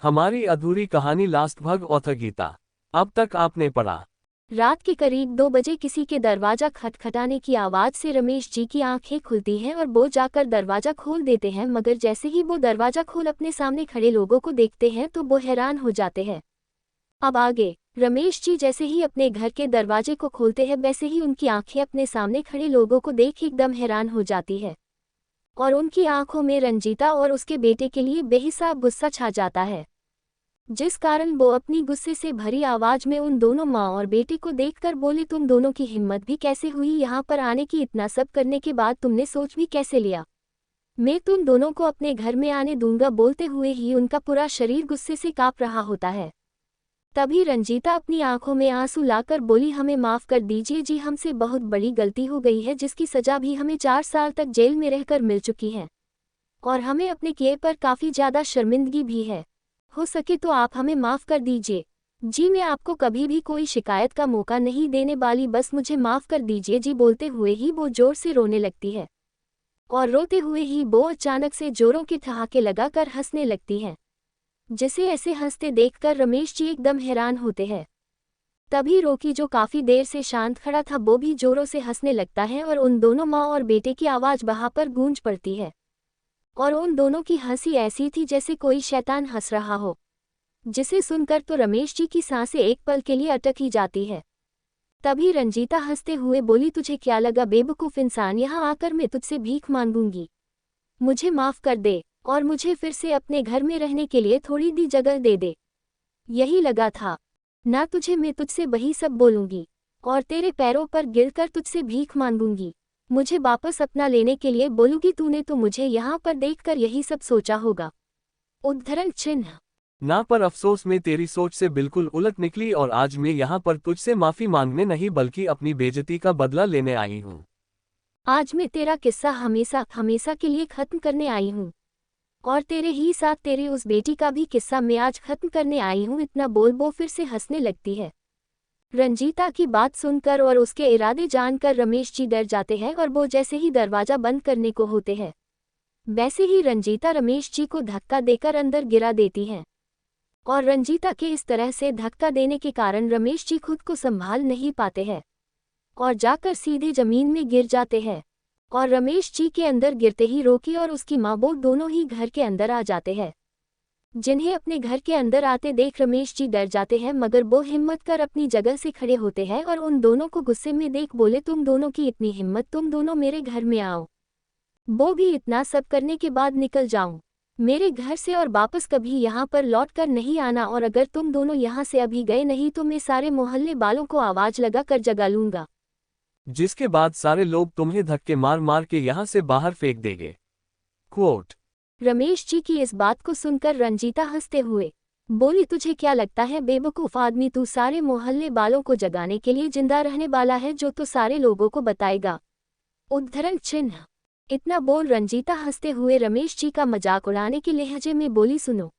हमारी अधूरी कहानी लास्ट भाग ऑथर गीता। अब तक आपने पढ़ा। रात के करीब 2 बजे किसी के दरवाजा खटखटाने की आवाज से रमेश जी की आंखें खुलती हैं और वो जाकर दरवाजा खोल देते हैं, मगर जैसे ही वो दरवाजा खोल अपने सामने खड़े लोगों को देखते हैं तो वो हैरान हो जाते हैं। अब आगे रमेश जी जैसे ही अपने घर के दरवाजे को खोलते हैं वैसे ही उनकी आंखें अपने सामने खड़े लोगों को देख एकदम हैरान हो जाती है और उनकी आंखों में रंजीता और उसके बेटे के लिए बेहिसाब गुस्सा छा जाता है, जिस कारण वो अपनी गुस्से से भरी आवाज में उन दोनों माँ और बेटे को देखकर बोले, तुम दोनों की हिम्मत भी कैसे हुई यहाँ पर आने की? इतना सब करने के बाद तुमने सोच भी कैसे लिया? मैं तुम दोनों को अपने घर में आने दूंगा। बोलते हुए ही उनका पूरा शरीर गुस्से से कांप रहा होता है। तभी रंजीता अपनी आंखों में आंसू लाकर बोली, हमें माफ कर दीजिए जी, हमसे बहुत बड़ी गलती हो गई है जिसकी सजा भी हमें 4 साल तक जेल में रहकर मिल चुकी है और हमें अपने किए पर काफ़ी ज़्यादा शर्मिंदगी भी है। हो सके तो आप हमें माफ़ कर दीजिए जी, मैं आपको कभी भी कोई शिकायत का मौका नहीं देने वाली, बस मुझे माफ़ कर दीजिए जी। बोलते हुए ही वो ज़ोर से रोने लगती है और रोते हुए ही वो अचानक से जोरों के ठहाके लगाकर हंसने लगती है, जिसे ऐसे हंसते देखकर रमेश जी एकदम हैरान होते हैं। तभी रोकी, जो काफ़ी देर से शांत खड़ा था, वो भी जोरों से हंसने लगता है और उन दोनों माँ और बेटे की आवाज़ वहाँ पर गूंज पड़ती है और उन दोनों की हंसी ऐसी थी जैसे कोई शैतान हंस रहा हो, जिसे सुनकर तो रमेश जी की सांसें एक पल के लिए अटक ही जाती है। तभी रंजीता हंसते हुए बोली, तुझे क्या लगा बेवकूफ़ इंसान, यहाँ आकर मैं तुझसे भीख मांगूंगी? मुझे माफ़ कर दे और मुझे फिर से अपने घर में रहने के लिए थोड़ी दी जगह दे दे। यही लगा था ना तुझे, मैं तुझसे वही सब बोलूंगी और तेरे पैरों पर गिरकर तुझसे भीख मांगूंगी, मुझे वापस अपना लेने के लिए बोलूंगी। तूने तो मुझे यहाँ पर देखकर यही सब सोचा होगा। उद्धरण चिन्ह। ना, पर अफसोस में तेरी सोच से बिल्कुल उलट निकली और आज मैं यहाँ पर तुझसे माफी मांगने नहीं बल्कि अपनी बेइज्जती का बदला लेने आई हूँ। आज मैं तेरा किस्सा हमेशा हमेशा के लिए खत्म करने आई हूँ और तेरे ही साथ तेरी उस बेटी का भी किस्सा मैं आज खत्म करने आई हूँ। इतना बोल वो फिर से हंसने लगती है। रंजीता की बात सुनकर और उसके इरादे जानकर रमेश जी डर जाते हैं और वो जैसे ही दरवाजा बंद करने को होते हैं वैसे ही रंजीता रमेश जी को धक्का देकर अंदर गिरा देती हैं और रंजीता के इस तरह से धक्का देने के कारण रमेश जी खुद को संभाल नहीं पाते हैं और जाकर सीधे जमीन में गिर जाते हैं और रमेश जी के अंदर गिरते ही रोकी और उसकी माँ वो दोनों ही घर के अंदर आ जाते हैं, जिन्हें अपने घर के अंदर आते देख रमेश जी डर जाते हैं, मगर वो हिम्मत कर अपनी जगह से खड़े होते हैं और उन दोनों को गुस्से में देख बोले, तुम दोनों की इतनी हिम्मत, तुम दोनों मेरे घर में आओ, वो भी इतना सब करने के बाद निकल जाऊं मेरे घर से और वापस कभी यहाँ पर लौट कर नहीं आना, और अगर तुम दोनों यहाँ से अभी गए नहीं तो मैं सारे मोहल्ले वालों को आवाज लगा कर जगा लूंगा, जिसके बाद सारे लोग तुम्हें धक्के मार मार के यहाँ से बाहर फेंक देंगे। क्वोट। रमेश जी की इस बात को सुनकर रंजीता हंसते हुए बोली, तुझे क्या लगता है बेवकूफ़ आदमी, तू सारे मोहल्ले वालों को जगाने के लिए जिंदा रहने वाला है जो तो सारे लोगों को बताएगा? उद्धरण चिन्ह। इतना बोल रंजीता हंसते हुए रमेश जी का मजाक उड़ाने के लहजे में बोली, सुनो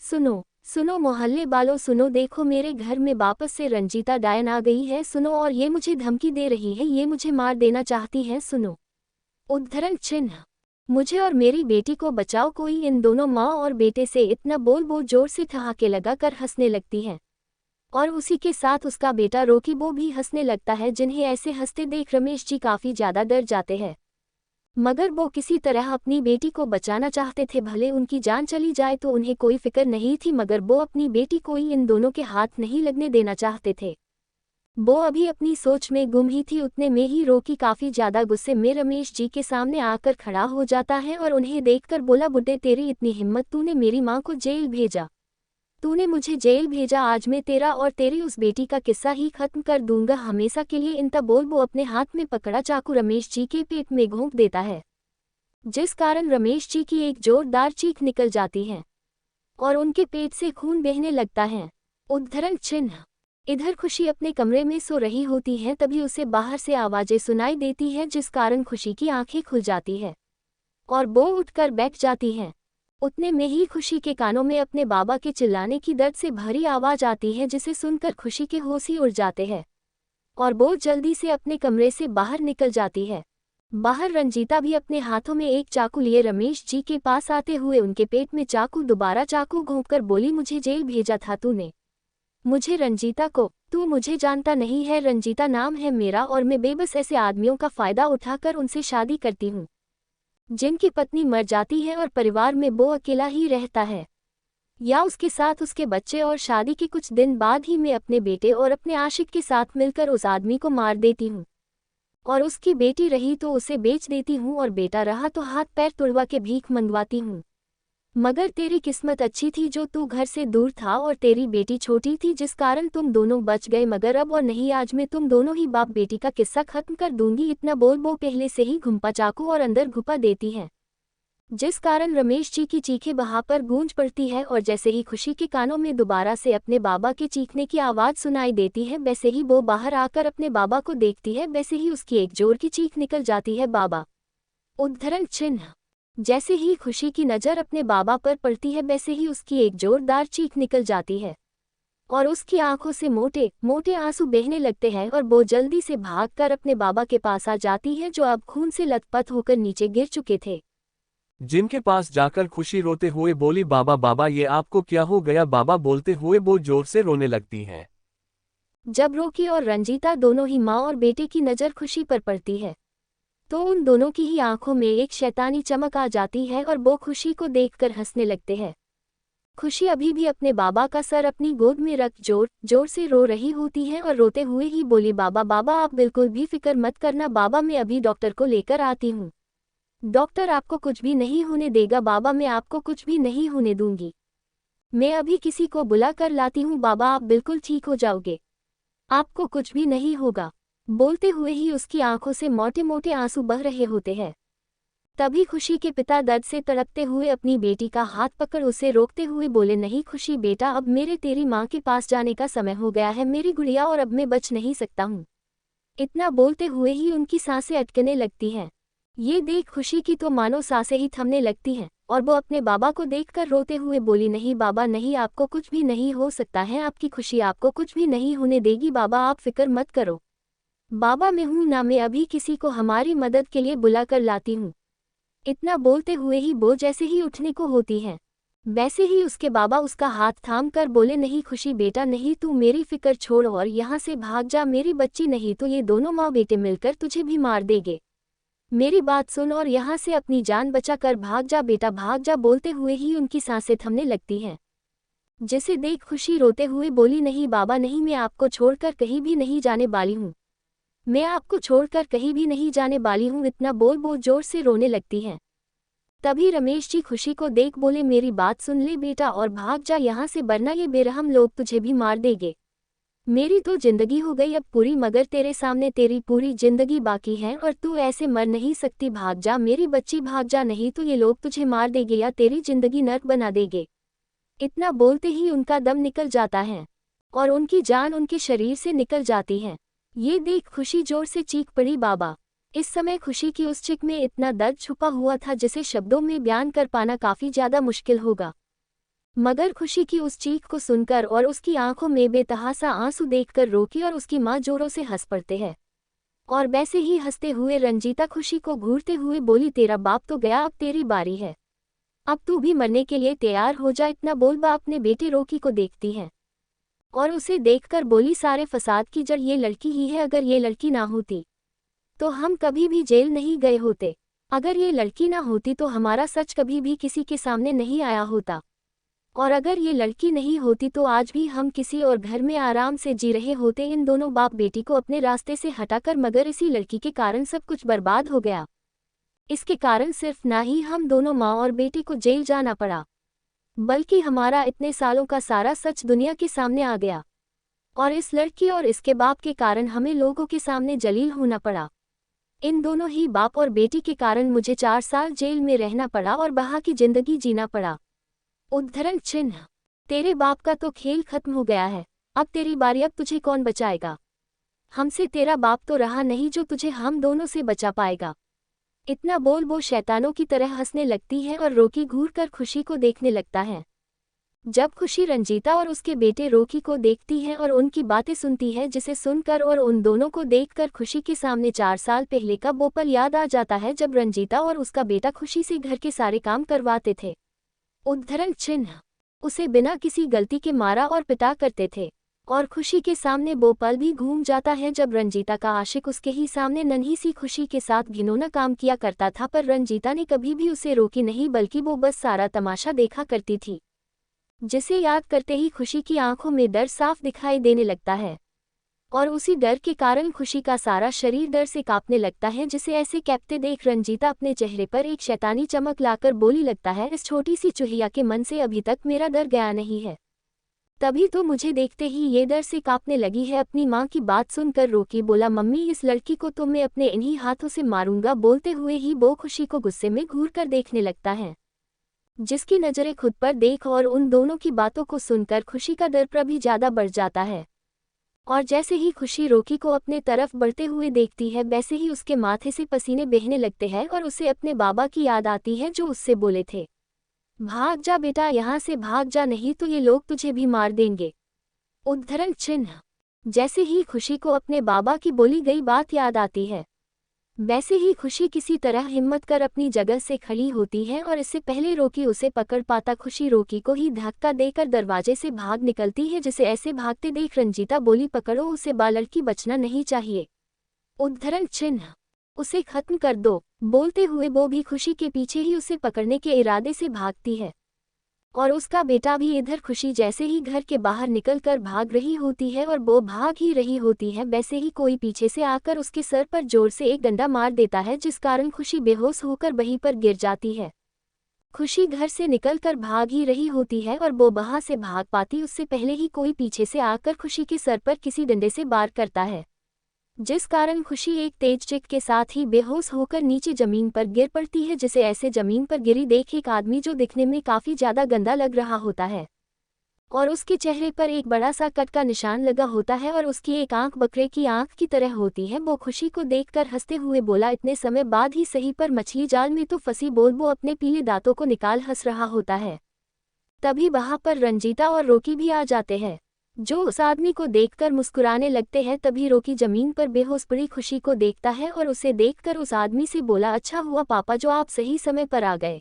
सुनो सुनो मोहल्ले वालों सुनो, देखो मेरे घर में वापस से रंजीता डायन आ गई है, सुनो, और ये मुझे धमकी दे रही है, ये मुझे मार देना चाहती है, सुनो। उद्धरण चिन्ह। मुझे और मेरी बेटी को बचाओ कोई। इन दोनों माँ और बेटे से इतना बोल वो जोर से ठहाके लगाकर हंसने लगती है और उसी के साथ उसका बेटा रोकी वो भी हंसने लगता है, जिन्हें ऐसे हंसते देख रमेश जी काफ़ी ज़्यादा डर जाते हैं, मगर वो किसी तरह अपनी बेटी को बचाना चाहते थे, भले उनकी जान चली जाए तो उन्हें कोई फिक्र नहीं थी, मगर वो अपनी बेटी को इन दोनों के हाथ नहीं लगने देना चाहते थे। वो अभी अपनी सोच में गुम ही थी, उतने में ही रोकी काफ़ी ज़्यादा गुस्से में रमेश जी के सामने आकर खड़ा हो जाता है और उन्हें देखकर बोला, बुड्ढे तेरी इतनी हिम्मत, तूने मेरी माँ को जेल भेजा, तूने मुझे जेल भेजा, आज मैं तेरा और तेरी उस बेटी का किस्सा ही खत्म कर दूंगा हमेशा के लिए। इनता बोल वो अपने हाथ में पकड़ा चाकू रमेश जी के पेट में घोंप देता है, जिस कारण रमेश जी की एक जोरदार चीख निकल जाती है और उनके पेट से खून बहने लगता है। उद्धरण चिन्ह। इधर खुशी अपने कमरे में सो रही होती है, तभी उसे बाहर से आवाजें सुनाई देती हैं, जिस कारण खुशी की आंखें खुल जाती है और वो उठकर बैठ जाती है। उतने में ही खुशी के कानों में अपने बाबा के चिल्लाने की दर्द से भरी आवाज आती है, जिसे सुनकर खुशी के होश ही उड़ जाते हैं और वो जल्दी से अपने कमरे से बाहर निकल जाती है। बाहर रंजीता भी अपने हाथों में एक चाकू लिए रमेश जी के पास आते हुए उनके पेट में दोबारा चाकू घोंपकर बोली, मुझे जेल भेजा था तूने। मुझे रंजीता को, तू मुझे जानता नहीं है, रंजीता नाम है मेरा और मैं बेबस ऐसे आदमियों का फायदा उठाकर उनसे शादी करती हूँ जिनकी पत्नी मर जाती है और परिवार में वो अकेला ही रहता है, या उसके साथ उसके बच्चे, और शादी के कुछ दिन बाद ही मैं अपने बेटे और अपने आशिक के साथ मिलकर उस आदमी को मार देती हूँ, और उसकी बेटी रही तो उसे बेच देती हूँ, और बेटा रहा तो हाथ पैर तुड़वा के भीख मंगवाती हूँ। मगर तेरी किस्मत अच्छी थी जो तू घर से दूर था और तेरी बेटी छोटी थी जिस कारण तुम दोनों बच गए, मगर अब और नहीं, आज मैं तुम दोनों ही बाप बेटी का किस्सा खत्म कर दूंगी। इतना बोल वो पहले से ही घुम्पा चाकू और अंदर घुपा देती है, जिस कारण रमेश जी की चीखें वहां पर गूंज पड़ती है, और जैसे ही खुशी के कानों में दोबारा से अपने बाबा के चीखने की आवाज़ सुनाई देती है, वैसे ही वो बाहर आकर अपने बाबा को देखती है, वैसे ही उसकी एक जोर की चीख निकल जाती है, बाबा। उद्धरण चिन्ह। जैसे ही खुशी की नज़र अपने बाबा पर पड़ती है, वैसे ही उसकी एक जोरदार चीख निकल जाती है और उसकी आंखों से मोटे मोटे आंसू बहने लगते हैं, और वो जल्दी से भागकर अपने बाबा के पास आ जाती है जो अब खून से लथपथ होकर नीचे गिर चुके थे। जिनके पास जाकर खुशी रोते हुए बोली, बाबा बाबा ये आपको क्या हो गया। बाबा बोलते हुए वो जोर से रोने लगती हैं। जब रोकी और रंजीता दोनों ही माँ और बेटे की नज़र खुशी पर पड़ती है तो उन दोनों की ही आंखों में एक शैतानी चमक आ जाती है और वो खुशी को देखकर हंसने लगते हैं। खुशी अभी भी अपने बाबा का सर अपनी गोद में रख जोर जोर से रो रही होती है और रोते हुए ही बोली, बाबा बाबा आप बिल्कुल भी फिक्र मत करना बाबा, मैं अभी डॉक्टर को लेकर आती हूँ। डॉक्टर आपको कुछ भी नहीं होने देगा बाबा, मैं आपको कुछ भी नहीं होने दूंगी। मैं अभी किसी को बुला कर लाती हूँ बाबा, आप बिल्कुल ठीक हो जाओगे, आपको कुछ भी नहीं होगा। बोलते हुए ही उसकी आंखों से मोटे मोटे आंसू बह रहे होते हैं। तभी खुशी के पिता दर्द से तड़पते हुए अपनी बेटी का हाथ पकड़ उसे रोकते हुए बोले, नहीं खुशी बेटा, अब मेरे तेरी माँ के पास जाने का समय हो गया है मेरी गुड़िया, और अब मैं बच नहीं सकता हूँ। इतना बोलते हुए ही उनकी सांसें अटकने लगती हैं। ये देख खुशी की तो मानो सांसें ही थमने लगती हैं और वो अपने बाबा को देखकर रोते हुए बोली, नहीं बाबा नहीं, आपको कुछ भी नहीं हो सकता है, आपकी खुशी आपको कुछ भी नहीं होने देगी बाबा, आप फिक्र मत करो बाबा, मैं हूं ना, मैं अभी किसी को हमारी मदद के लिए बुला कर लाती हूँ। इतना बोलते हुए ही वो जैसे ही उठने को होती है, वैसे ही उसके बाबा उसका हाथ थाम कर बोले, नहीं खुशी बेटा नहीं, तू मेरी फिक्र छोड़ और यहाँ से भाग जा मेरी बच्ची, नहीं तो ये दोनों माँ बेटे मिलकर तुझे भी मार देंगे। मेरी बात सुन और यहाँ से अपनी जान बचा कर भाग जा बेटा, भाग जा। बोलते हुए ही उनकी सांसें थमने लगती हैं, जिसे देख खुशी रोते हुए बोली, नहीं बाबा नहीं, मैं आपको छोड़कर कहीं भी नहीं जाने वाली हूँ, मैं आपको छोड़कर कहीं भी नहीं जाने वाली हूँ। इतना बोल वो जोर से रोने लगती हैं। तभी रमेश जी खुशी को देख बोले, मेरी बात सुन ले बेटा और भाग जा यहाँ से, वरना ये बेरहम लोग तुझे भी मार देंगे। मेरी तो जिंदगी हो गई अब पूरी, मगर तेरे सामने तेरी पूरी जिंदगी बाकी है और तू ऐसे मर नहीं सकती, भाग जा मेरी बच्ची भाग जा, नहीं तो ये लोग तुझे मार देंगे या तेरी जिंदगी नर्क बना देंगे। इतना बोलते ही उनका दम निकल जाता है और उनकी जान उनके शरीर से निकल जाती है। ये देख खुशी जोर से चीख पड़ी, बाबा। इस समय खुशी की उस चीख में इतना दर्द छुपा हुआ था जिसे शब्दों में बयान कर पाना काफी ज्यादा मुश्किल होगा, मगर खुशी की उस चीख को सुनकर और उसकी आंखों में बेतहासा आंसू देखकर रोकी और उसकी माँ जोरों से हंस पड़ते हैं। और वैसे ही हंसते हुए रंजीता खुशी को घूरते हुए बोली, तेरा बाप तो गया, अब तेरी बारी है, अब तू भी मरने के लिए तैयार हो जा। इतना बोल बाप अपने बेटे रोकी को देखती है और उसे देखकर बोली, सारे फसाद की जड़ ये लड़की ही है, अगर ये लड़की ना होती तो हम कभी भी जेल नहीं गए होते, अगर ये लड़की ना होती तो हमारा सच कभी भी किसी के सामने नहीं आया होता, और अगर ये लड़की नहीं होती तो आज भी हम किसी और घर में आराम से जी रहे होते। इन दोनों बाप बेटी को अपने रास्ते से हटाकर, मगर इसी लड़की के कारण सब कुछ बर्बाद हो गया। इसके कारण सिर्फ ना ही हम दोनों माँ और बेटी को जेल जाना पड़ा, बल्कि हमारा इतने सालों का सारा सच दुनिया के सामने आ गया, और इस लड़की और इसके बाप के कारण हमें लोगों के सामने जलील होना पड़ा। इन दोनों ही बाप और बेटी के कारण मुझे 4 साल जेल में रहना पड़ा और बहा की जिंदगी जीना पड़ा। उद्धरण चिन्ह। तेरे बाप का तो खेल खत्म हो गया है, अब तेरी बारी, अब तुझे कौन बचाएगा, हमसे तेरा बाप तो रहा नहीं जो तुझे हम दोनों से बचा पाएगा। इतना बोल वो शैतानों की तरह हंसने लगती है और रोकी घूर कर खुशी को देखने लगता है। जब खुशी रंजीता और उसके बेटे रोकी को देखती है और उनकी बातें सुनती है, जिसे सुनकर और उन दोनों को देखकर खुशी के सामने 4 साल पहले का वो पल याद आ जाता है जब रंजीता और उसका बेटा खुशी से घर के सारे काम करवाते थे। उद्धरण चिन्ह उसे बिना किसी गलती के मारा और पिटा करते थे। और खुशी के सामने वो पल भी घूम जाता है जब रंजीता का आशिक उसके ही सामने नन्ही सी खुशी के साथ घिनौना काम किया करता था, पर रंजीता ने कभी भी उसे रोकी नहीं, बल्कि वो बस सारा तमाशा देखा करती थी, जिसे याद करते ही खुशी की आंखों में डर साफ दिखाई देने लगता है। और उसी डर के कारण खुशी का सारा शरीर डर से कांपने लगता है। जिसे ऐसे कैपते देख रंजीता अपने चेहरे पर एक शैतानी चमक लाकर बोली लगता है, इस छोटी सी चुहिया के मन से अभी तक मेरा डर गया नहीं है। तभी तो मुझे देखते ही ये डर से कांपने लगी है। अपनी माँ की बात सुनकर रोकी बोला, मम्मी इस लड़की को तो मैं अपने इन्हीं हाथों से मारूंगा। बोलते हुए ही वो खुशी को गुस्से में घूर कर देखने लगता है, जिसकी नज़रें खुद पर देख और उन दोनों की बातों को सुनकर खुशी का डर भी ज्यादा बढ़ जाता है। और जैसे ही खुशी रोकी को अपने तरफ बढ़ते हुए देखती है, वैसे ही उसके माथे से पसीने बहने लगते हैं और उसे अपने बाबा की याद आती है जो उससे बोले थे, भाग जा बेटा, यहाँ से भाग जा, नहीं तो ये लोग तुझे भी मार देंगे। उद्धरण चिन्ह जैसे ही खुशी को अपने बाबा की बोली गई बात याद आती है, वैसे ही खुशी किसी तरह हिम्मत कर अपनी जगह से खड़ी होती है और इससे पहले रोकी उसे पकड़ पाता, खुशी रोकी को ही धक्का देकर दरवाजे से भाग निकलती है। जिसे ऐसे भागते देख रंजीता बोली, पकड़ो उसे, लड़की बचना नहीं चाहिए। उद्धरण चिन्ह उसे खत्म कर दो। बोलते हुए वो भी खुशी के पीछे ही उसे पकड़ने के इरादे से भागती है। और उसका बेटा भी इधर खुशी जैसे ही घर के बाहर निकलकर भाग रही होती है और वो भाग ही रही होती है, वैसे ही कोई पीछे से आकर उसके सर पर जोर से एक डंडा मार देता है, जिस कारण खुशी बेहोश होकर वहीं पर गिर जाती है। खुशी घर से निकलकर भाग ही रही होती है और वो वहां से भाग पाती उससे पहले ही कोई पीछे से आकर खुशी के सर पर किसी डंडे से वार करता है, जिस कारण खुशी एक तेज चिक के साथ ही बेहोश होकर नीचे जमीन पर गिर पड़ती है। जिसे ऐसे जमीन पर गिरी देख एक आदमी, जो दिखने में काफी ज्यादा गंदा लग रहा होता है और उसके चेहरे पर एक बड़ा सा कट का निशान लगा होता है और उसकी एक आंख बकरे की आंख की तरह होती है, वो खुशी को देखकर हंसते हुए बोला, इतने समय बाद ही सही पर मछली जाल में तो फंसी। बोल वो अपने पीले दांतों को निकाल हंस रहा होता है। तभी वहां पर रंजीता और रोकी भी आ जाते हैं, जो उस आदमी को देखकर मुस्कुराने लगते हैं। तभी रोकी जमीन पर बेहोश पड़ी खुशी को देखता है और उसे देखकर उस आदमी से बोला, अच्छा हुआ पापा जो आप सही समय पर आ गए,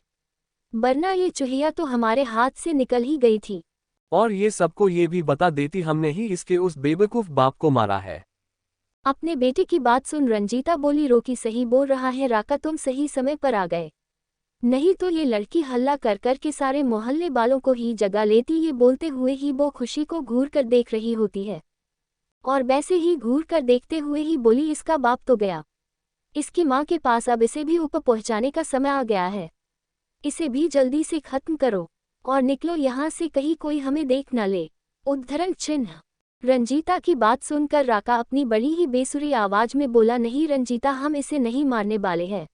वरना ये चुहिया तो हमारे हाथ से निकल ही गई थी। और ये सबको ये भी बता देती, हमने ही इसके उस बेवकूफ बाप को मारा है। अपने बेटे की बात सुन रंजीता बोली, रोकी सही बोल रहा है राका, तुम सही समय पर आ गए, नहीं तो ये लड़की हल्ला कर कर के सारे मोहल्ले वालों को ही जगा लेती। ये बोलते हुए ही वो खुशी को घूर कर देख रही होती है और वैसे ही घूर कर देखते हुए ही बोली, इसका बाप तो गया, इसकी माँ के पास, अब इसे भी ऊपर पहुँचाने का समय आ गया है, इसे भी जल्दी से खत्म करो और निकलो यहाँ से, कहीं कोई हमें देख न ले। उद्धरण चिन्ह रंजीता की बात सुनकर राका अपनी बड़ी ही बेसुरी आवाज में बोला, नहीं रंजीता, हम इसे नहीं मारने वाले हैं।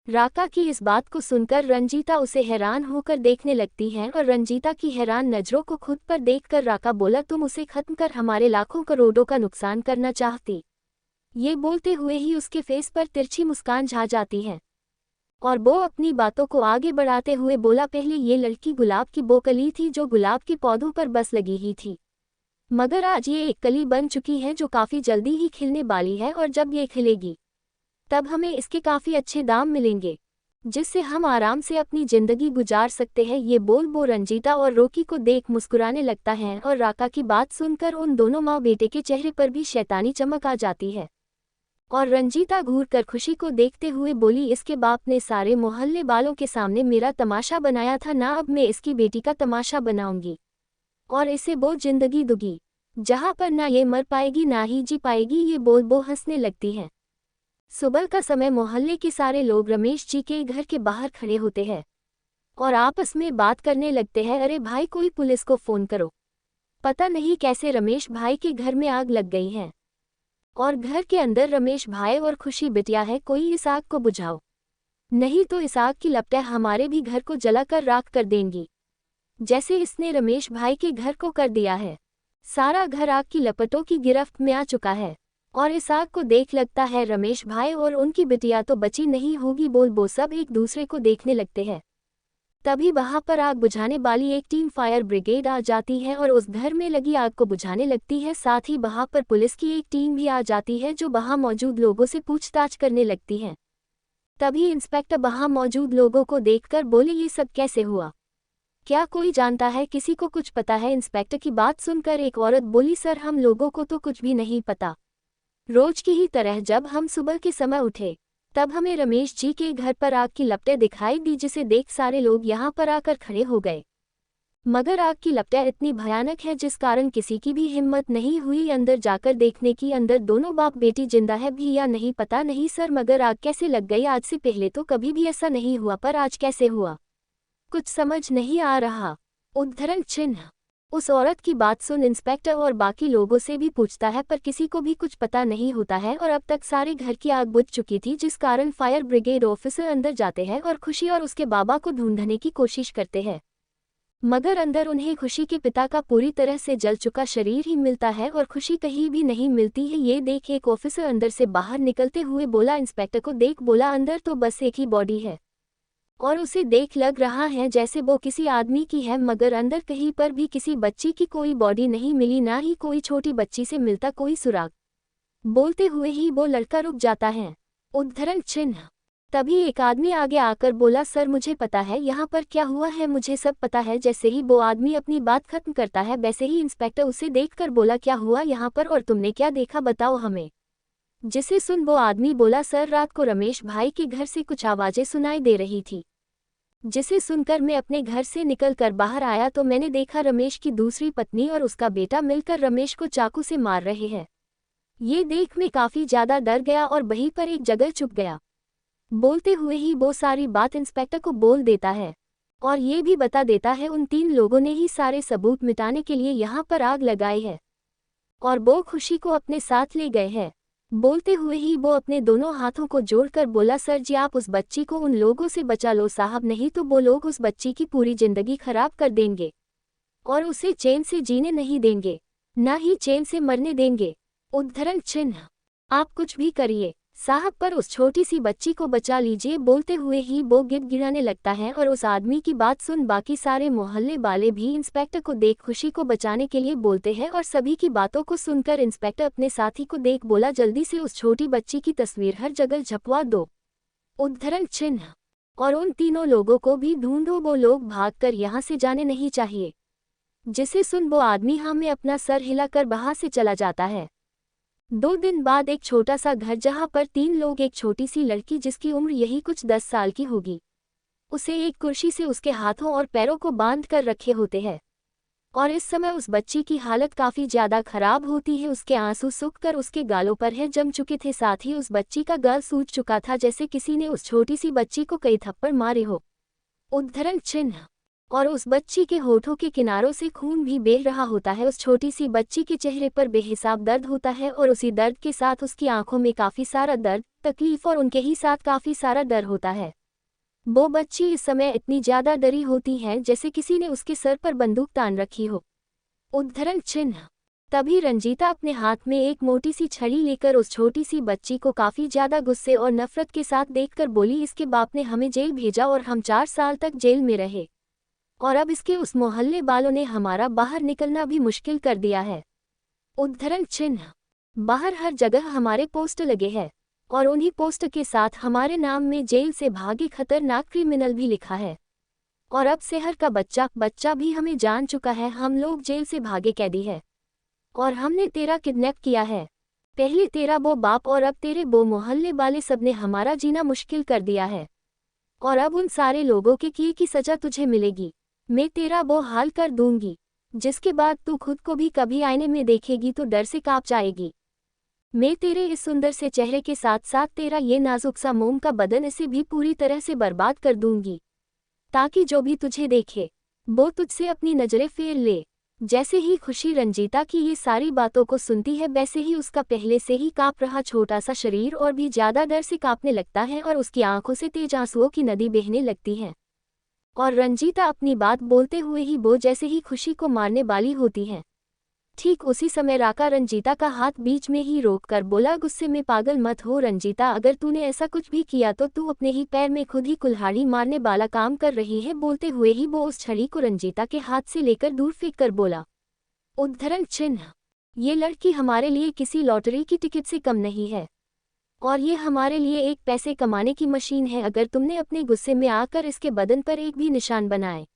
राका की इस बात को सुनकर रंजीता उसे हैरान होकर देखने लगती है और रंजीता की हैरान नजरों को खुद पर देखकर राका बोला, तुम उसे खत्म कर हमारे लाखों करोड़ों का नुकसान करना चाहती। ये बोलते हुए ही उसके फेस पर तिरछी मुस्कान छा जाती है और वो अपनी बातों को आगे बढ़ाते हुए बोला, पहले ये लड़की गुलाब की वो कली थी जो गुलाब के पौधों पर बस लगी ही थी, मगर आज ये एक कली बन चुकी है जो काफी जल्दी ही खिलने वाली है और जब ये खिलेगी तब हमें इसके काफी अच्छे दाम मिलेंगे, जिससे हम आराम से अपनी जिंदगी गुजार सकते हैं। ये बोल वो रंजीता और रोकी को देख मुस्कुराने लगता है और राका की बात सुनकर उन दोनों माँ बेटे के चेहरे पर भी शैतानी चमक आ जाती है और रंजीता घूर कर खुशी को देखते हुए बोली, इसके बाप ने सारे मोहल्ले वालों के सामने मेरा तमाशा बनाया था ना, अब मैं इसकी बेटी का तमाशा बनाऊंगी और इसे वो जिंदगी दूंगी जहाँ पर ना ये मर पाएगी ना ही जी पाएगी। ये बोल वो हंसने लगती है। सुबह का समय मोहल्ले के सारे लोग रमेश जी के घर के बाहर खड़े होते हैं और आपस में बात करने लगते हैं, अरे भाई कोई पुलिस को फोन करो, पता नहीं कैसे रमेश भाई के घर में आग लग गई है और घर के अंदर रमेश भाई और खुशी बिटिया है, कोई इस आग को बुझाओ, नहीं तो इस आग की लपटें हमारे भी घर को जलाकर राख कर देंगी, जैसे इसने रमेश भाई के घर को कर दिया है। सारा घर आग की लपटों की गिरफ्त में आ चुका है और इस आग को देख लगता है रमेश भाई और उनकी बिटिया तो बची नहीं होगी। बोल वो सब एक दूसरे को देखने लगते हैं। तभी वहां पर आग बुझाने वाली एक टीम फायर ब्रिगेड आ जाती है और उस घर में लगी आग को बुझाने लगती है। साथ ही वहां पर पुलिस की एक टीम भी आ जाती है जो वहां मौजूद लोगों से पूछताछ करने लगती है। तभी इंस्पेक्टर वहां मौजूद लोगों को देखकर बोले, ये सब कैसे हुआ? क्या कोई जानता है? किसी को कुछ पता है? इंस्पेक्टर की बात सुनकर एक औरत बोली, सर हम लोगों को तो कुछ भी नहीं पता। रोज की ही तरह जब हम सुबह के समय उठे तब हमें रमेश जी के घर पर आग की लपटें दिखाई दी, जिसे देख सारे लोग यहाँ पर आकर खड़े हो गए। मगर आग की लपटें इतनी भयानक है जिस कारण किसी की भी हिम्मत नहीं हुई अंदर जाकर देखने की। अंदर दोनों बाप बेटी जिंदा है भी या नहीं पता नहीं सर, मगर आग कैसे लग गई? आज से पहले तो कभी भी ऐसा नहीं हुआ, पर आज कैसे हुआ? कुछ समझ नहीं आ रहा। उद्धरण चिन्ह। उस औरत की बात सुन इंस्पेक्टर और बाकी लोगों से भी पूछता है, पर किसी को भी कुछ पता नहीं होता है और अब तक सारे घर की आग बुझ चुकी थी, जिस कारण फायर ब्रिगेड ऑफिसर अंदर जाते हैं और खुशी और उसके बाबा को ढूंढने की कोशिश करते हैं। मगर अंदर उन्हें खुशी के पिता का पूरी तरह से जल चुका शरीर ही मिलता है और खुशी कहीं भी नहीं मिलती है। ये देख एक ऑफिसर अंदर से बाहर निकलते हुए बोला, इंस्पेक्टर को देख बोला, अंदर तो बस एक ही बॉडी है और उसे देख लग रहा है जैसे वो किसी आदमी की है, मगर अंदर कहीं पर भी किसी बच्ची की कोई बॉडी नहीं मिली, ना ही कोई छोटी बच्ची से मिलता कोई सुराग। बोलते हुए ही वो लड़का रुक जाता है। उद्धरण चिन्ह। तभी एक आदमी आगे आकर बोला, सर मुझे पता है यहाँ पर क्या हुआ है, मुझे सब पता है। जैसे ही वो आदमी अपनी बात खत्म करता है वैसे ही इंस्पेक्टर उसे देखकर बोला, क्या हुआ यहाँ पर और तुमने क्या देखा, बताओ हमें। जिसे सुन वो आदमी बोला, सर रात को रमेश भाई के घर से कुछ आवाजें सुनाई दे रही थी, जिसे सुनकर मैं अपने घर से निकलकर बाहर आया तो मैंने देखा रमेश की दूसरी पत्नी और उसका बेटा मिलकर रमेश को चाकू से मार रहे हैं। ये देख मैं काफी ज्यादा डर गया और वहीं पर एक जगह चुप गया। बोलते हुए ही वो सारी बात इंस्पेक्टर को बोल देता है और ये भी बता देता है उन 3 लोगों ने ही सारे सबूत मिटाने के लिए यहाँ पर आग लगाई है और वो खुशी को अपने साथ ले गए हैं। बोलते हुए ही वो अपने दोनों हाथों को जोड़कर बोला, सर जी आप उस बच्ची को उन लोगों से बचा लो साहब, नहीं तो वो लोग उस बच्ची की पूरी जिंदगी खराब कर देंगे और उसे चैन से जीने नहीं देंगे, ना ही चैन से मरने देंगे। उद्धरण चिन्ह। आप कुछ भी करिए साहब, पर उस छोटी सी बच्ची को बचा लीजिए। बोलते हुए ही वो गिड़गिड़ाने लगता है और उस आदमी की बात सुन बाकी सारे मोहल्ले वाले भी इंस्पेक्टर को देख खुशी को बचाने के लिए बोलते हैं और सभी की बातों को सुनकर इंस्पेक्टर अपने साथी को देख बोला, जल्दी से उस छोटी बच्ची की तस्वीर हर जगह छपवा दो। उद्धरण चिन्ह। और उन तीनों लोगों को भी ढूंढो, वो लोग भागकर यहाँ से जाने नहीं चाहिए। जिसे सुन वो आदमी हाँ में अपना सर हिलाकर वहां से चला जाता है। 2 दिन बाद एक छोटा सा घर जहां पर 3 लोग, एक छोटी सी लड़की जिसकी उम्र यही कुछ 10 साल की होगी, उसे एक कुर्सी से उसके हाथों और पैरों को बांध कर रखे होते हैं और इस समय उस बच्ची की हालत काफी ज्यादा खराब होती है। उसके आंसू सूखकर उसके गालों पर है जम चुके थे, साथ ही उस बच्ची का गाल सूज चुका था जैसे किसी ने उस छोटी सी बच्ची को कई थप्पड़ मारे हो। उद्धरण चिन्ह। और उस बच्ची के होठों के किनारों से खून भी बह रहा होता है। उस छोटी सी बच्ची के चेहरे पर बेहिसाब दर्द होता है और उसी दर्द के साथ उसकी आंखों में काफी सारा दर्द, तकलीफ और उनके ही साथ काफी सारा डर होता है। वो बच्ची इस समय इतनी ज्यादा डरी होती है जैसे किसी ने उसके सर पर बंदूक तान रखी हो। उद्धरण चिन्ह। तभी रंजीता अपने हाथ में एक मोटी सी छड़ी लेकर उस छोटी सी बच्ची को काफी ज्यादा गुस्से और नफरत के साथ देखकर बोली, इसके बाप ने हमें जेल भेजा और हम 4 साल तक जेल में रहे और अब इसके उस मोहल्ले वालों ने हमारा बाहर निकलना भी मुश्किल कर दिया है। उद्धरण चिन्ह। बाहर हर जगह हमारे पोस्टर लगे हैं और उन्हीं पोस्टर के साथ हमारे नाम में जेल से भागे खतरनाक क्रिमिनल भी लिखा है और अब शहर का बच्चा भी हमें जान चुका है। हम लोग जेल से भागे कैदी है और हमने तेरा किडनैप किया है। पहले तेरा वो बाप और अब तेरे वो मोहल्ले वाले सबने हमारा जीना मुश्किल कर दिया है और अब उन सारे लोगों के किए की सजा तुझे मिलेगी। मैं तेरा वो हाल कर दूंगी जिसके बाद तू खुद को भी कभी आईने में देखेगी तो डर से कांप जाएगी। मैं तेरे इस सुंदर से चेहरे के साथ साथ तेरा ये नाजुक सा मोम का बदन इसे भी पूरी तरह से बर्बाद कर दूंगी ताकि जो भी तुझे देखे वो तुझसे अपनी नजरें फेर ले। जैसे ही खुशी रंजीता की ये सारी बातों को सुनती है वैसे ही उसका पहले से ही कांप रहा छोटा सा शरीर और भी ज्यादा डर से कांपने लगता है और उसकी आंखों से तेज आंसुओं की नदी बहने लगती है और रंजीता अपनी बात बोलते हुए ही वो जैसे ही खुशी को मारने वाली होती है ठीक उसी समय राका रंजीता का हाथ बीच में ही रोककर बोला, गुस्से में पागल मत हो रंजीता, अगर तूने ऐसा कुछ भी किया तो तू अपने ही पैर में खुद ही कुल्हाड़ी मारने वाला काम कर रही है। बोलते हुए ही वो उस छड़ी को रंजीता के हाथ से लेकर दूर फेंक कर बोला, उद्धरण चिन्ह, ये लड़की हमारे लिए किसी लॉटरी की टिकट से कम नहीं है और ये हमारे लिए एक पैसे कमाने की मशीन है। अगर तुमने अपने गुस्से में आकर इसके बदन पर एक भी निशान बनाए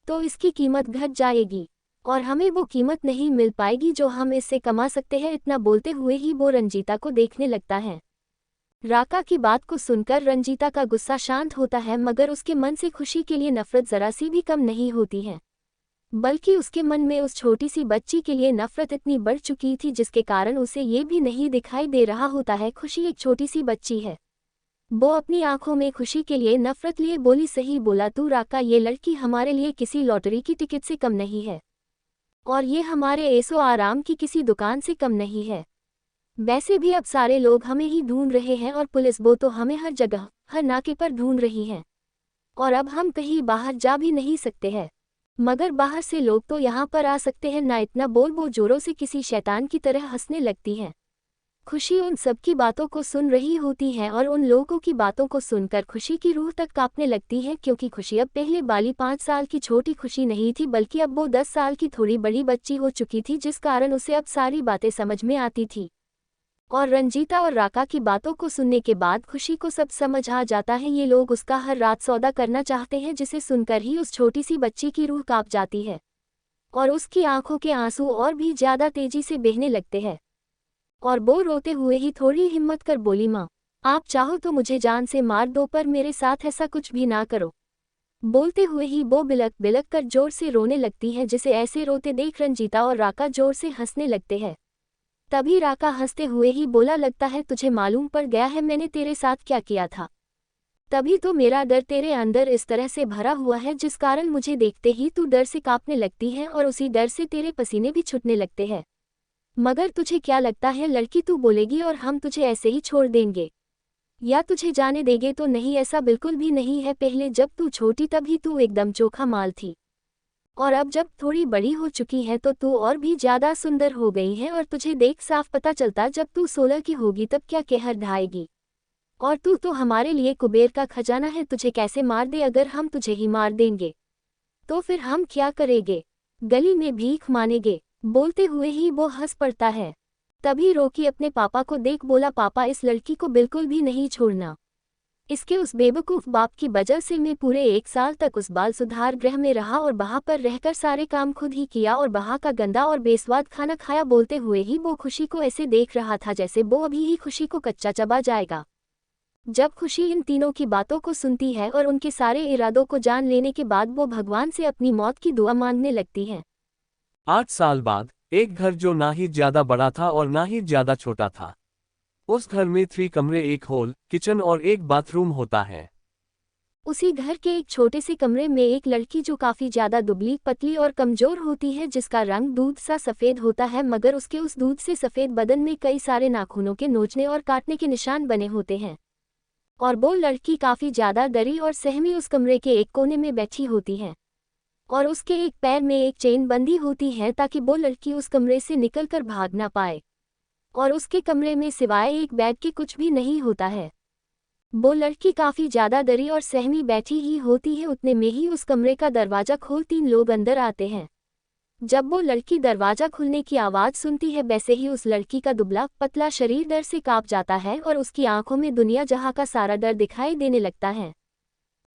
तो इसकी कीमत घट जाएगी और हमें वो कीमत नहीं मिल पाएगी जो हम इससे कमा सकते हैं। इतना बोलते हुए ही वो रंजीता को देखने लगता है। राका की बात को सुनकर रंजीता का गुस्सा शांत होता है, मगर उसके मन से खुशी के लिए नफरत जरा सी भी कम नहीं होती है, बल्कि उसके मन में उस छोटी सी बच्ची के लिए नफरत इतनी बढ़ चुकी थी जिसके कारण उसे ये भी नहीं दिखाई दे रहा होता है खुशी एक छोटी सी बच्ची है। वो अपनी आंखों में खुशी के लिए नफरत लिए बोली, सही बोला तू राका, ये लड़की हमारे लिए किसी लॉटरी की टिकट से कम नहीं है और ये हमारे ऐशो आराम की किसी दुकान से कम नहीं है। वैसे भी अब सारे लोग हमें ही ढूंढ रहे हैं और पुलिस वो तो हमें हर जगह हर नाके पर ढूंढ रही है और अब हम कहीं बाहर जा भी नहीं सकते हैं, मगर बाहर से लोग तो यहाँ पर आ सकते हैं ना। इतना बोल वो जोरों से किसी शैतान की तरह हंसने लगती है। खुशी उन सब की बातों को सुन रही होती है और उन लोगों की बातों को सुनकर खुशी की रूह तक कांपने लगती है, क्योंकि खुशी अब पहले वाली 5 साल की छोटी खुशी नहीं थी, बल्कि अब वो 10 साल की थोड़ी बड़ी बच्ची हो चुकी थी, जिस कारण उसे अब सारी बातें समझ में आती थी। और रंजीता और राका की बातों को सुनने के बाद खुशी को सब समझ आ जाता है। ये लोग उसका हर रात सौदा करना चाहते हैं, जिसे सुनकर ही उस छोटी सी बच्ची की रूह कांप जाती है और उसकी आंखों के आंसू और भी ज्यादा तेजी से बहने लगते हैं और वो रोते हुए ही थोड़ी हिम्मत कर बोली, माँ आप चाहो तो मुझे जान से मार दो, पर मेरे साथ ऐसा कुछ भी ना करो। बोलते हुए ही वो बिलक बिलक कर जोर से रोने लगती है, जिसे ऐसे रोते देख रंजीता और राका जोर से हंसने लगते हैं। तभी राका हंसते हुए ही बोला, लगता है तुझे मालूम पड़ गया है मैंने तेरे साथ क्या किया था। तभी तो मेरा डर तेरे अंदर इस तरह से भरा हुआ है, जिस कारण मुझे देखते ही तू डर से कांपने लगती है और उसी डर से तेरे पसीने भी छूटने लगते हैं। मगर तुझे क्या लगता है लड़की, तू बोलेगी और हम तुझे ऐसे ही छोड़ देंगे या तुझे जाने देंगे? तो नहीं, ऐसा बिल्कुल भी नहीं है। पहले जब तू छोटी तभी तू एकदम चोखा माल थी और अब जब थोड़ी बड़ी हो चुकी है तो तू और भी ज्यादा सुंदर हो गई है और तुझे देख साफ पता चलता जब तू 16 की होगी तब क्या कहर ढाएगी। और तू तो हमारे लिए कुबेर का खजाना है, तुझे कैसे मार दे? अगर हम तुझे ही मार देंगे तो फिर हम क्या करेंगे? गली में भीख मांगेंगे? बोलते हुए ही वो हंस पड़ता है। तभी रोकी अपने पापा को देख बोला, पापा इस लड़की को बिल्कुल भी नहीं छोड़ना। इसके उस बेवकूफ़ बाप की वजह से मैं पूरे 1 साल तक उस बाल सुधार गृह में रहा और वहां पर रहकर सारे काम खुद ही किया और वहां का गंदा और बेस्वाद खाना खाया। बोलते हुए ही वो खुशी को ऐसे देख रहा था जैसे वो अभी ही खुशी को कच्चा चबा जाएगा। जब खुशी इन तीनों की बातों को सुनती है और उनके सारे इरादों को जान लेने के बाद वो भगवान से अपनी मौत की दुआ मांगने लगती है। 8 साल बाद एक घर जो ना ही ज्यादा बड़ा था और ना ही ज्यादा छोटा था। उस घर में 3 कमरे, एक हॉल, किचन और एक बाथरूम होता है। उसी घर के एक छोटे से कमरे में एक लड़की जो काफी ज्यादा दुबली पतली और कमजोर होती है, जिसका रंग दूध सा सफेद होता है, मगर उसके उस दूध से सफेद बदन में कई सारे नाखूनों के नोचने और काटने के निशान बने होते हैं। और वो लड़की काफी ज्यादा डरी और सहमी उस कमरे के एक कोने में बैठी होती है और उसके एक पैर में एक चेन बंधी होती है ताकि वो लड़की उस कमरे से निकलकर भाग ना पाए। और उसके कमरे में सिवाय एक बेड के कुछ भी नहीं होता है। वो लड़की काफी ज्यादा डरी और सहमी बैठी ही होती है। उतने में ही उस कमरे का दरवाजा खोल 3 लोग अंदर आते हैं। जब वो लड़की दरवाजा खुलने की आवाज सुनती है, वैसे ही उस लड़की का दुबला पतला शरीर डर से कांप जाता है और उसकी आंखों में दुनिया जहां का सारा डर दिखाई देने लगता है।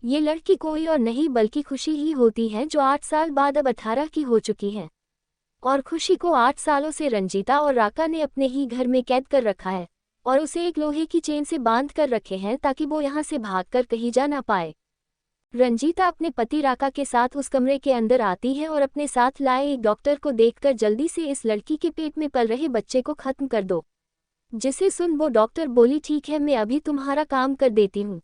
ये लड़की कोई और नहीं बल्कि खुशी ही होती है, जो 8 साल बाद अब 18 की हो चुकी है। और खुशी को 8 सालों से रंजीता और राका ने अपने ही घर में कैद कर रखा है और उसे एक लोहे की चेन से बांध कर रखे हैं ताकि वो यहाँ से भागकर कहीं जा ना पाए। रंजीता अपने पति राका के साथ उस कमरे के अंदर आती है और अपने साथ लाए एक डॉक्टर को देखकर जल्दी से इस लड़की के पेट में पल रहे बच्चे को खत्म कर दो। जिसे सुन वो डॉक्टर बोली, ठीक है, मैं अभी तुम्हारा काम कर देती हूँ,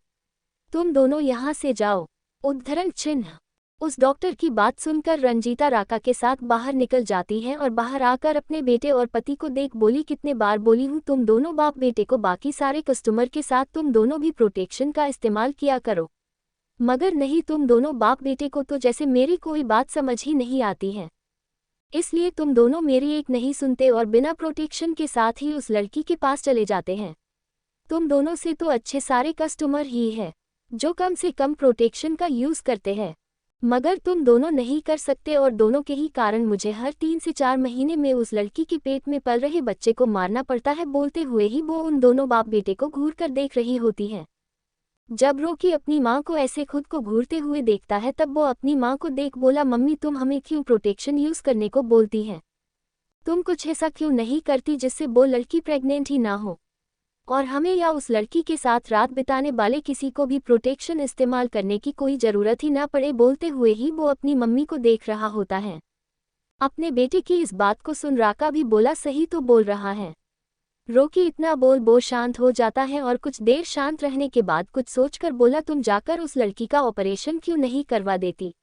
तुम दोनों यहाँ से जाओ। उद्धरण चिन्ह। उस डॉक्टर की बात सुनकर रंजीता राका के साथ बाहर निकल जाती है और बाहर आकर अपने बेटे और पति को देख बोली, कितने बार बोली हूँ तुम दोनों बाप बेटे को बाकी सारे कस्टमर के साथ तुम दोनों भी प्रोटेक्शन का इस्तेमाल किया करो, मगर नहीं, तुम दोनों बाप बेटे को तो जैसे मेरी कोई बात समझ ही नहीं आती है। इसलिए तुम दोनों मेरी एक नहीं सुनते और बिना प्रोटेक्शन के साथ ही उस लड़की के पास चले जाते हैं। तुम दोनों से तो अच्छे सारे कस्टमर ही है जो कम से कम प्रोटेक्शन का यूज़ करते हैं, मगर तुम दोनों नहीं कर सकते और दोनों के ही कारण मुझे हर 3 से 4 महीने में उस लड़की के पेट में पल रहे बच्चे को मारना पड़ता है। बोलते हुए ही वो उन दोनों बाप बेटे को घूर कर देख रही होती है। जब रॉकी अपनी माँ को ऐसे खुद को घूरते हुए देखता है तब वो अपनी माँ को देख बोला, मम्मी तुम हमें क्यों प्रोटेक्शन यूज़ करने को बोलती हैं? तुम कुछ ऐसा क्यों नहीं करती जिससे वो लड़की प्रेग्नेंट ही ना हो और हमें या उस लड़की के साथ रात बिताने वाले किसी को भी प्रोटेक्शन इस्तेमाल करने की कोई ज़रूरत ही ना पड़े। बोलते हुए ही वो अपनी मम्मी को देख रहा होता है। अपने बेटे की इस बात को सुन राका भी बोला, सही तो बोल रहा है। रॉकी इतना बोल शांत हो जाता है और कुछ देर शांत रहने के बाद कुछ सोचकर बोला, तुम जाकर उस लड़की का ऑपरेशन क्यों नहीं करवा देती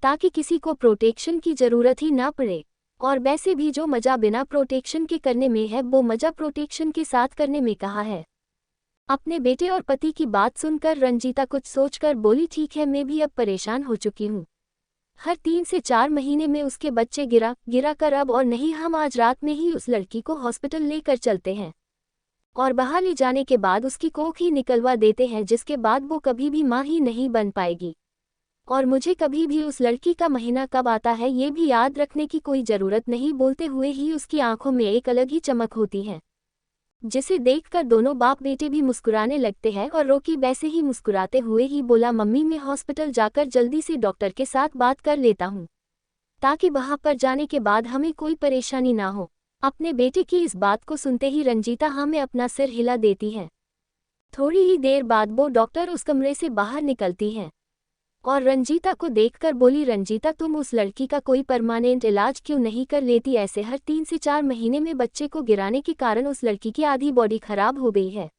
ताकि किसी को प्रोटेक्शन की ज़रूरत ही ना पड़े। और वैसे भी जो मज़ा बिना प्रोटेक्शन के करने में है वो मज़ा प्रोटेक्शन के साथ करने में कहाँ है। अपने बेटे और पति की बात सुनकर रंजीता कुछ सोचकर बोली, ठीक है मैं भी अब परेशान हो चुकी हूँ। हर 3 से 4 महीने में उसके बच्चे गिरा कर अब और नहीं, हम आज रात में ही उस लड़की को हॉस्पिटल लेकर चलते हैं और बाहर ले जाने के बाद उसकी कोख ही निकलवा देते हैं, जिसके बाद वो कभी भी माँ ही नहीं बन पाएगी। और मुझे कभी भी उस लड़की का महीना कब आता है ये भी याद रखने की कोई ज़रूरत नहीं। बोलते हुए ही उसकी आंखों में एक अलग ही चमक होती है जिसे देखकर दोनों बाप बेटे भी मुस्कुराने लगते हैं और रॉकी वैसे ही मुस्कुराते हुए ही बोला, मम्मी मैं हॉस्पिटल जाकर जल्दी से डॉक्टर के साथ बात कर लेता हूँ ताकि वहाँ पर जाने के बाद हमें कोई परेशानी ना हो। अपने बेटे की इस बात को सुनते ही रंजीता हाँ में अपना सिर हिला देती है। थोड़ी ही देर बाद वो डॉक्टर उस कमरे से बाहर निकलती हैं और रंजीता को देखकर बोली, रंजीता तुम उस लड़की का कोई परमानेंट इलाज क्यों नहीं कर लेती? ऐसे हर 3 से 4 महीने में बच्चे को गिराने के कारण उस लड़की की आधी बॉडी खराब हो गई है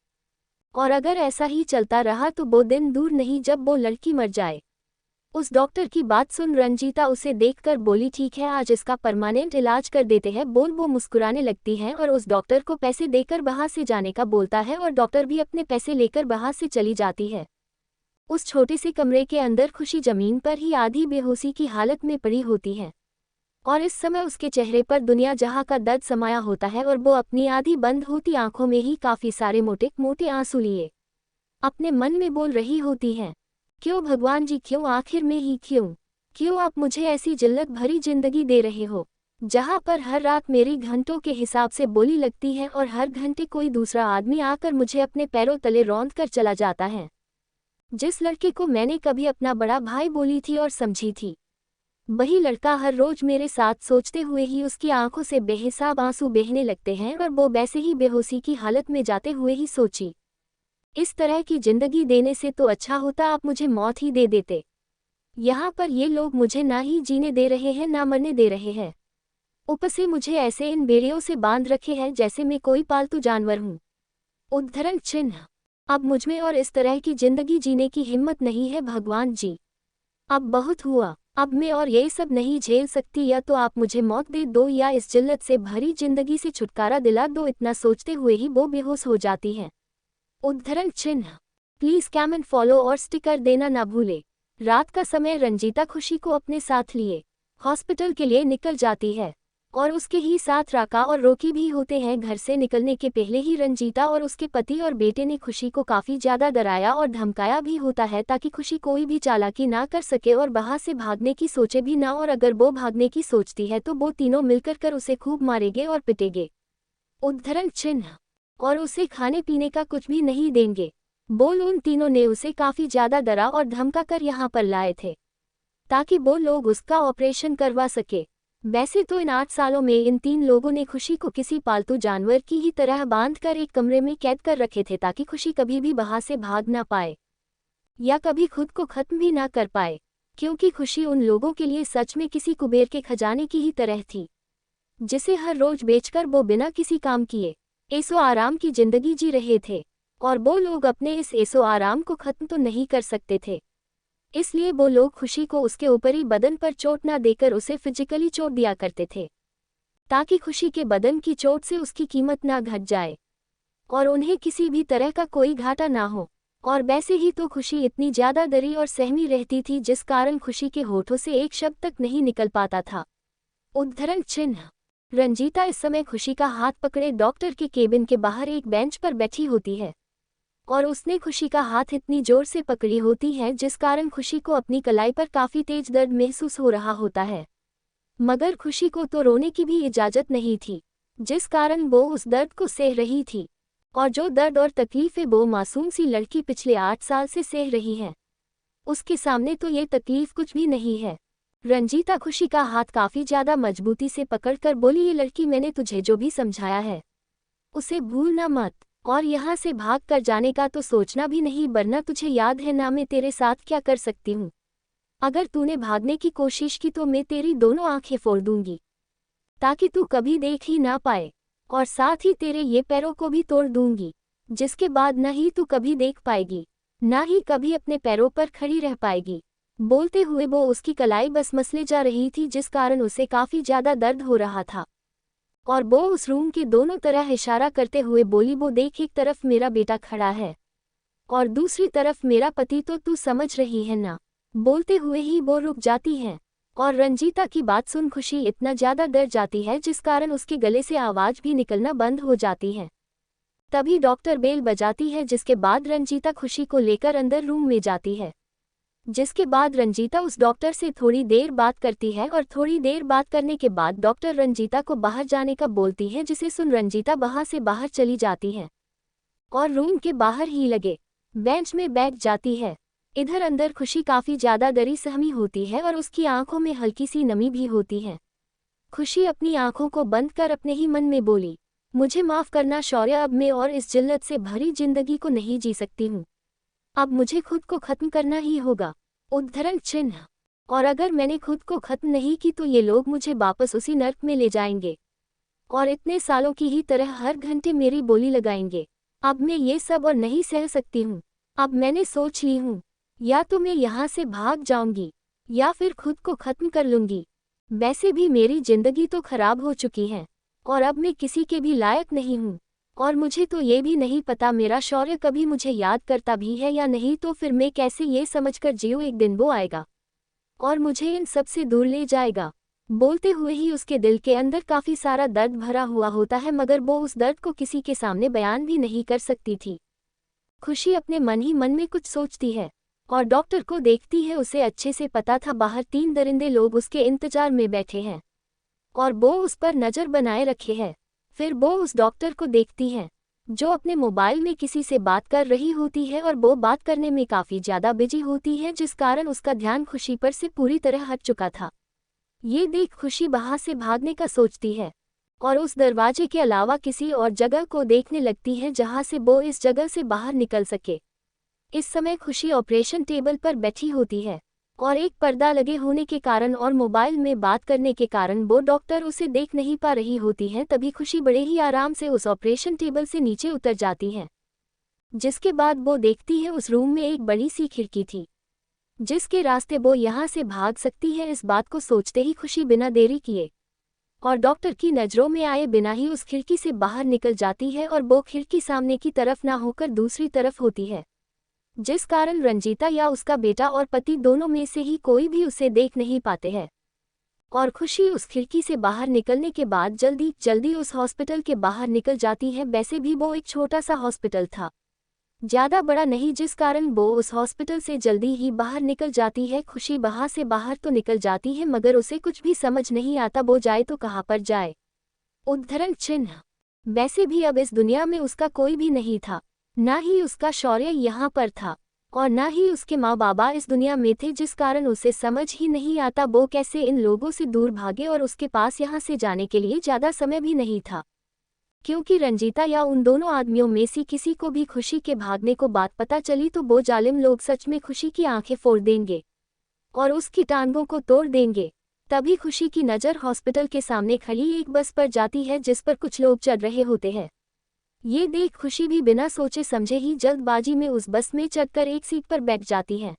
और अगर ऐसा ही चलता रहा तो वो दिन दूर नहीं जब वो लड़की मर जाए। उस डॉक्टर की बात सुन रंजीता उसे देखकर बोली, ठीक है आज इसका परमानेंट इलाज कर देते हैं। वो मुस्कुराने लगती है और उस डॉक्टर को पैसे देकर वहाँ से जाने का बोलता है और डॉक्टर भी अपने पैसे लेकर वहाँ से चली जाती है। उस छोटे से कमरे के अंदर खुशी जमीन पर ही आधी बेहोशी की हालत में पड़ी होती है और इस समय उसके चेहरे पर दुनिया जहां का दर्द समाया होता है और वो अपनी आधी बंद होती आंखों में ही काफ़ी सारे मोटे मोटे आंसू लिए अपने मन में बोल रही होती है, क्यों भगवान जी, क्यों आखिर में ही क्यों आप मुझे ऐसी जिल्लत भरी जिंदगी दे रहे हो जहां पर हर रात मेरी घंटों के हिसाब से बोली लगती है और हर घंटे कोई दूसरा आदमी आकर मुझे अपने पैरों तले रौंद कर चला जाता है। जिस लड़के को मैंने कभी अपना बड़ा भाई बोली थी और समझी थी वही लड़का हर रोज मेरे साथ सोचते हुए ही उसकी आंखों से बेहिसाब आंसू बहने लगते हैं और वो वैसे ही बेहोशी की हालत में जाते हुए ही सोची, इस तरह की जिंदगी देने से तो अच्छा होता आप मुझे मौत ही दे देते। यहाँ पर ये लोग मुझे ना ही जीने दे रहे हैं ना मरने दे रहे हैं, ऊपर से मुझे ऐसे इन बेड़ियों से बांध रखे हैं जैसे मैं कोई पालतू जानवर हूँ। उद्धरण चिन्ह। अब मुझमें और इस तरह की जिंदगी जीने की हिम्मत नहीं है भगवान जी, अब बहुत हुआ, अब मैं और ये सब नहीं झेल सकती, या तो आप मुझे मौत दे दो या इस जिल्लत से भरी जिंदगी से छुटकारा दिला दो। इतना सोचते हुए ही वो बेहोश हो जाती है। उद्धरण चिन्ह। प्लीज कमेंट फॉलो और स्टिकर देना ना भूले। रात का समय रंजीता खुशी को अपने साथ लिए हॉस्पिटल के लिए निकल जाती है और उसके ही साथ राका और रॉकी भी होते हैं। घर से निकलने के पहले ही रंजीता और उसके पति और बेटे ने खुशी को काफ़ी ज़्यादा डराया और धमकाया भी होता है ताकि खुशी कोई भी चालाकी ना कर सके और वहाँ से भागने की सोचे भी ना, और अगर वो भागने की सोचती है तो वो तीनों मिलकर कर उसे खूब मारेंगे और पिटेंगे। उद्धरण चिन्ह। और उसे खाने पीने का कुछ भी नहीं देंगे। बोल उन तीनों ने उसे काफ़ी ज़्यादा डरा और धमका कर यहाँ पर लाए थे ताकि वो लोग उसका ऑपरेशन करवा सके। वैसे तो इन 8 सालों में इन 3 लोगों ने खुशी को किसी पालतू जानवर की ही तरह बांधकर एक कमरे में कैद कर रखे थे ताकि खुशी कभी भी वहां से भाग ना पाए या कभी खुद को खत्म भी ना कर पाए, क्योंकि खुशी उन लोगों के लिए सच में किसी कुबेर के खजाने की ही तरह थी जिसे हर रोज बेचकर वो बिना किसी काम किए ऐसो आराम की जिंदगी जी रहे थे। और वो लोग अपने इस ऐसो आराम को खत्म तो नहीं कर सकते थे, इसलिए वो लोग खुशी को उसके ऊपरी बदन पर चोट ना देकर उसे फिजिकली चोट दिया करते थे ताकि खुशी के बदन की चोट से उसकी कीमत ना घट जाए और उन्हें किसी भी तरह का कोई घाटा ना हो। और वैसे ही तो खुशी इतनी ज़्यादा डरी और सहमी रहती थी जिस कारण खुशी के होठों से एक शब्द तक नहीं निकल पाता था। उद्धरण चिन्ह। रंजीता इस समय खुशी का हाथ पकड़े डॉक्टर के केबिन के बाहर एक बेंच पर बैठी होती है और उसने खुशी का हाथ इतनी जोर से पकड़ी होती है जिस कारण खुशी को अपनी कलाई पर काफी तेज दर्द महसूस हो रहा होता है। मगर खुशी को तो रोने की भी इजाजत नहीं थी, जिस कारण वो उस दर्द को सह रही थी। और जो दर्द और तकलीफें वो मासूम सी लड़की पिछले 8 साल से सह रही है, उसके सामने तो ये तकलीफ कुछ भी नहीं है। रंजीता खुशी का हाथ काफी ज्यादा मजबूती से पकड़कर बोली, ये लड़की, मैंने तुझे जो भी समझाया है उसे भूलना मत, और यहाँ से भाग कर जाने का तो सोचना भी नहीं, वरना तुझे याद है ना मैं तेरे साथ क्या कर सकती हूँ। अगर तूने भागने की कोशिश की तो मैं तेरी दोनों आंखें फोड़ दूंगी ताकि तू कभी देख ही ना पाए, और साथ ही तेरे ये पैरों को भी तोड़ दूंगी, जिसके बाद न ही तू कभी देख पाएगी, ना ही कभी अपने पैरों पर खड़ी रह पाएगी। बोलते हुए वो उसकी कलाई बस मसले जा रही थी, जिस कारण उसे काफी ज्यादा दर्द हो रहा था। और वो उस रूम के दोनों तरह इशारा करते हुए बोली, वो देख, एक तरफ मेरा बेटा खड़ा है और दूसरी तरफ मेरा पति, तो तू समझ रही है ना। बोलते हुए ही वो रुक जाती है और रंजीता की बात सुन खुशी इतना ज्यादा डर जाती है जिस कारण उसके गले से आवाज भी निकलना बंद हो जाती है। तभी डॉक्टर बेल बजाती है, जिसके बाद रंजीता खुशी को लेकर अंदर रूम में जाती है। जिसके बाद रंजीता उस डॉक्टर से थोड़ी देर बात करती है और थोड़ी देर बात करने के बाद डॉक्टर रंजीता को बाहर जाने का बोलती है, जिसे सुन रंजीता वहां से बाहर चली जाती है और रूम के बाहर ही लगे बेंच में बैठ जाती है। इधर अंदर खुशी काफी ज्यादा डरी सहमी होती है और उसकी आंखों में हल्की सी नमी भी होती है। खुशी अपनी आंखों को बंद कर अपने ही मन में बोली, मुझे माफ करना शौर्य, अब मैं और इस जिल्लत से भरी जिंदगी को नहीं जी सकती हूँ। अब मुझे खुद को खत्म करना ही होगा। उद्धरण चिन्ह। और अगर मैंने खुद को खत्म नहीं की तो ये लोग मुझे वापस उसी नर्क में ले जाएंगे और इतने सालों की ही तरह हर घंटे मेरी बोली लगाएंगे। अब मैं ये सब और नहीं सह सकती हूँ। अब मैंने सोच ली हूँ, या तो मैं यहाँ से भाग जाऊंगी या फिर खुद को खत्म कर लूंगी। वैसे भी मेरी जिंदगी तो खराब हो चुकी है और अब मैं किसी के भी लायक नहीं हूँ, और मुझे तो ये भी नहीं पता मेरा शौर्य कभी मुझे याद करता भी है या नहीं, तो फिर मैं कैसे ये समझकर जीऊं, एक दिन वो आएगा और मुझे इन सब से दूर ले जाएगा। बोलते हुए ही उसके दिल के अंदर काफी सारा दर्द भरा हुआ होता है, मगर वो उस दर्द को किसी के सामने बयान भी नहीं कर सकती थी। खुशी अपने मन ही मन में कुछ सोचती है और डॉक्टर को देखती है। उसे अच्छे से पता था बाहर 3 दरिंदे लोग उसके इंतजार में बैठे हैं और वो उस पर नजर बनाए रखे है। फिर वो उस डॉक्टर को देखती है जो अपने मोबाइल में किसी से बात कर रही होती है और वो बात करने में काफी ज्यादा बिजी होती है, जिस कारण उसका ध्यान खुशी पर से पूरी तरह हट चुका था। ये देख खुशी वहां से भागने का सोचती है और उस दरवाजे के अलावा किसी और जगह को देखने लगती है जहां से वो इस जगह से बाहर निकल सके। इस समय खुशी ऑपरेशन टेबल पर बैठी होती है और एक पर्दा लगे होने के कारण और मोबाइल में बात करने के कारण वो डॉक्टर उसे देख नहीं पा रही होती है। तभी खुशी बड़े ही आराम से उस ऑपरेशन टेबल से नीचे उतर जाती है, जिसके बाद वो देखती है उस रूम में एक बड़ी सी खिड़की थी जिसके रास्ते वो यहाँ से भाग सकती है। इस बात को सोचते ही खुशी बिना देरी किए और डॉक्टर की नज़रों में आए बिना ही उस खिड़की से बाहर निकल जाती है और वो खिड़की सामने की तरफ ना होकर दूसरी तरफ होती है, जिस कारण रंजीता या उसका बेटा और पति दोनों में से ही कोई भी उसे देख नहीं पाते हैं। और खुशी उस खिड़की से बाहर निकलने के बाद जल्दी जल्दी उस हॉस्पिटल के बाहर निकल जाती है। वैसे भी वो एक छोटा सा हॉस्पिटल था, ज़्यादा बड़ा नहीं, जिस कारण वो उस हॉस्पिटल से जल्दी ही बाहर निकल जाती है। खुशी वहां से बाहर तो निकल जाती है मगर उसे कुछ भी समझ नहीं आता वो जाए तो कहाँ पर जाए। उद्धरण चिन्ह। वैसे भी अब इस दुनिया में उसका कोई भी नहीं था, ना ही उसका शौर्य यहाँ पर था और ना ही उसके माँ बाबा इस दुनिया में थे, जिस कारण उसे समझ ही नहीं आता वो कैसे इन लोगों से दूर भागे। और उसके पास यहाँ से जाने के लिए ज़्यादा समय भी नहीं था, क्योंकि रंजीता या उन दोनों आदमियों में से किसी को भी खुशी के भागने को बात पता चली तो वो जालिम लोग सच में खुशी की आंखें फोड़ देंगे और उसकी टांगों को तोड़ देंगे। तभी खुशी की नज़र हॉस्पिटल के सामने खड़ी एक बस पर जाती है जिस पर कुछ लोग चढ़ रहे होते हैं। ये देख खुशी भी बिना सोचे समझे ही जल्दबाजी में उस बस में चढ़कर एक सीट पर बैठ जाती है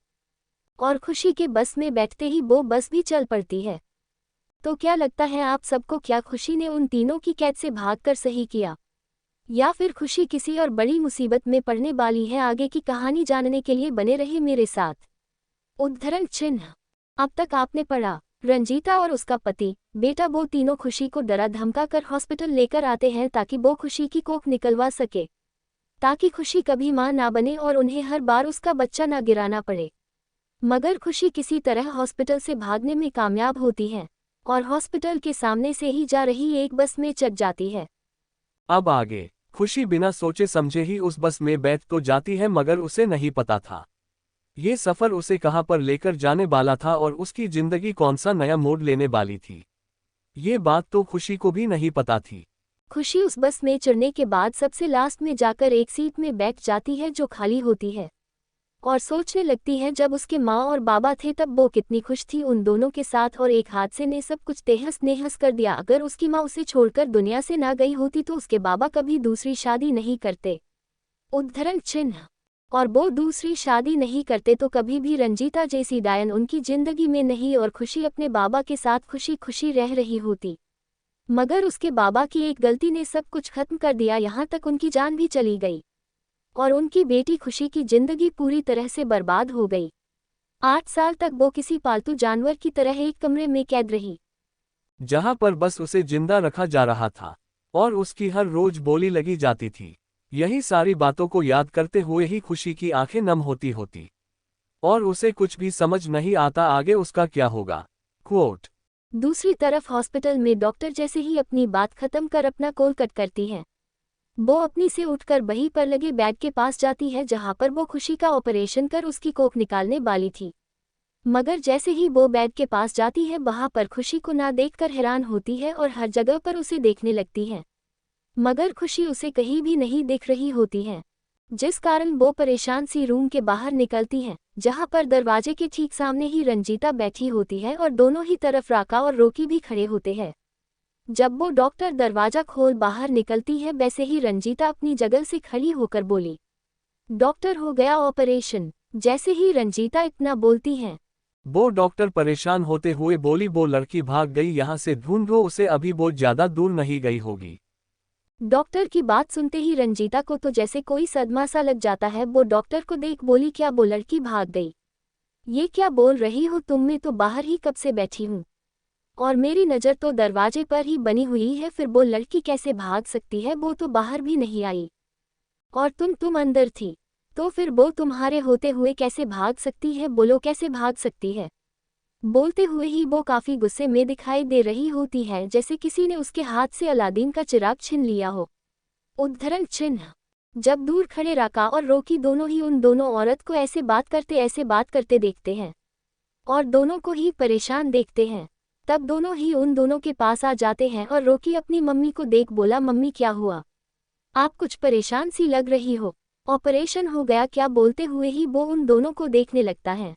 और खुशी के बस में बैठते ही वो बस भी चल पड़ती है। तो क्या लगता है आप सबको, क्या खुशी ने उन तीनों की कैद से भागकर सही किया या फिर खुशी किसी और बड़ी मुसीबत में पड़ने वाली है? आगे की कहानी जानने के लिए बने रहे मेरे साथ। उद्धरण चिन्ह। अब तक आपने पढ़ा रंजीता और उसका पति बेटा वो तीनों खुशी को डरा धमका कर हॉस्पिटल लेकर आते हैं ताकि वो खुशी की कोख निकलवा सके, ताकि खुशी कभी मां ना बने और उन्हें हर बार उसका बच्चा ना गिराना पड़े। मगर खुशी किसी तरह हॉस्पिटल से भागने में कामयाब होती है और हॉस्पिटल के सामने से ही जा रही एक बस में चढ़ जाती है। अब आगे खुशी बिना सोचे समझे ही उस बस में बैठ तो जाती है, मगर उसे नहीं पता था ये सफर उसे कहां पर लेकर जाने वाला था और उसकी जिंदगी कौन सा नया मोड़ लेने वाली थी। ये बात तो खुशी को भी नहीं पता थी। खुशी उस बस में चढ़ने के बाद सबसे लास्ट में जाकर एक सीट में बैठ जाती है जो खाली होती है और सोचने लगती है जब उसके माँ और बाबा थे तब वो कितनी खुश थी उन दोनों के साथ और एक हादसे ने सब कुछ तहस नहस कर दिया। अगर उसकी माँ उसे छोड़कर दुनिया से ना गई होती तो उसके बाबा कभी दूसरी शादी नहीं करते। उद्धरण चिन्ह। और वो दूसरी शादी नहीं करते तो कभी भी रंजीता जैसी डायन उनकी जिंदगी में नहीं और खुशी अपने बाबा के साथ खुशी खुशी रह रही होती। मगर उसके बाबा की एक गलती ने सब कुछ खत्म कर दिया, यहाँ तक उनकी जान भी चली गई और उनकी बेटी खुशी की जिंदगी पूरी तरह से बर्बाद हो गई। 8 साल तक वो किसी पालतू जानवर की तरह एक कमरे में कैद रही, जहां पर बस उसे जिंदा रखा जा रहा था और उसकी हर रोज बोली लगी जाती थी। यही सारी बातों को याद करते हुए ही खुशी की आंखें नम होती और उसे कुछ भी समझ नहीं आता आगे उसका क्या होगा। क्वोट। दूसरी तरफ हॉस्पिटल में डॉक्टर जैसे ही अपनी बात खत्म कर अपना कॉल कट करती है, वो अपनी से उठकर वहीं पर लगे बेड के पास जाती है जहां पर वो खुशी का ऑपरेशन कर उसकी कोख निकालने वाली थी। मगर जैसे ही वो बेड के पास जाती है वहां पर खुशी को ना देखकर हैरान होती है और हर जगह पर उसे देखने लगती है, मगर खुशी उसे कहीं भी नहीं दिख रही होती है, जिस कारण वो परेशान सी रूम के बाहर निकलती है जहां पर दरवाजे के ठीक सामने ही रंजीता बैठी होती है और दोनों ही तरफ राका और रोकी भी खड़े होते हैं। जब वो डॉक्टर दरवाजा खोल बाहर निकलती है वैसे ही रंजीता अपनी जगह से खड़ी होकर बोली, डॉक्टर हो गया ऑपरेशन। जैसे ही रंजीता इतना बोलती है वो डॉक्टर परेशान होते हुए बोली, वो लड़की भाग गई, यहाँ से ढूंढो उसे, अभी वो ज्यादा दूर नहीं गई होगी। डॉक्टर की बात सुनते ही रंजीता को तो जैसे कोई सदमा सा लग जाता है। वो डॉक्टर को देख बोली, क्या वो लड़की भाग गई? ये क्या बोल रही हो तुम? मैं तो बाहर ही कब से बैठी हूँ और मेरी नज़र तो दरवाजे पर ही बनी हुई है, फिर वो लड़की कैसे भाग सकती है? वो तो बाहर भी नहीं आई और तुम अंदर थी, तो फिर वो तुम्हारे होते हुए कैसे भाग सकती है? बोलो कैसे भाग सकती है? बोलते हुए ही वो काफी गुस्से में दिखाई दे रही होती है, जैसे किसी ने उसके हाथ से अलादीन का चिराग छीन लिया हो। उद्धरण चिन्ह। जब दूर खड़े राका और रोकी दोनों ही उन दोनों औरत को ऐसे बात करते देखते हैं और दोनों को ही परेशान देखते हैं, तब दोनों ही उन दोनों के पास आ जाते हैं और रोकी अपनी मम्मी को देख बोला, मम्मी क्या हुआ? आप कुछ परेशान सी लग रही हो, ऑपरेशन हो गया क्या? बोलते हुए ही वो उन दोनों को देखने लगता है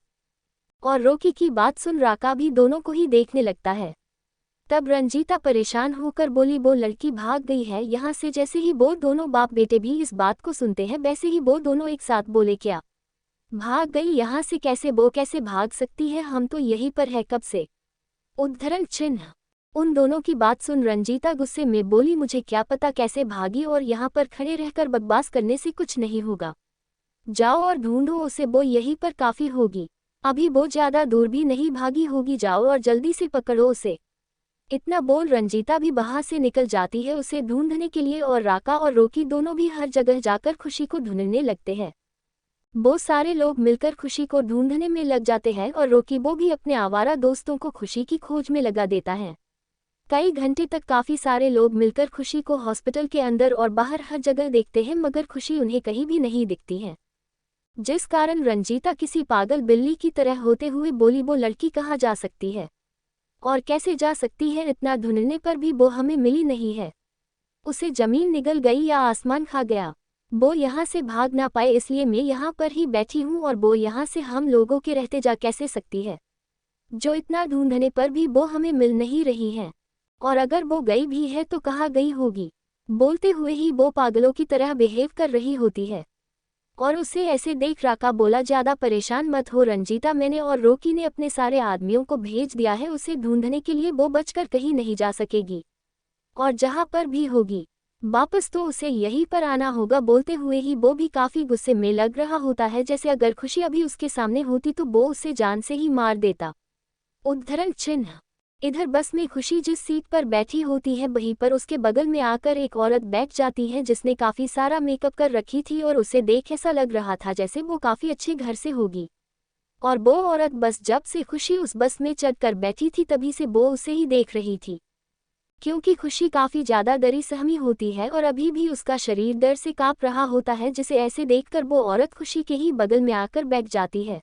और रोकी की बात सुन राका भी दोनों को ही देखने लगता है। तब रंजीता परेशान होकर बोली, वो लड़की भाग गई है यहाँ से। जैसे ही वो दोनों बाप बेटे भी इस बात को सुनते हैं वैसे ही वो दोनों एक साथ बोले, क्या भाग गई यहाँ से? कैसे? वो कैसे भाग सकती है? हम तो यहीं पर है कब से। उद्धरण चिन्ह। उन दोनों की बात सुन रंजीता गुस्से में बोली, मुझे क्या पता कैसे भागी, और यहाँ पर खड़े रहकर बकवास करने से कुछ नहीं होगा। जाओ और ढूंढो उसे, वो यहीं पर काफी होगी, अभी वो ज्यादा दूर भी नहीं भागी होगी, जाओ और जल्दी से पकड़ो उसे। इतना बोल रंजीता भी वहां से निकल जाती है उसे ढूंढने के लिए और राका और रोकी दोनों भी हर जगह जाकर खुशी को ढूंढने लगते हैं। वो सारे लोग मिलकर खुशी को ढूंढने में लग जाते हैं और रोकी वो भी अपने आवारा दोस्तों को खुशी की खोज में लगा देता है। कई घंटे तक काफी सारे लोग मिलकर खुशी को हॉस्पिटल के अंदर और बाहर हर जगह देखते हैं, मगर खुशी उन्हें कहीं भी नहीं दिखती है, जिस कारण रंजीता किसी पागल बिल्ली की तरह होते हुए बोली, वो लड़की कहाँ जा सकती है और कैसे जा सकती है? इतना ढूंढने पर भी वो हमें मिली नहीं है। उसे जमीन निगल गई या आसमान खा गया? वो यहाँ से भाग ना पाए इसलिए मैं यहाँ पर ही बैठी हूँ और वो यहाँ से हम लोगों के रहते जा कैसे सकती है, जो इतना ढूंढने पर भी वो हमें मिल नहीं रही है, और अगर वो गई भी है तो कहाँ गई होगी? बोलते हुए ही वो पागलों की तरह बिहेव कर रही होती है और उसे ऐसे देख राका बोला, ज्यादा परेशान मत हो रंजीता, मैंने और रोकी ने अपने सारे आदमियों को भेज दिया है उसे ढूंढने के लिए, वो बचकर कहीं नहीं जा सकेगी और जहां पर भी होगी वापस तो उसे यहीं पर आना होगा। बोलते हुए ही वो भी काफी गुस्से में लग रहा होता है, जैसे अगर खुशी अभी उसके सामने होती तो वो उसे जान से ही मार देता। उद्धरण चिन्ह। इधर बस में खुशी जिस सीट पर बैठी होती है वहीं पर उसके बगल में आकर एक औरत बैठ जाती है जिसने काफी सारा मेकअप कर रखी थी और उसे देख ऐसा लग रहा था जैसे वो काफी अच्छे घर से होगी। और वो औरत बस जब से खुशी उस बस में चढ़कर बैठी थी तभी से वो उसे ही देख रही थी। क्योंकि खुशी काफी ज्यादा डरी सहमी होती है और अभी भी उसका शरीर डर से कांप रहा होता है, जिसे ऐसे देखकर वो औरत खुशी के ही बगल में आकर बैठ जाती है।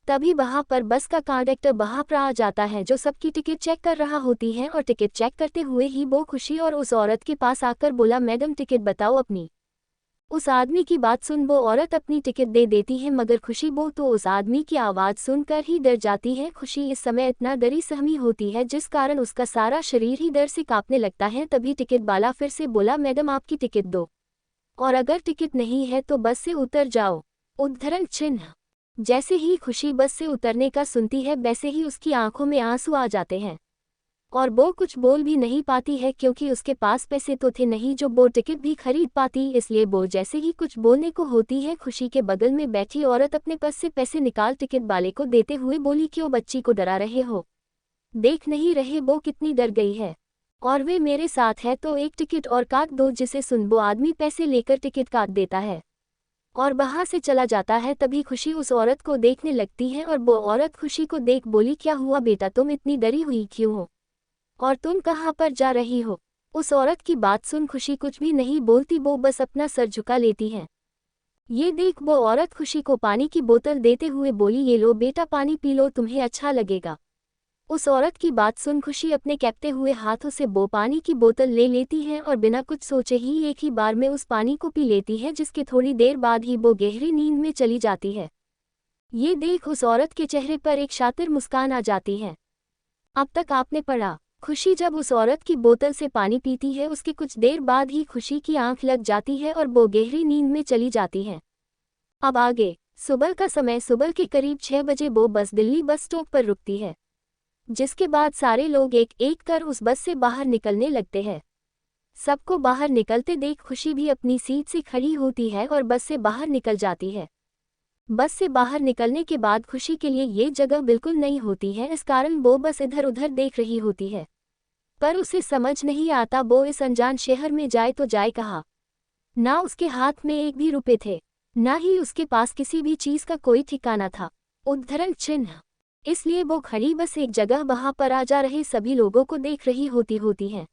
तभी वहां पर बस का कंडक्टर वहां पर आ जाता है जो सबकी टिकट चेक कर रहा होती है और टिकट चेक करते हुए ही वो खुशी और उस औरत के पास आकर बोला, मैडम टिकट बताओ अपनी। उस आदमी की बात सुन वो औरत अपनी टिकट दे देती है, मगर खुशी वो तो उस आदमी की आवाज़ सुनकर ही डर जाती है। खुशी इस समय इतना डरी सहमी होती है जिस कारण उसका सारा शरीर ही डर से कांपने लगता है। तभी टिकट वाला फिर से बोला, मैडम आपकी टिकट दो, और अगर टिकट नहीं है तो बस से उतर जाओ। उद्धरण चिन्ह। जैसे ही खुशी बस से उतरने का सुनती है वैसे ही उसकी आंखों में आंसू आ जाते हैं और वो कुछ बोल भी नहीं पाती है क्योंकि उसके पास पैसे तो थे नहीं जो वो टिकट भी खरीद पाती। इसलिए वो जैसे ही कुछ बोलने को होती है खुशी के बगल में बैठी औरत अपने पर्स से पैसे निकाल टिकट वाले को देते हुए बोली, क्यों बच्ची को डरा रहे हो, देख नहीं रहे वो कितनी डर गई है, और वे मेरे साथ है तो एक टिकट और काट दो। जिसे सुन वो आदमी पैसे लेकर टिकट काट देता है और वहां से चला जाता है। तभी खुशी उस औरत को देखने लगती है और वो औरत खुशी को देख बोली, क्या हुआ बेटा, तुम इतनी डरी हुई क्यों हो और तुम कहाँ पर जा रही हो। उस औरत की बात सुन खुशी कुछ भी नहीं बोलती, वो बस अपना सर झुका लेती है। ये देख वो औरत खुशी को पानी की बोतल देते हुए बोली, ये लो बेटा पानी पी लो, तुम्हें अच्छा लगेगा। उस औरत की बात सुन खुशी अपने कैपते हुए हाथों से वो पानी की बोतल ले लेती है और बिना कुछ सोचे ही एक ही बार में उस पानी को पी लेती है, जिसके थोड़ी देर बाद ही वो गहरी नींद में चली जाती है। ये देख उस औरत के चेहरे पर एक शातिर मुस्कान आ जाती है। अब तक आपने पढ़ा। खुशी जब उस औरत की बोतल से पानी पीती है उसके कुछ देर बाद ही खुशी की आंख लग जाती है और वो गहरी नींद में चली जाती है। अब आगे। सुबह का समय, सुबह के करीब 6 बजे वो बस दिल्ली बस स्टॉप पर रुकती है, जिसके बाद सारे लोग एक एक कर उस बस से बाहर निकलने लगते हैं। सबको बाहर निकलते देख खुशी भी अपनी सीट से खड़ी होती है और बस से बाहर निकल जाती है। बस से बाहर निकलने के बाद खुशी के लिए ये जगह बिल्कुल नई होती है, इस कारण वो बस इधर उधर देख रही होती है, पर उसे समझ नहीं आता वो इस अनजान शहर में जाए तो जाए कहाँ। ना उसके हाथ में एक भी रुपए थे, ना ही उसके पास किसी भी चीज का कोई ठिकाना था। उद्धरण चिन्ह। इसलिए वो खड़ी बस एक जगह वहां पर आ जा रहे सभी लोगों को देख रही होती है।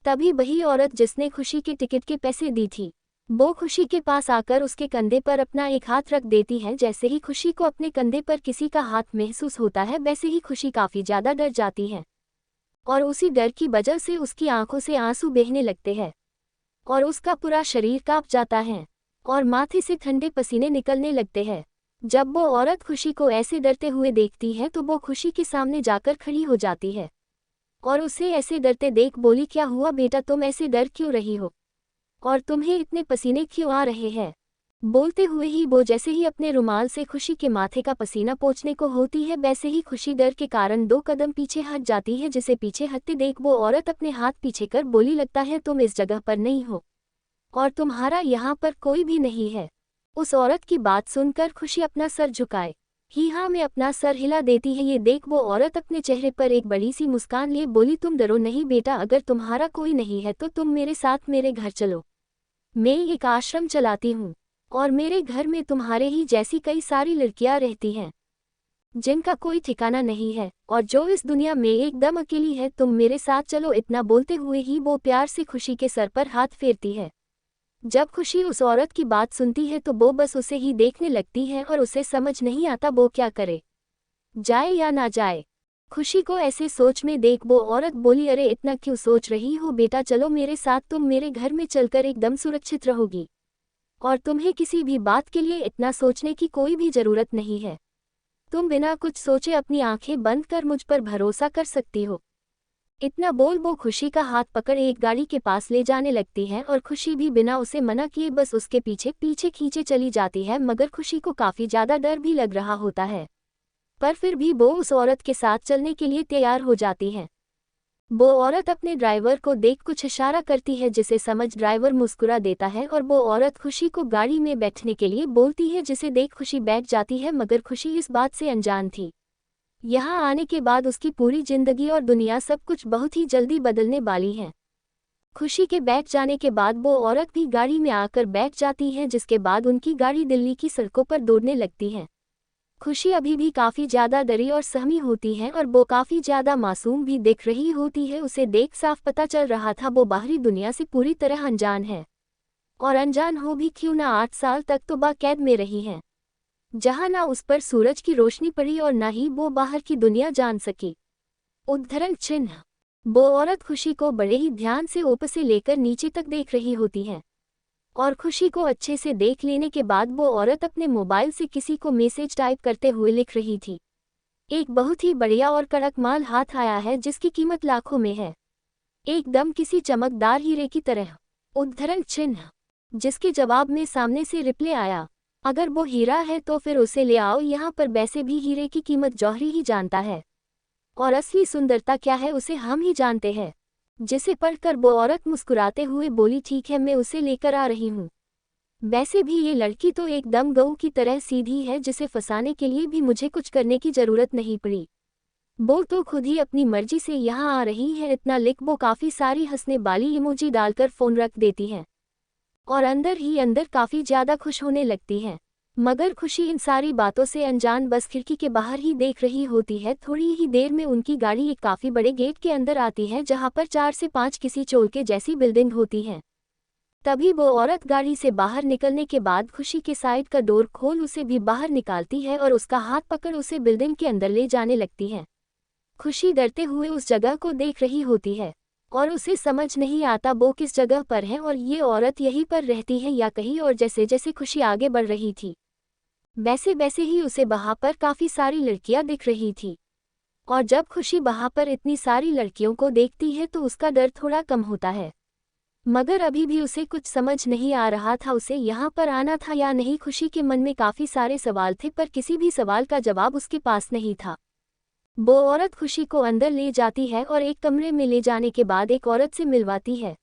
तभी वही औरत जिसने खुशी के टिकट के पैसे दी थी वो खुशी के पास आकर उसके कंधे पर अपना एक हाथ रख देती है। जैसे ही खुशी को अपने कंधे पर किसी का हाथ महसूस होता है वैसे ही खुशी काफी ज्यादा डर जाती है और उसी डर की वजह से उसकी आंखों से आंसू बहने लगते हैं और उसका पूरा शरीर कांप जाता है और माथे से ठंडे पसीने निकलने लगते हैं। जब वो औरत खुशी को ऐसे डरते हुए देखती है तो वो खुशी के सामने जाकर खड़ी हो जाती है और उसे ऐसे डरते देख बोली, क्या हुआ बेटा, तुम ऐसे डर क्यों रही हो और तुम्हें इतने पसीने क्यों आ रहे हैं। बोलते हुए ही वो जैसे ही अपने रुमाल से खुशी के माथे का पसीना पोंछने को होती है वैसे ही खुशी डर के कारण 2 कदम पीछे हट जाती है, जिसे पीछे हटते देख वो औरत अपने हाथ पीछे कर बोली, लगता है तुम इस जगह पर नहीं हो और तुम्हारा यहाँ पर कोई भी नहीं है। उस औरत की बात सुनकर खुशी अपना सर झुकाए ही हाँ में अपना सर हिला देती है। ये देख वो औरत अपने चेहरे पर एक बड़ी सी मुस्कान लिए बोली, तुम डरो नहीं बेटा, अगर तुम्हारा कोई नहीं है तो तुम मेरे साथ मेरे घर चलो। मैं एक आश्रम चलाती हूँ और मेरे घर में तुम्हारे ही जैसी कई सारी लड़कियां रहती हैं जिनका कोई ठिकाना नहीं है और जो इस दुनिया में एकदम अकेली है, तुम मेरे साथ चलो। इतना बोलते हुए ही वो प्यार से खुशी के सर पर हाथ फेरती है। जब खुशी उस औरत की बात सुनती है तो वो बस उसे ही देखने लगती है और उसे समझ नहीं आता वो क्या करे, जाए या ना जाए। खुशी को ऐसे सोच में देख वो औरत बोली, अरे इतना क्यों सोच रही हो बेटा, चलो मेरे साथ, तुम मेरे घर में चलकर एकदम सुरक्षित रहोगी और तुम्हें किसी भी बात के लिए इतना सोचने की कोई भी जरूरत नहीं है। तुम बिना कुछ सोचे अपनी आंखें बंद कर मुझ पर भरोसा कर सकती हो। इतना बोल वो खुशी का हाथ पकड़ एक गाड़ी के पास ले जाने लगती है और खुशी भी बिना उसे मना किए बस उसके पीछे पीछे खींचे चली जाती है। मगर खुशी को काफी ज्यादा डर भी लग रहा होता है, पर फिर भी वो उस औरत के साथ चलने के लिए तैयार हो जाती है। वो औरत अपने ड्राइवर को देख कुछ इशारा करती है, जिसे समझ ड्राइवर मुस्कुरा देता है और वो औरत खुशी को गाड़ी में बैठने के लिए बोलती है, जिसे देख खुशी बैठ जाती है। मगर खुशी इस बात से अनजान थी यहाँ आने के बाद उसकी पूरी जिंदगी और दुनिया सब कुछ बहुत ही जल्दी बदलने वाली है। खुशी के बैठ जाने के बाद वो औरत भी गाड़ी में आकर बैठ जाती है, जिसके बाद उनकी गाड़ी दिल्ली की सड़कों पर दौड़ने लगती है। खुशी अभी भी काफ़ी ज़्यादा डरी और सहमी होती है और वो काफ़ी ज़्यादा मासूम भी दिख रही होती है। उसे देख साफ पता चल रहा था वो बाहरी दुनिया से पूरी तरह अनजान है, और अनजान हो भी क्यों ना 8 साल तक तो बाक़ैद में रही है, जहाँ ना उस पर सूरज की रोशनी पड़ी और ना ही वो बाहर की दुनिया जान सकी। उद्धरण चिन्ह। वो औरत खुशी को बड़े ही ध्यान से ऊपर से लेकर नीचे तक देख रही होती है, और खुशी को अच्छे से देख लेने के बाद वो औरत अपने मोबाइल से किसी को मैसेज टाइप करते हुए लिख रही थी। एक बहुत ही बढ़िया और कड़क माल हाथ आया है जिसकी कीमत लाखों में है, एकदम किसी चमकदार हीरे की तरह। उद्धरण चिन्ह। जिसके जवाब में सामने से रिप्लाई आया, अगर वो हीरा है तो फिर उसे ले आओ यहाँ पर, वैसे भी हीरे की कीमत जौहरी ही जानता है, और असली सुंदरता क्या है उसे हम ही जानते हैं। जिसे पढ़कर वो औरत मुस्कुराते हुए बोली, ठीक है मैं उसे लेकर आ रही हूँ। वैसे भी ये लड़की तो एकदम गऊ की तरह सीधी है, जिसे फंसाने के लिए भी मुझे कुछ करने की जरूरत नहीं पड़ी। वो तो खुद ही अपनी मर्जी से यहाँ आ रही है। इतना लिख वो काफ़ी सारी हंसने वाली इमोजी डालकर फ़ोन रख देती है, और अंदर ही अंदर काफ़ी ज़्यादा खुश होने लगती है। मगर खुशी इन सारी बातों से अनजान बस खिड़की के बाहर ही देख रही होती है। थोड़ी ही देर में उनकी गाड़ी एक काफ़ी बड़े गेट के अंदर आती है, जहां पर 4 से 5 किसी चोल के जैसी बिल्डिंग होती है। तभी वो औरत गाड़ी से बाहर निकलने के बाद खुशी के साइड का डोर खोल उसे भी बाहर निकालती है और उसका हाथ पकड़ उसे बिल्डिंग के अंदर ले जाने लगती है। खुशी डरते हुए उस जगह को देख रही होती है, और उसे समझ नहीं आता वो किस जगह पर है और ये औरत यहीं पर रहती है या कहीं और। जैसे जैसे खुशी आगे बढ़ रही थी, वैसे वैसे ही उसे वहाँ पर काफ़ी सारी लड़कियाँ दिख रही थी, और जब खुशी वहाँ पर इतनी सारी लड़कियों को देखती है तो उसका डर थोड़ा कम होता है। मगर अभी भी उसे कुछ समझ नहीं आ रहा था उसे यहाँ पर आना था या नहीं। खुशी के मन में काफ़ी सारे सवाल थे, पर किसी भी सवाल का जवाब उसके पास नहीं था। वो औरत खुशी को अंदर ले जाती है और एक कमरे में ले जाने के बाद एक औरत से मिलवाती है,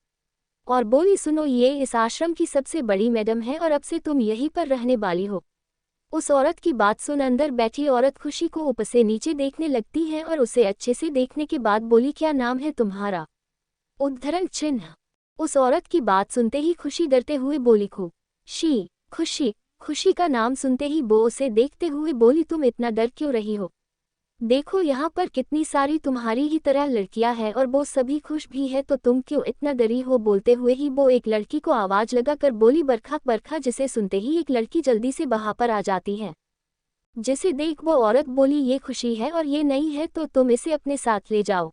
और बोली, सुनो ये इस आश्रम की सबसे बड़ी मैडम है और अब से तुम यहीं पर रहने वाली हो। उस औरत की बात सुन अंदर बैठी औरत खुशी को ऊपर से नीचे देखने लगती है और उसे अच्छे से देखने के बाद बोली, क्या नाम है तुम्हारा? उद्धरण चिन्ह। उस औरत की बात सुनते ही खुशी डरते हुए बोली, खुशी। खुशी का नाम सुनते ही वो उसे देखते हुए बोली, तुम इतना डर क्यों रही हो? देखो यहाँ पर कितनी सारी तुम्हारी ही तरह लड़कियां हैं और वो सभी खुश भी है, तो तुम क्यों इतना डरी हो? बोलते हुए ही वो एक लड़की को आवाज लगाकर बोली, बरखा। जिसे सुनते ही एक लड़की जल्दी से वहां पर आ जाती है, जिसे देख वो औरत बोली, ये खुशी है और ये नहीं है तो तुम इसे अपने साथ ले जाओ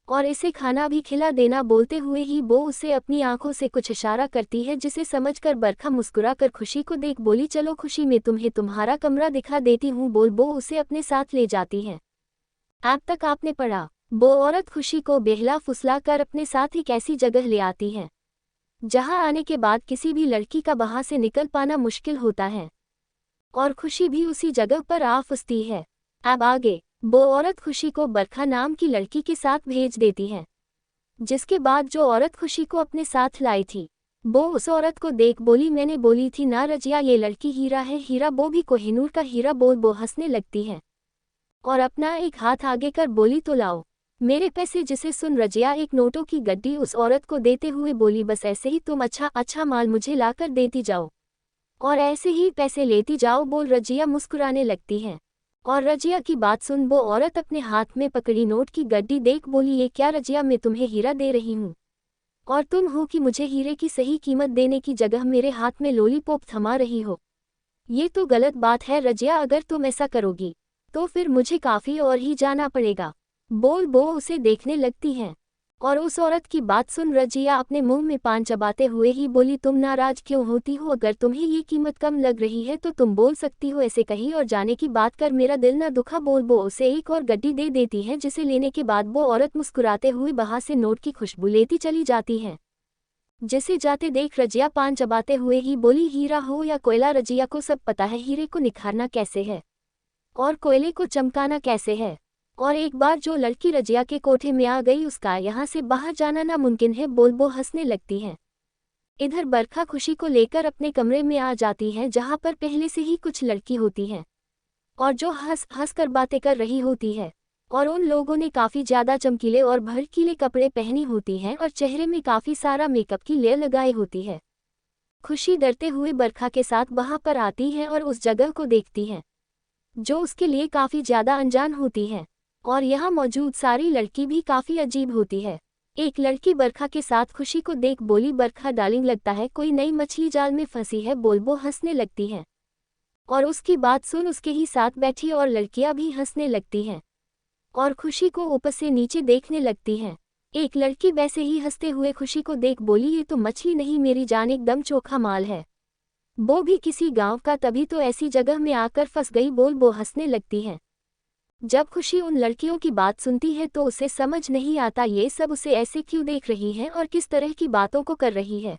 और इसे खाना भी खिला देना। बोलते हुए ही वो उसे अपनी आंखों से कुछ इशारा करती है, जिसे समझकर बरखा मुस्कुरा कर खुशी को देख बोली, चलो खुशी मैं तुम्हें तुम्हारा कमरा दिखा देती हूँ। बोल वो उसे अपने साथ ले जाती है। अब तक आपने पढ़ा, वो औरत खुशी को बेहला फुसला कर अपने साथ एक ऐसी जगह ले आती है जहां आने के बाद किसी भी लड़की का वहां से निकल पाना मुश्किल होता है, और खुशी भी उसी जगह पर आ फंसती है। अब आगे वो औरत खुशी को बरखा नाम की लड़की के साथ भेज देती है, जिसके बाद जो औरत खुशी को अपने साथ लाई थी वो उस औरत को देख बोली, मैंने बोली थी ना रजिया ये लड़की हीरा है, हीरा वो भी कोहिनूर का हीरा। बोल वो हंसने लगती है और अपना एक हाथ आगे कर बोली, तो लाओ मेरे पैसे। जिसे सुन रजिया एक नोटों की गड्डी उस औरत को देते हुए बोली, बस ऐसे ही तुम अच्छा माल मुझे लाकर देती जाओ और ऐसे ही पैसे लेती जाओ। बोल रजिया मुस्कुराने लगती है, और रजिया की बात सुन वो औरत अपने हाथ में पकड़ी नोट की गड्डी देख बोली, ये क्या रजिया, मैं तुम्हें हीरा दे रही हूँ और तुम हो कि मुझे हीरे की सही कीमत देने की जगह मेरे हाथ में लॉलीपॉप थमा रही हो। ये तो गलत बात है रजिया, अगर तुम ऐसा करोगी तो फिर मुझे काफ़ी और ही जाना पड़ेगा। बोल वो उसे देखने लगती हैं, और उस औरत की बात सुन रजिया अपने मुंह में पान चबाते हुए ही बोली, तुम नाराज क्यों होती हो? अगर तुम्हें ये कीमत कम लग रही है तो तुम बोल सकती हो, ऐसे कही और जाने की बात कर मेरा दिल ना दुखा। बोल वो उसे एक और गड्डी दे देती है, जिसे लेने के बाद वो औरत मुस्कुराते हुए वहां से नोट की खुशबू लेती चली जाती है। जिसे जाते देख रजिया पान चबाते हुए ही बोली, हीरा हो या कोयला, रजिया को सब पता है हीरे को निखारना कैसे है और कोयले को चमकाना कैसे है, और एक बार जो लड़की रजिया के कोठे में आ गई उसका यहाँ से बाहर जाना नामुमकिन है। बोल वो हंसने लगती है। इधर बरखा खुशी को लेकर अपने कमरे में आ जाती है, जहाँ पर पहले से ही कुछ लड़की होती हैं। और जो हंस हंस कर बातें कर रही होती है। और उन लोगों ने काफ़ी ज़्यादा चमकीले और भड़कीले कपड़े पहनी होती हैं और चेहरे में काफ़ी सारा मेकअप की लेयर लगाई होती है। खुशी डरते हुए बरखा के साथ वहाँ पर आती है और उस जगह को देखती है, जो उसके लिए काफ़ी ज़्यादा अनजान होती है। और यहाँ मौजूद सारी लड़की भी काफ़ी अजीब होती है। एक लड़की बरखा के साथ खुशी को देख बोली, बरखा डार्लिंग लगता है कोई नई मछली जाल में फंसी है। बोलबो हंसने लगती है और उसकी बात सुन उसके ही साथ बैठी और लड़कियां भी हंसने लगती हैं और खुशी को ऊपर से नीचे देखने लगती हैं। एक लड़की वैसे ही हंसते हुए खुशी को देख बोली, ये तो मछली नहीं मेरी जान एकदम चोखा माल है। वो भी किसी गांव का, तभी तो ऐसी जगह में आकर फंस गई। वो हंसने लगती है। जब खुशी उन लड़कियों की बात सुनती है तो उसे समझ नहीं आता ये सब उसे ऐसे क्यों देख रही हैं और किस तरह की बातों को कर रही है।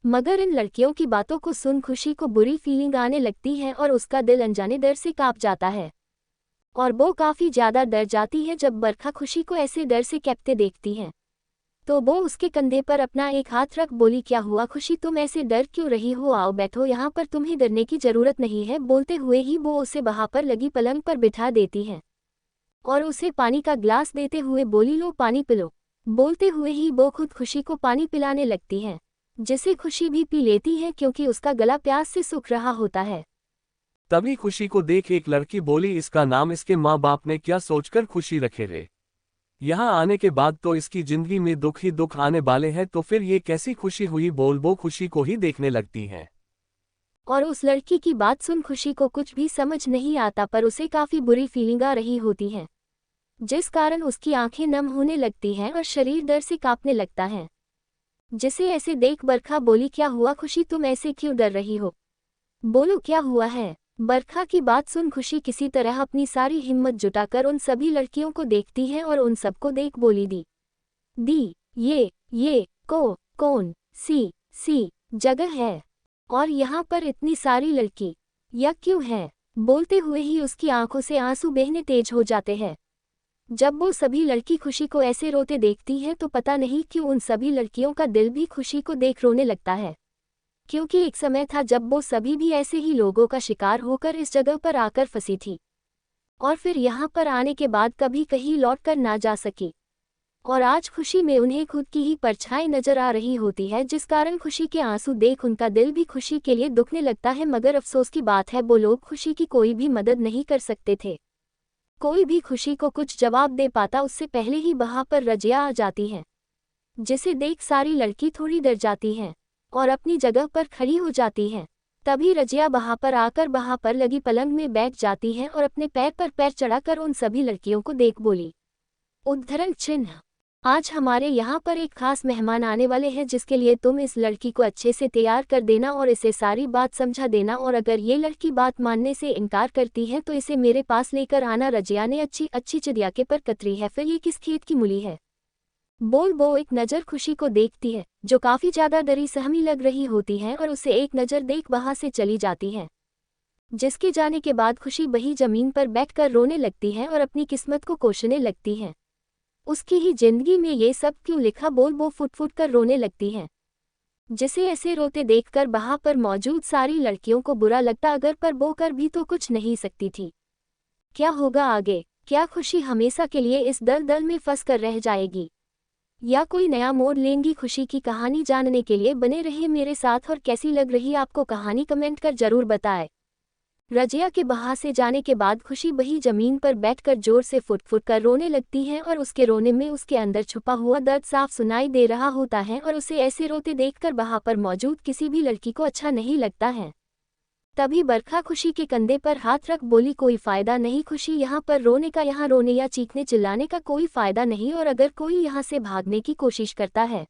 मगर इन लड़कियों की बातों को सुन खुशी को बुरी फीलिंग आने लगती है और उसका दिल अनजाने डर से कांप जाता है और वो काफ़ी ज़्यादा डर जाती है। जब बरखा खुशी को ऐसे डर से कांपते देखती है तो वो उसके कंधे पर अपना एक हाथ रख बोली, क्या हुआ खुशी, तुम ऐसे डर क्यों रही हो, आओ बैठो यहाँ पर, तुम्हें डरने की ज़रूरत नहीं है। बोलते हुए ही वो उसे वहाँ पर लगी पलंग पर बिठा देती है और उसे पानी का ग्लास देते हुए बोली, लो पानी पिलो। बोलते हुए ही वो खुद खुशी को पानी पिलाने लगती है, जिसे खुशी भी पी लेती है क्योंकि उसका गला प्यास से सूख रहा होता है। तभी खुशी को देख एक लड़की बोली, इसका नाम इसके माँ बाप ने क्या सोचकर खुशी रखे रे। यहाँ आने के बाद तो इसकी जिंदगी में दुख ही दुख आने वाले हैं, तो फिर ये कैसी खुशी हुई। बोल वो खुशी को ही देखने लगती हैं। और उस लड़की की बात सुन खुशी को कुछ भी समझ नहीं आता, पर उसे काफ़ी बुरी फीलिंग आ रही होती है, जिस कारण उसकी आंखें नम होने लगती हैं और शरीर डर से कांपने लगता है। जिसे ऐसे देख बरखा बोली, क्या हुआ खुशी, तुम ऐसे क्यों डर रही हो, बोलो क्या हुआ है। बरखा की बात सुन खुशी किसी तरह अपनी सारी हिम्मत जुटाकर उन सभी लड़कियों को देखती है और उन सबको देख बोली, दी ये कौन सी जगह है और यहाँ पर इतनी सारी लड़की या क्यों है। बोलते हुए ही उसकी आंखों से आंसू बहने तेज हो जाते हैं। जब वो सभी लड़की खुशी को ऐसे रोते देखती है तो पता नहीं क्यों उन सभी लड़कियों का दिल भी खुशी को देख रोने लगता है, क्योंकि एक समय था जब वो सभी भी ऐसे ही लोगों का शिकार होकर इस जगह पर आकर फंसी थी और फिर यहाँ पर आने के बाद कभी कहीं लौट कर ना जा सकी। और आज खुशी में उन्हें खुद की ही परछाई नजर आ रही होती है, जिस कारण खुशी के आंसू देख उनका दिल भी खुशी के लिए दुखने लगता है। मगर अफसोस की बात है वो लोग खुशी की कोई भी मदद नहीं कर सकते थे। कोई भी खुशी को कुछ जवाब दे पाता उससे पहले ही वहाँ पर रजिया आ जाती है, जिसे देख सारी लड़की थोड़ी डर जाती हैं और अपनी जगह पर खड़ी हो जाती हैं। तभी रजिया वहाँ पर आकर वहाँ पर लगी पलंग में बैठ जाती है और अपने पैर पर पैर चढ़ाकर उन सभी लड़कियों को देख बोली, उद्धरण चिन्ह, आज हमारे यहाँ पर एक खास मेहमान आने वाले हैं, जिसके लिए तुम इस लड़की को अच्छे से तैयार कर देना और इसे सारी बात समझा देना, और अगर ये लड़की बात मानने से इनकार करती है तो इसे मेरे पास लेकर आना। रजिया ने अच्छी चिड़िया के पर कतरी है, फिर ये किस खेत की मूली है। बोल वो एक नज़र खुशी को देखती है, जो काफ़ी ज़्यादा डरी सहमी लग रही होती है और उसे एक नज़र देख वहाँ से चली जाती है। जिसके जाने के बाद खुशी वही ज़मीन पर बैठकर रोने लगती है और अपनी किस्मत को कोसने लगती है। उसकी ही जिंदगी में ये सब क्यों लिखा। बोल वो फुट फुट कर रोने लगती है, जिसे ऐसे रोते देखकर वहाँ पर मौजूद सारी लड़कियों को बुरा लगता, अगर पर वो कर भी तो कुछ नहीं सकती थी। क्या होगा आगे, क्या खुशी हमेशा के लिए इस दलदल में फंस कर रह जाएगी या कोई नया मोड़ लेंगी। खुशी की कहानी जानने के लिए बने रहिए मेरे साथ, और कैसी लग रही आपको कहानी कमेंट कर जरूर बताएं। रजिया के बहा से जाने के बाद खुशी वही जमीन पर बैठकर जोर से फुट फुट कर रोने लगती है और उसके रोने में उसके अंदर छुपा हुआ दर्द साफ सुनाई दे रहा होता है और उसे ऐसे रोते देखकर वहाँ पर मौजूद किसी भी लड़की को अच्छा नहीं लगता है। तभी बरखा खुशी के कंधे पर हाथ रख बोली, कोई फायदा नहीं खुशी, यहाँ पर रोने का, यहाँ रोने या चीखने चिल्लाने का कोई फायदा नहीं, और अगर कोई यहाँ से भागने की कोशिश करता है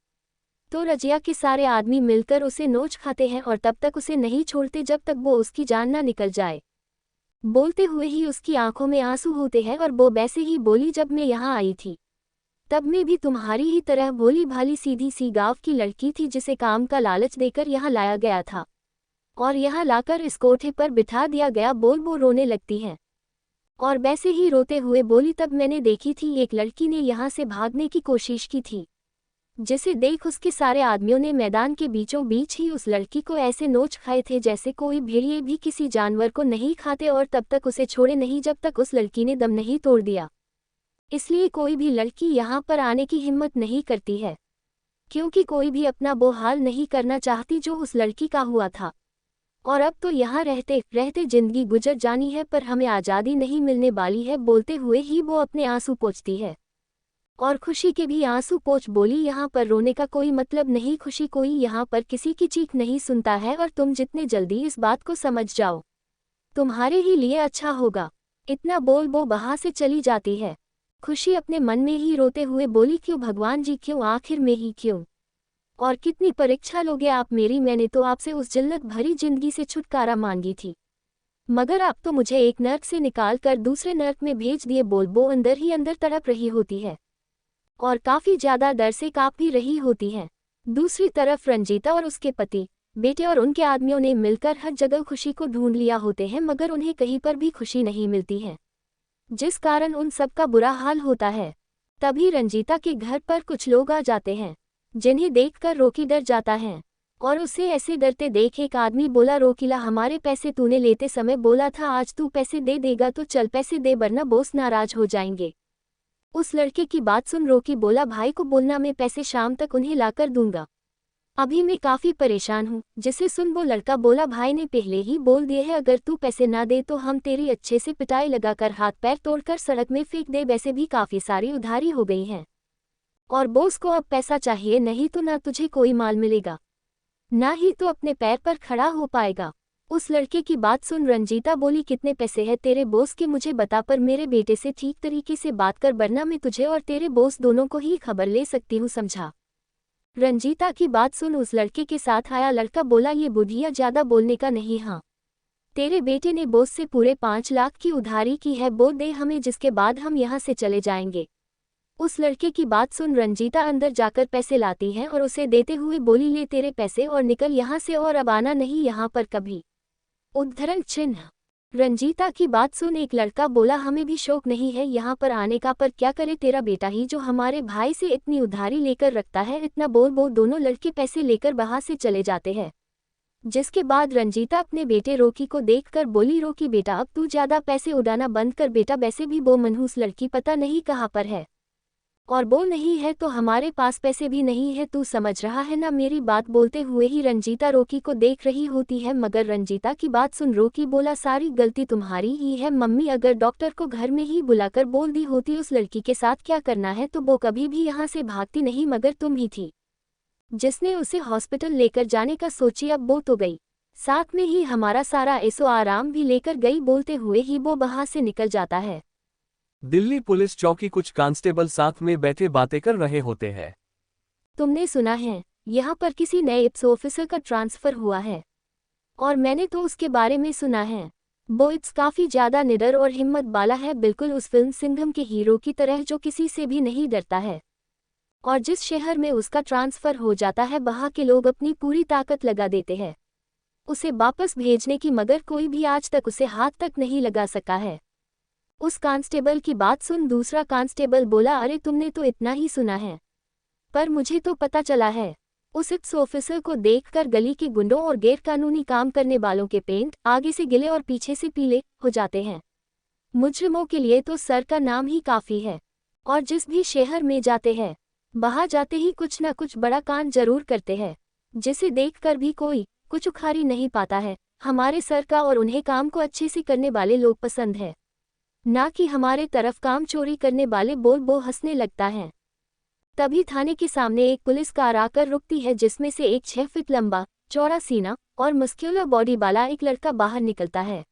तो रजिया के सारे आदमी मिलकर उसे नोच खाते हैं और तब तक उसे नहीं छोड़ते जब तक वो उसकी जान ना निकल जाए। बोलते हुए ही उसकी आंखों में आंसू होते हैं और वो वैसे ही बोली, जब मैं यहाँ आई थी तब मैं भी तुम्हारी ही तरह भोली भाली सीधी सी गांव की लड़की थी, जिसे काम का लालच देकर यहाँ लाया गया था और यहाँ लाकर इस कोठे पर बिठा दिया गया। बोल वो रोने लगती है और वैसे ही रोते हुए बोली, तब मैंने देखी थी एक लड़की ने यहाँ से भागने की कोशिश की थी जिसे देख उसके सारे आदमियों ने मैदान के बीचों बीच ही उस लड़की को ऐसे नोच खाए थे जैसे कोई भेड़िए भी किसी जानवर को नहीं खाते, और तब तक उसे छोड़े नहीं जब तक उस लड़की ने दम नहीं तोड़ दिया। इसलिए कोई भी लड़की यहाँ पर आने की हिम्मत नहीं करती है, क्योंकि कोई भी अपना वो हाल नहीं करना चाहती जो उस लड़की का हुआ था। और अब तो यहाँ रहते रहते जिंदगी गुजर जानी है, पर हमें आज़ादी नहीं मिलने वाली है। बोलते हुए ही वो अपने आंसू पोंछती है और खुशी के भी आंसू पोंछ बोली, यहाँ पर रोने का कोई मतलब नहीं खुशी, कोई यहाँ पर किसी की चीख नहीं सुनता है, और तुम जितने जल्दी इस बात को समझ जाओ तुम्हारे ही लिए अच्छा होगा। इतना बोल वो वहाँ से चली जाती है। खुशी अपने मन में ही रोते हुए बोली, क्यों भगवान जी, क्यों, आखिर में ही क्यों? और कितनी परीक्षा लोगे आप मेरी? मैंने तो आपसे उस जिल्लत भरी जिंदगी से छुटकारा मांगी थी, मगर आप तो मुझे एक नर्क से निकाल कर दूसरे नर्क में भेज दिए। बोल वो अंदर ही अंदर तड़प रही होती है और काफी ज्यादा डर से कांप भी रही होती है। दूसरी तरफ रंजीता और उसके पति, बेटे और उनके आदमियों ने मिलकर हर जगह खुशी को ढूंढ लिया होते हैं, मगर उन्हें कहीं पर भी खुशी नहीं मिलती है, जिस कारण उन सबका बुरा हाल होता है। तभी रंजीता के घर पर कुछ लोग आ जाते हैं, जिन्हें देखकर रोकी डर जाता है, और उसे ऐसे डरते देख एक आदमी बोला, रोकीला, हमारे पैसे तूने लेते समय बोला था आज तू पैसे दे देगा, तो चल पैसे दे वरना बॉस नाराज हो जाएंगे। उस लड़के की बात सुन रोकी बोला, भाई को बोलना मैं पैसे शाम तक उन्हें लाकर दूंगा, अभी मैं काफी परेशान हूँ। जिसे सुन वो लड़का बोला, भाई ने पहले ही बोल दिए है अगर तू पैसे ना दे तो हम तेरी अच्छे से पिटाई लगाकर हाथ पैर तोड़कर सड़क में फेंक दे, वैसे भी काफी सारी उधारी हो गई है और बॉस को अब पैसा चाहिए, नहीं तो ना तुझे कोई माल मिलेगा, ना ही तो अपने पैर पर खड़ा हो पाएगा। उस लड़के की बात सुन रंजीता बोली, कितने पैसे है तेरे बॉस के मुझे बता, पर मेरे बेटे से ठीक तरीके से बात कर वरना मैं तुझे और तेरे बॉस दोनों को ही खबर ले सकती हूँ, समझा? रंजीता की बात सुन उस लड़के के साथ आया लड़का बोला, ये बुढ़िया ज्यादा बोलने का नहीं, हाँ तेरे बेटे ने बॉस से पूरे 5 लाख की उधारी की है, वो दे हमें, जिसके बाद हम यहाँ से चले जाएंगे। उस लड़के की बात सुन रंजीता अंदर जाकर पैसे लाती है और उसे देते हुए बोली, ले तेरे पैसे और निकल यहाँ से, और अब आना नहीं यहाँ पर कभी। उद्धरण चिन्ह। रंजीता की बात सुन एक लड़का बोला, हमें भी शौक नहीं है यहाँ पर आने का, पर क्या करे तेरा बेटा ही जो हमारे भाई से इतनी उधारी लेकर रखता है। इतना बोल दोनों लड़के पैसे लेकर वहां से चले जाते हैं, जिसके बाद रंजीता अपने बेटे रोकी को देखकर बोली, रोकी बेटा अब तू ज्यादा पैसे उड़ाना बंद कर बेटा, वैसे भी वो मनहूस लड़की पता नहीं कहाँ पर है, और वो नहीं है तो हमारे पास पैसे भी नहीं है, तू समझ रहा है ना मेरी बात? बोलते हुए ही रंजीता रोकी को देख रही होती है, मगर रंजीता की बात सुन रोकी बोला, सारी गलती तुम्हारी ही है मम्मी, अगर डॉक्टर को घर में ही बुलाकर बोल दी होती उस लड़की के साथ क्या करना है तो वो कभी भी यहाँ से भागती नहीं, मगर तुम ही थी जिसने उसे हॉस्पिटल लेकर जाने का सोची, अब वो तो गई, साथ में ही हमारा सारा ऐसो आराम भी लेकर गई। बोलते हुए ही वो वहां से निकल जाता है। दिल्ली पुलिस चौकी कुछ कांस्टेबल साथ में बैठे बातें कर रहे होते हैं। तुमने सुना है यहाँ पर किसी नए इप्स ऑफिसर का ट्रांसफर हुआ है? और मैंने तो उसके बारे में सुना है, वो इप्स काफी ज्यादा निडर और हिम्मत वाला है, बिल्कुल उस फिल्म सिंघम के हीरो की तरह जो किसी से भी नहीं डरता है। और जिस शहर में उसका ट्रांसफर हो जाता है वहाँ के लोग अपनी पूरी ताकत लगा देते हैं उसे वापस भेजने की, मगर कोई भी आज तक उसे हाथ तक नहीं लगा सका है। उस कांस्टेबल की बात सुन दूसरा कांस्टेबल बोला, अरे तुमने तो इतना ही सुना है, पर मुझे तो पता चला है। उस इप्स ऑफिसर को देखकर गली के गुंडों और गैरकानूनी काम करने वालों के पेंट आगे से गिले और पीछे से पीले हो जाते हैं। मुजरिमों के लिए तो सर का नाम ही काफी है, और जिस भी शहर में जाते हैं वहां जाते ही कुछ न कुछ बड़ा कांड जरूर करते हैं, जिसे देखकर भी कोई कुछ उखाड़ ही नहीं पाता है। हमारे सर का और उन्हें काम को अच्छे से करने वाले लोग पसंद है, ना कि हमारे तरफ काम चोरी करने वाले। बोल वो हंसने लगता है। तभी थाने के सामने एक पुलिस कार आकर रुकती है, जिसमें से एक 6 फीट लंबा चौड़ा सीना और मस्क्यूलर बॉडी वाला एक लड़का बाहर निकलता है,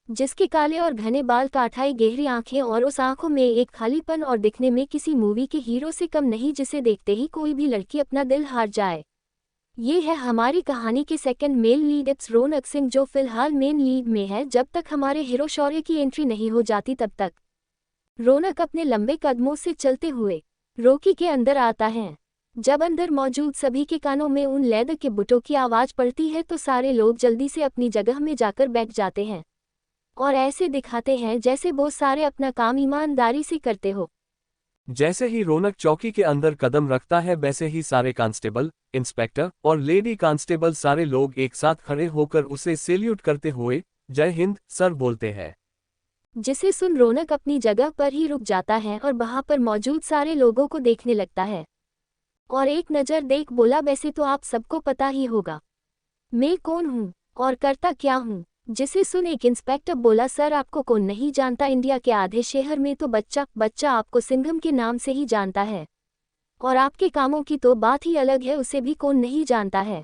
जिसके काले और घने बाल, काठाई गहरी आंखें और उस आंखों में एक खालीपन और दिखने में किसी मूवी के हीरो से कम नहीं, जिसे देखते ही कोई भी लड़की अपना दिल हार जाए। ये है हमारी कहानी के सेकंड मेल लीड इप्स रौनक सिंह, जो फिलहाल मेन लीड में है। जब तक हमारे हीरो शौर्य की एंट्री नहीं हो जाती तब तक रौनक अपने लंबे कदमों से चलते हुए रोकी के अंदर आता है। जब अंदर मौजूद सभी के कानों में उन लेदर के बुटों की आवाज पड़ती है तो सारे लोग जल्दी से अपनी जगह में जाकर बैठ जाते हैं और ऐसे दिखाते हैं जैसे वो सारे अपना काम ईमानदारी से करते हो। जैसे ही रौनक चौकी के अंदर कदम रखता है वैसे ही सारे कांस्टेबल, इंस्पेक्टर और लेडी कांस्टेबल सारे लोग एक साथ खड़े होकर उसे सैल्यूट करते हुए जय हिंद सर बोलते हैं। जिसे सुन रौनक अपनी जगह पर ही रुक जाता है और वहां पर मौजूद सारे लोगों को देखने लगता है और एक नज़र देख बोला, वैसे तो आप सबको पता ही होगा मैं कौन हूँ और करता क्या हूँ। जिसे सुन एक इंस्पेक्टर बोला, सर आपको कौन नहीं जानता, इंडिया के आधे शहर में तो बच्चा आपको सिंघम के नाम से ही जानता है और आपके कामों की तो बात ही अलग है, उसे भी कौन नहीं जानता है।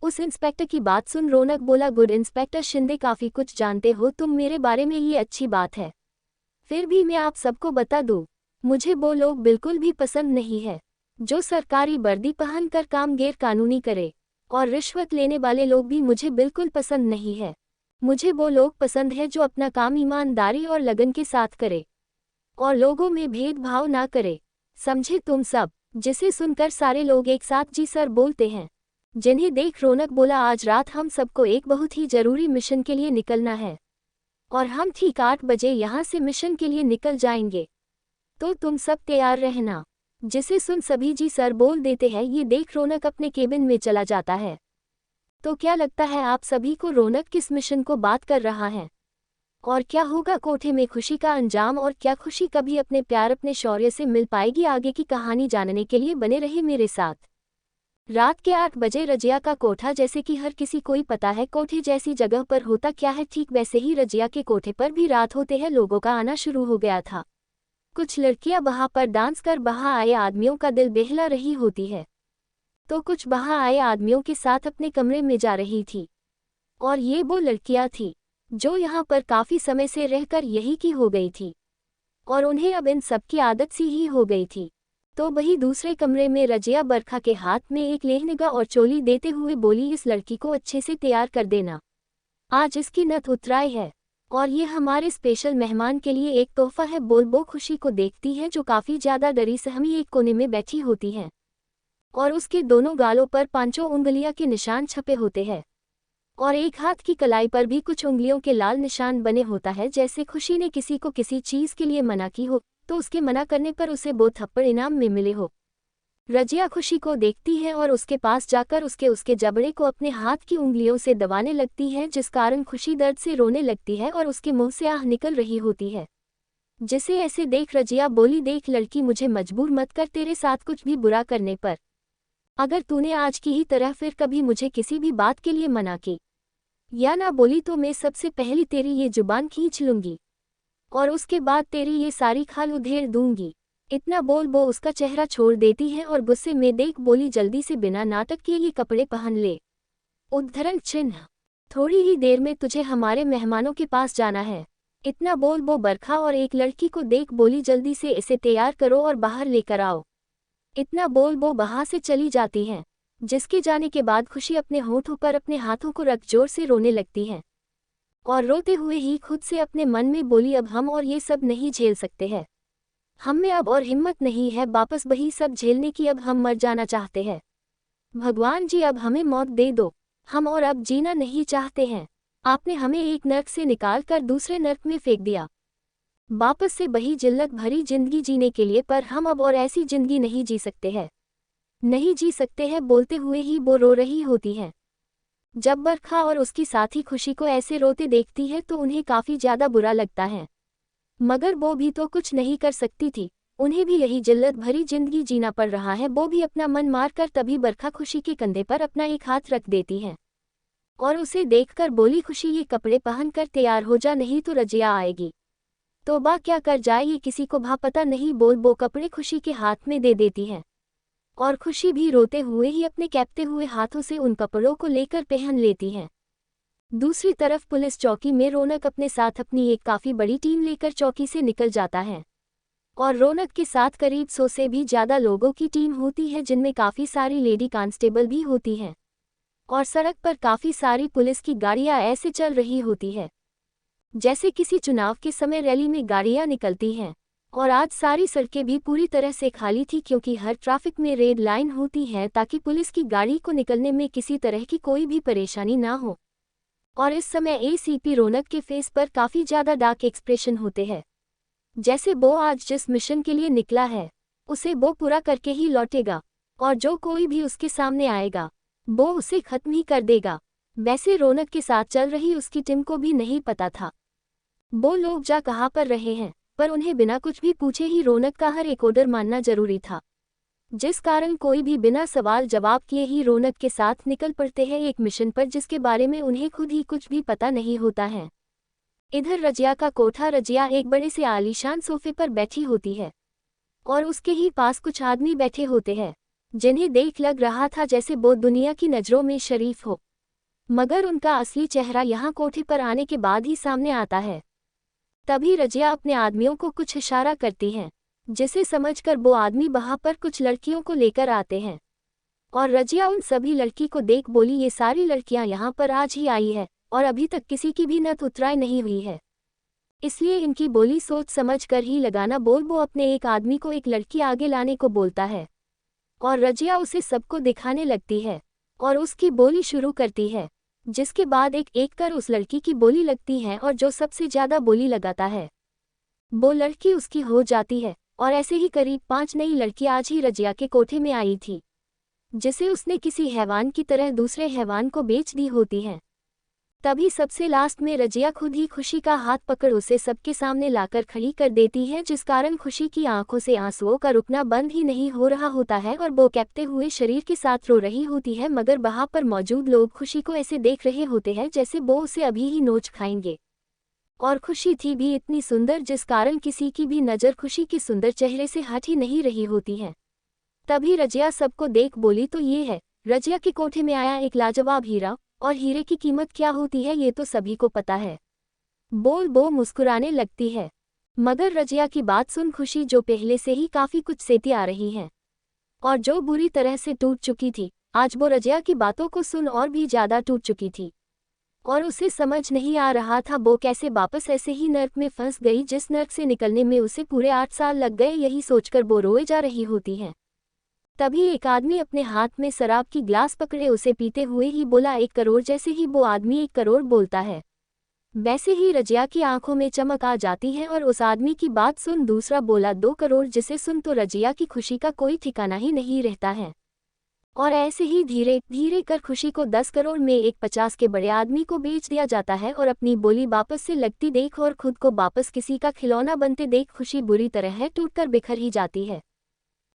उस इंस्पेक्टर की बात सुन रौनक बोला, गुड इंस्पेक्टर शिंदे, काफ़ी कुछ जानते हो तुम मेरे बारे में, ये अच्छी बात है। फिर भी मैं आप सबको बता दूँ, मुझे वो लोग बिल्कुल भी पसंद नहीं है जो सरकारी वर्दी पहनकर काम गैर कानूनी करे, और रिश्वत लेने वाले लोग भी मुझे बिल्कुल पसंद नहीं है। मुझे वो लोग पसंद है जो अपना काम ईमानदारी और लगन के साथ करे और लोगों में भेदभाव ना करे, समझे तुम सब। जिसे सुनकर सारे लोग एक साथ जी सर बोलते हैं। जिन्हें देख रौनक बोला, आज रात हम सबको एक बहुत ही जरूरी मिशन के लिए निकलना है और हम ठीक 8 बजे यहाँ से मिशन के लिए निकल जाएंगे, तो तुम सब तैयार रहना। जिसे सुन सभी जी सर बोल देते हैं। ये देख रौनक अपने केबिन में चला जाता है। तो क्या लगता है आप सभी को, रौनक किस मिशन को बात कर रहा है और क्या होगा कोठे में खुशी का अंजाम, और क्या खुशी कभी अपने प्यार अपने शौर्य से मिल पाएगी? आगे की कहानी जानने के लिए बने रहे मेरे साथ। रात के 8 बजे रजिया का कोठा, जैसे कि हर किसी को ही पता है कोठे जैसी जगह पर होता क्या है, ठीक वैसे ही रजिया के कोठे पर भी रात होते हैं लोगों का आना शुरू हो गया था। कुछ लड़कियां वहां पर डांस कर वहां आए आदमियों का दिल बहला रही होती है, तो कुछ वहां आए आदमियों के साथ अपने कमरे में जा रही थी और ये वो लड़कियां थी जो यहाँ पर काफ़ी समय से रहकर यही की हो गई थी और उन्हें अब इन सब की आदत सी ही हो गई थी। तो वही दूसरे कमरे में रजिया बरखा के हाथ में एक लेहंगा और चोली देते हुए बोली, इस लड़की को अच्छे से तैयार कर देना, आज इसकी नथ उतराई है और ये हमारे स्पेशल मेहमान के लिए एक तोहफा है। बोल वो खुशी को देखती है जो काफ़ी ज़्यादा डरी सहमी एक कोने में बैठी होती है और उसके दोनों गालों पर 5 उंगलियां के निशान छपे होते हैं और एक हाथ की कलाई पर भी कुछ उंगलियों के लाल निशान बने होता है। जैसे खुशी ने किसी को किसी चीज़ के लिए मना की हो तो उसके मना करने पर उसे 2 थप्पड़ इनाम में मिले हो। रजिया खुशी को देखती है और उसके पास जाकर उसके जबड़े को अपने हाथ की उंगलियों से दबाने लगती है, जिस कारण खुशी दर्द से रोने लगती है और उसके मुंह से आह निकल रही होती है। जिसे ऐसे देख रजिया बोली, देख लड़की, मुझे मजबूर मत कर तेरे साथ कुछ भी बुरा करने पर। अगर तूने आज की ही तरह फिर कभी मुझे किसी भी बात के लिए मना की या ना बोली तो मैं सबसे पहले तेरी ये जुबान खींच लूंगी और उसके बाद तेरी ये सारी खाल उधेड़ दूंगी। इतना बोल वो उसका चेहरा छोड़ देती है और गुस्से में देख बोली, जल्दी से बिना नाटक किए ये कपड़े पहन ले। उद्धरण चिन्ह, थोड़ी ही देर में तुझे हमारे मेहमानों के पास जाना है। इतना बोल वो बरखा और एक लड़की को देख बोली, जल्दी से इसे तैयार करो और बाहर लेकर आओ। इतना बोल वो वहां से चली जाती हैं, जिसके जाने के बाद खुशी अपने होठों पर अपने हाथों को रख जोर से रोने लगती है और रोते हुए ही खुद से अपने मन में बोली, अब हम और ये सब नहीं झेल सकते हैं, हम में अब और हिम्मत नहीं है वापस वही सब झेलने की, अब हम मर जाना चाहते हैं। भगवान जी अब हमें मौत दे दो, हम और अब जीना नहीं चाहते हैं। आपने हमें एक नर्क से निकाल कर दूसरे नर्क में फेंक दिया, वापस से वही जिल्लत भरी जिंदगी जीने के लिए, पर हम अब और ऐसी जिंदगी नहीं जी सकते हैं, नहीं जी सकते हैं। बोलते हुए ही वो रो रही होती हैं। जब बरखा और उसकी साथी खुशी को ऐसे रोते देखती है तो उन्हें काफ़ी ज़्यादा बुरा लगता है, मगर वो भी तो कुछ नहीं कर सकती थी, उन्हें भी यही जिल्लत भरी जिंदगी जीना पड़ रहा है। वो भी अपना मन मार कर तभी बरखा खुशी के कंधे पर अपना एक हाथ रख देती है और उसे देखकर बोली, खुशी ये कपड़े पहन कर तैयार हो जा, नहीं तो रजिया आएगी तो बा क्या कर जाए ये किसी को भा पता नहीं। बोल वो कपड़े खुशी के हाथ में दे देती है और खुशी भी रोते हुए ही अपने कैपते हुए हाथों से उन कपड़ों को लेकर पहन लेती है। दूसरी तरफ पुलिस चौकी में रौनक अपने साथ अपनी एक काफ़ी बड़ी टीम लेकर चौकी से निकल जाता है और रौनक के साथ करीब 100 से भी ज़्यादा लोगों की टीम होती है, जिनमें काफ़ी सारी लेडी कांस्टेबल भी होती हैं और सड़क पर काफ़ी सारी पुलिस की गाड़ियां ऐसे चल रही होती है जैसे किसी चुनाव के समय रैली में गाड़ियां निकलती हैं। और आज सारी सड़कें भी पूरी तरह से खाली थी, क्योंकि हर ट्रैफिक में रेड लाइन होती है ताकि पुलिस की गाड़ी को निकलने में किसी तरह की कोई भी परेशानी ना हो। और इस समय एसीपी रौनक के फेस पर काफ़ी ज़्यादा डार्क एक्सप्रेशन होते हैं जैसे वो आज जिस मिशन के लिए निकला है उसे वो पूरा करके ही लौटेगा, और जो कोई भी उसके सामने आएगा वो उसे खत्म ही कर देगा। वैसे रौनक के साथ चल रही उसकी टीम को भी नहीं पता था वो लोग जा कहाँ पर रहे हैं, पर उन्हें बिना कुछ भी पूछे ही रौनक का हर एक ऑर्डर मानना जरूरी था, जिस कारण कोई भी बिना सवाल जवाब किए ही रौनक के साथ निकल पड़ते हैं एक मिशन पर जिसके बारे में उन्हें खुद ही कुछ भी पता नहीं होता है। इधर रजिया का कोठा। रजिया एक बड़े से आलीशान सोफे पर बैठी होती है और उसके ही पास कुछ आदमी बैठे होते हैं जिन्हें देख लग रहा था जैसे वो दुनिया की नज़रों में शरीफ हो, मगर उनका असली चेहरा यहाँ कोठे पर आने के बाद ही सामने आता है। तभी रजिया अपने आदमियों को कुछ इशारा करती है जिसे समझकर वो आदमी वहाँ पर कुछ लड़कियों को लेकर आते हैं, और रजिया उन सभी लड़की को देख बोली, ये सारी लड़कियाँ यहाँ पर आज ही आई है और अभी तक किसी की भी नथ उतराई नहीं हुई है, इसलिए इनकी बोली सोच समझ कर ही लगाना। बोल वो अपने एक आदमी को एक लड़की आगे लाने को बोलता है और रजिया उसे सबको दिखाने लगती है और उसकी बोली शुरू करती है, जिसके बाद एक एक कर उस लड़की की बोली लगती है और जो सबसे ज़्यादा बोली लगाता है वो लड़की उसकी हो जाती है। और ऐसे ही करीब 5 नई लड़की आज ही रजिया के कोठे में आई थी जिसे उसने किसी हैवान की तरह दूसरे हैवान को बेच दी होती है। तभी सबसे लास्ट में रजिया खुद ही खुशी का हाथ पकड़ उसे सबके सामने लाकर खड़ी कर देती है, जिस कारण खुशी की आंखों से आंसुओं का रुकना बंद ही नहीं हो रहा होता है और वो कैपते हुए शरीर के साथ रो रही होती है, मगर वहां पर मौजूद लोग खुशी को ऐसे देख रहे होते हैं जैसे वो उसे अभी ही नोच खाएंगे। और खुशी थी भी इतनी सुंदर जिस कारण किसी की भी नज़र खुशी के सुंदर चेहरे से हट ही नहीं रही होती है। तभी रजिया सबको देख बोली, तो ये है रजिया के कोठे में आया एक लाजवाब हीरा, और हीरे की कीमत क्या होती है ये तो सभी को पता है। बोल वो मुस्कुराने लगती है, मगर रजिया की बात सुन खुशी, जो पहले से ही काफ़ी कुछ सहती आ रही है और जो बुरी तरह से टूट चुकी थी, आज वो रजिया की बातों को सुन और भी ज़्यादा टूट चुकी थी और उसे समझ नहीं आ रहा था वो कैसे वापस ऐसे ही नर्क में फंस गई जिस नर्क से निकलने में उसे पूरे 8 साल लग गए। यही सोचकर वो रोए जा रही होती है। तभी एक आदमी अपने हाथ में शराब की ग्लास पकड़े उसे पीते हुए ही बोला, 1 करोड़। जैसे ही वो आदमी 1 करोड़ बोलता है वैसे ही रजिया की आंखों में चमक आ जाती है और उस आदमी की बात सुन दूसरा बोला 2 करोड़, जिसे सुन तो रजिया की खुशी का कोई ठिकाना ही नहीं रहता है। और ऐसे ही धीरे धीरे कर खुशी को 10 करोड़ में एक 50 के बड़े आदमी को बेच दिया जाता है और अपनी बोली वापस से लगती देख और खुद को वापस किसी का खिलौना बनते देख खुशी बुरी तरह टूटकर बिखर ही जाती है।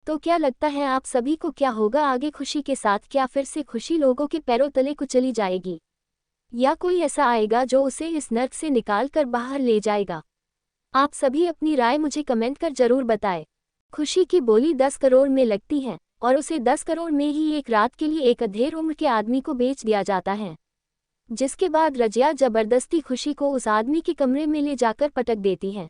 तो क्या लगता है आप सभी को क्या होगा आगे खुशी के साथ? क्या फिर से खुशी लोगों के पैरों तले कुचली जाएगी या कोई ऐसा आएगा जो उसे इस नर्क से निकाल कर बाहर ले जाएगा? आप सभी अपनी राय मुझे कमेंट कर जरूर बताएं। खुशी की बोली 10 करोड़ में लगती है और उसे 10 करोड़ में ही एक रात के लिए एक अधेड़ उम्र के आदमी को बेच दिया जाता है, जिसके बाद रजिया जबरदस्ती खुशी को उस आदमी के कमरे में ले जाकर पटक देती है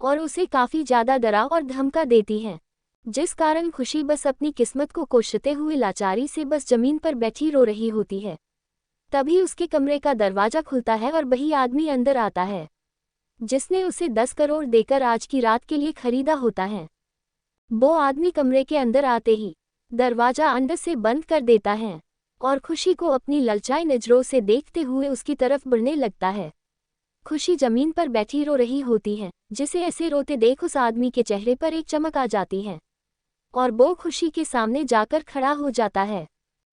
और उसे काफ़ी ज़्यादा डरा और धमका देती है, जिस कारण खुशी बस अपनी किस्मत को कोसते हुए लाचारी से बस जमीन पर बैठी रो रही होती है। तभी उसके कमरे का दरवाज़ा खुलता है और वही आदमी अंदर आता है जिसने उसे 10 करोड़ देकर आज की रात के लिए खरीदा होता है। वो आदमी कमरे के अंदर आते ही दरवाज़ा अंदर से बंद कर देता है और खुशी को अपनी ललचाई नज़रों से देखते हुए उसकी तरफ बढ़ने लगता है। खुशी जमीन पर बैठी रो रही होती है, जिसे ऐसे रोते देख उस आदमी के चेहरे पर एक चमक आ जाती है और वो खुशी के सामने जाकर खड़ा हो जाता है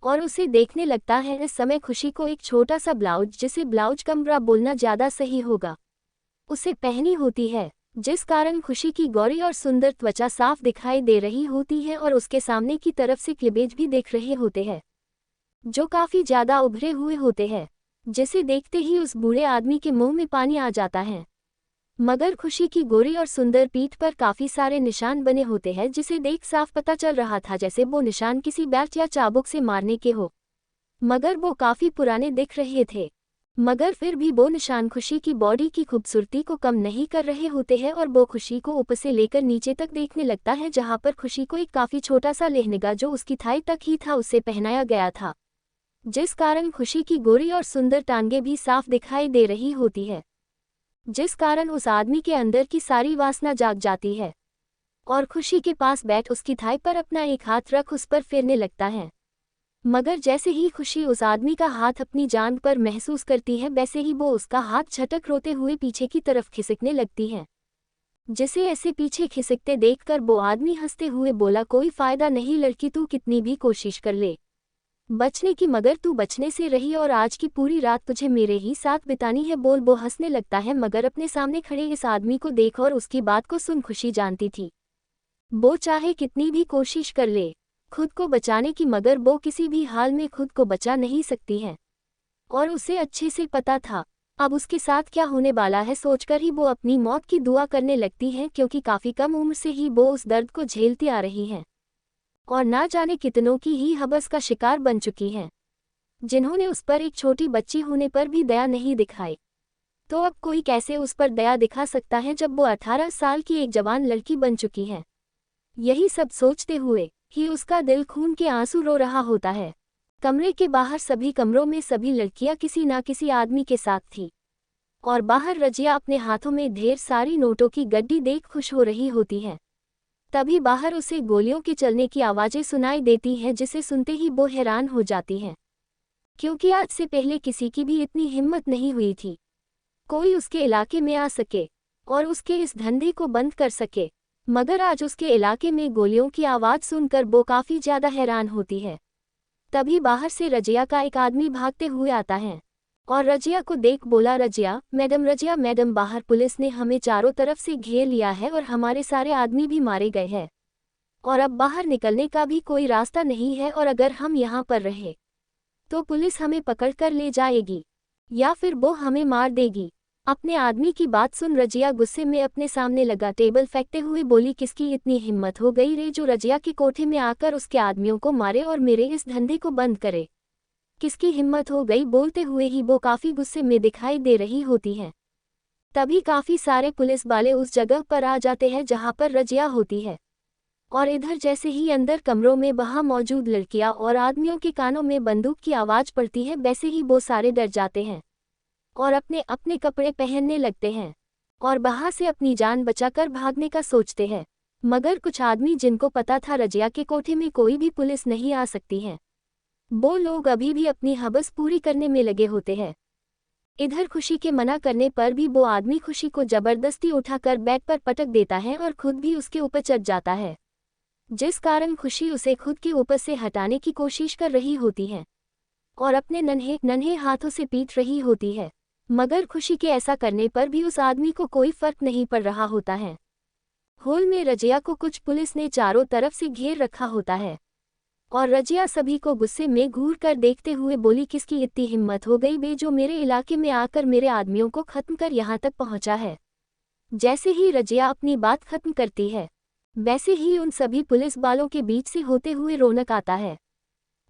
और उसे देखने लगता है। इस समय खुशी को एक छोटा सा ब्लाउज, जिसे ब्लाउज कमरा बोलना ज़्यादा सही होगा, उसे पहनी होती है, जिस कारण खुशी की गौरी और सुंदर त्वचा साफ दिखाई दे रही होती है और उसके सामने की तरफ से क्लीवेज भी देख रहे होते हैं जो काफ़ी ज़्यादा उभरे हुए होते हैं, जिसे देखते ही उस बूढ़े आदमी के मुंह में पानी आ जाता है। मगर खुशी की गोरी और सुंदर पीठ पर काफ़ी सारे निशान बने होते हैं, जिसे देख साफ पता चल रहा था जैसे वो निशान किसी बैट या चाबुक से मारने के हो, मगर वो काफ़ी पुराने दिख रहे थे। मगर फिर भी वो निशान खुशी की बॉडी की खूबसूरती को कम नहीं कर रहे होते हैं और वो खुशी को ऊपर से लेकर नीचे तक देखने लगता है, जहाँ पर खुशी को एक काफ़ी छोटा सा लहंगा जो उसकी थाई तक ही था उसे पहनाया गया था, जिस कारण खुशी की गोरी और सुंदर टांगे भी साफ दिखाई दे रही होती है, जिस कारण उस आदमी के अंदर की सारी वासना जाग जाती है और खुशी के पास बैठ उसकी थाई पर अपना एक हाथ रख उस पर फेरने लगता है। मगर जैसे ही खुशी उस आदमी का हाथ अपनी जांघ पर महसूस करती है, वैसे ही वो उसका हाथ झटक रोते हुए पीछे की तरफ खिसकने लगती है जिसे ऐसे पीछे खिसकते देखकर वो आदमी हंसते हुए बोला, कोई फायदा नहीं लड़की, तू कितनी भी कोशिश कर ले बचने की, मगर तू बचने से रही और आज की पूरी रात तुझे मेरे ही साथ बितानी है। बोल वो हंसने लगता है, मगर अपने सामने खड़े इस आदमी को देख और उसकी बात को सुन खुशी जानती थी वो चाहे कितनी भी कोशिश कर ले खुद को बचाने की, मगर वो किसी भी हाल में खुद को बचा नहीं सकती है। और उसे अच्छे से पता था अब उसके साथ क्या होने वाला है। सोचकर ही वो अपनी मौत की दुआ करने लगती है, क्योंकि काफ़ी कम उम्र से ही वो उस दर्द को झेलती आ रही हैं और ना जाने कितनों की ही हवस का शिकार बन चुकी हैं, जिन्होंने उस पर एक छोटी बच्ची होने पर भी दया नहीं दिखाई। तो अब कोई कैसे उस पर दया दिखा सकता है जब वो 18 साल की एक जवान लड़की बन चुकी है। यही सब सोचते हुए ही उसका दिल खून के आंसू रो रहा होता है। कमरे के बाहर सभी कमरों में सभी लड़कियां किसी ना किसी आदमी के साथ थी और बाहर रजिया अपने हाथों में ढेर सारी नोटों की गड्डी देख खुश हो रही होती है। तभी बाहर उसे गोलियों के चलने की आवाज़ें सुनाई देती हैं, जिसे सुनते ही वो हैरान हो जाती है, क्योंकि आज से पहले किसी की भी इतनी हिम्मत नहीं हुई थी कोई उसके इलाके में आ सके और उसके इस धंधे को बंद कर सके। मगर आज उसके इलाके में गोलियों की आवाज़ सुनकर वो काफ़ी ज़्यादा हैरान होती है। तभी बाहर से रजिया का एक आदमी भागते हुए आता है और रजिया को देख बोला, रजिया मैडम, बाहर पुलिस ने हमें चारों तरफ से घेर लिया है और हमारे सारे आदमी भी मारे गए हैं और अब बाहर निकलने का भी कोई रास्ता नहीं है, और अगर हम यहाँ पर रहे तो पुलिस हमें पकड़ कर ले जाएगी या फिर वो हमें मार देगी। अपने आदमी की बात सुन रजिया गुस्से में अपने सामने लगा टेबल फेंकते हुए बोली, किसकी इतनी हिम्मत हो गई रे जो रजिया के कोठे में आकर उसके आदमियों को मारे और मेरे इस धंधे को बंद करे। किसकी हिम्मत हो गई? बोलते हुए ही वो काफ़ी गुस्से में दिखाई दे रही होती है। तभी काफ़ी सारे पुलिस वाले उस जगह पर आ जाते हैं जहाँ पर रजिया होती है और इधर जैसे ही अंदर कमरों में वहाँ मौजूद लड़कियाँ और आदमियों के कानों में बंदूक की आवाज़ पड़ती है, वैसे ही वो सारे डर जाते हैं और अपने अपने कपड़े पहनने लगते हैं और वहाँ से अपनी जान बचाकर भागने का सोचते हैं। मगर कुछ आदमी जिनको पता था रजिया के कोठे में कोई भी पुलिस नहीं आ सकती है, वो लोग अभी भी अपनी हवस पूरी करने में लगे होते हैं। इधर खुशी के मना करने पर भी वो आदमी खुशी को जबरदस्ती उठाकर बेड पर पटक देता है और खुद भी उसके ऊपर चढ़ जाता है, जिस कारण खुशी उसे खुद के ऊपर से हटाने की कोशिश कर रही होती है और अपने नन्हे नन्हे हाथों से पीट रही होती है। मगर खुशी के ऐसा करने पर भी उस आदमी को कोई फर्क नहीं पड़ रहा होता है। हॉल में रजिया को कुछ पुलिस ने चारों तरफ से घेर रखा होता है और रजिया सभी को गुस्से में घूर कर देखते हुए बोली, किसकी इतनी हिम्मत हो गई बे जो मेरे इलाके में आकर मेरे आदमियों को खत्म कर यहाँ तक पहुँचा है। जैसे ही रजिया अपनी बात खत्म करती है, वैसे ही उन सभी पुलिस वालों के बीच से होते हुए रौनक आता है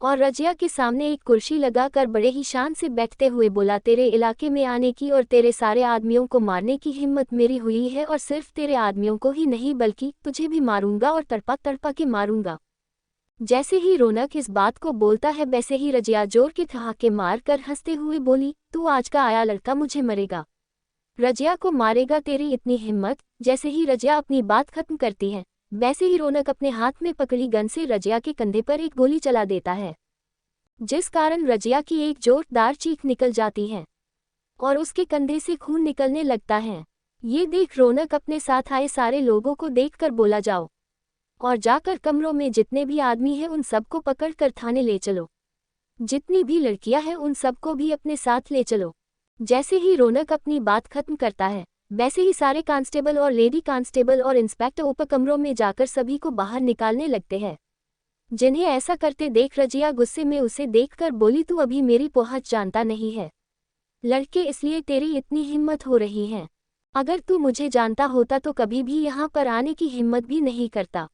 और रजिया के सामने एक कुर्सी लगाकर बड़े ही शान से बैठते हुए बोला, तेरे इलाके में आने की और तेरे सारे आदमियों को मारने की हिम्मत मेरी हुई है और सिर्फ तेरे आदमियों को ही नहीं बल्कि तुझे भी मारूंगा और तड़पा तड़पा के मारूंगा। जैसे ही रौनक इस बात को बोलता है, वैसे ही रजिया जोर के ठहाके मार कर हंसते हुए बोली, तू आज का आया लड़का मुझे मरेगा, रजिया को मारेगा, तेरी इतनी हिम्मत। जैसे ही रजिया अपनी बात खत्म करती है, वैसे ही रौनक अपने हाथ में पकड़ी गन से रजिया के कंधे पर एक गोली चला देता है, जिस कारण रजिया की एक जोरदार चीख निकल जाती है और उसके कंधे से खून निकलने लगता है। ये देख रौनक अपने साथ आए सारे लोगों को देखकर बोला, जाओ और जाकर कमरों में जितने भी आदमी हैं उन सबको पकड़ कर थाने ले चलो, जितनी भी लड़कियां हैं उन सबको भी अपने साथ ले चलो। जैसे ही रौनक अपनी बात खत्म करता है, वैसे ही सारे कांस्टेबल और लेडी कांस्टेबल और इंस्पेक्टर ऊपर कमरों में जाकर सभी को बाहर निकालने लगते हैं, जिन्हें ऐसा करते देख रजिया गुस्से में उसे देखकर बोली, तू अभी मेरी पहुंच जानता नहीं है लड़के, इसलिए तेरी इतनी हिम्मत हो रही है। अगर तू मुझे जानता होता तो कभी भी यहाँ पर आने की हिम्मत भी नहीं करता।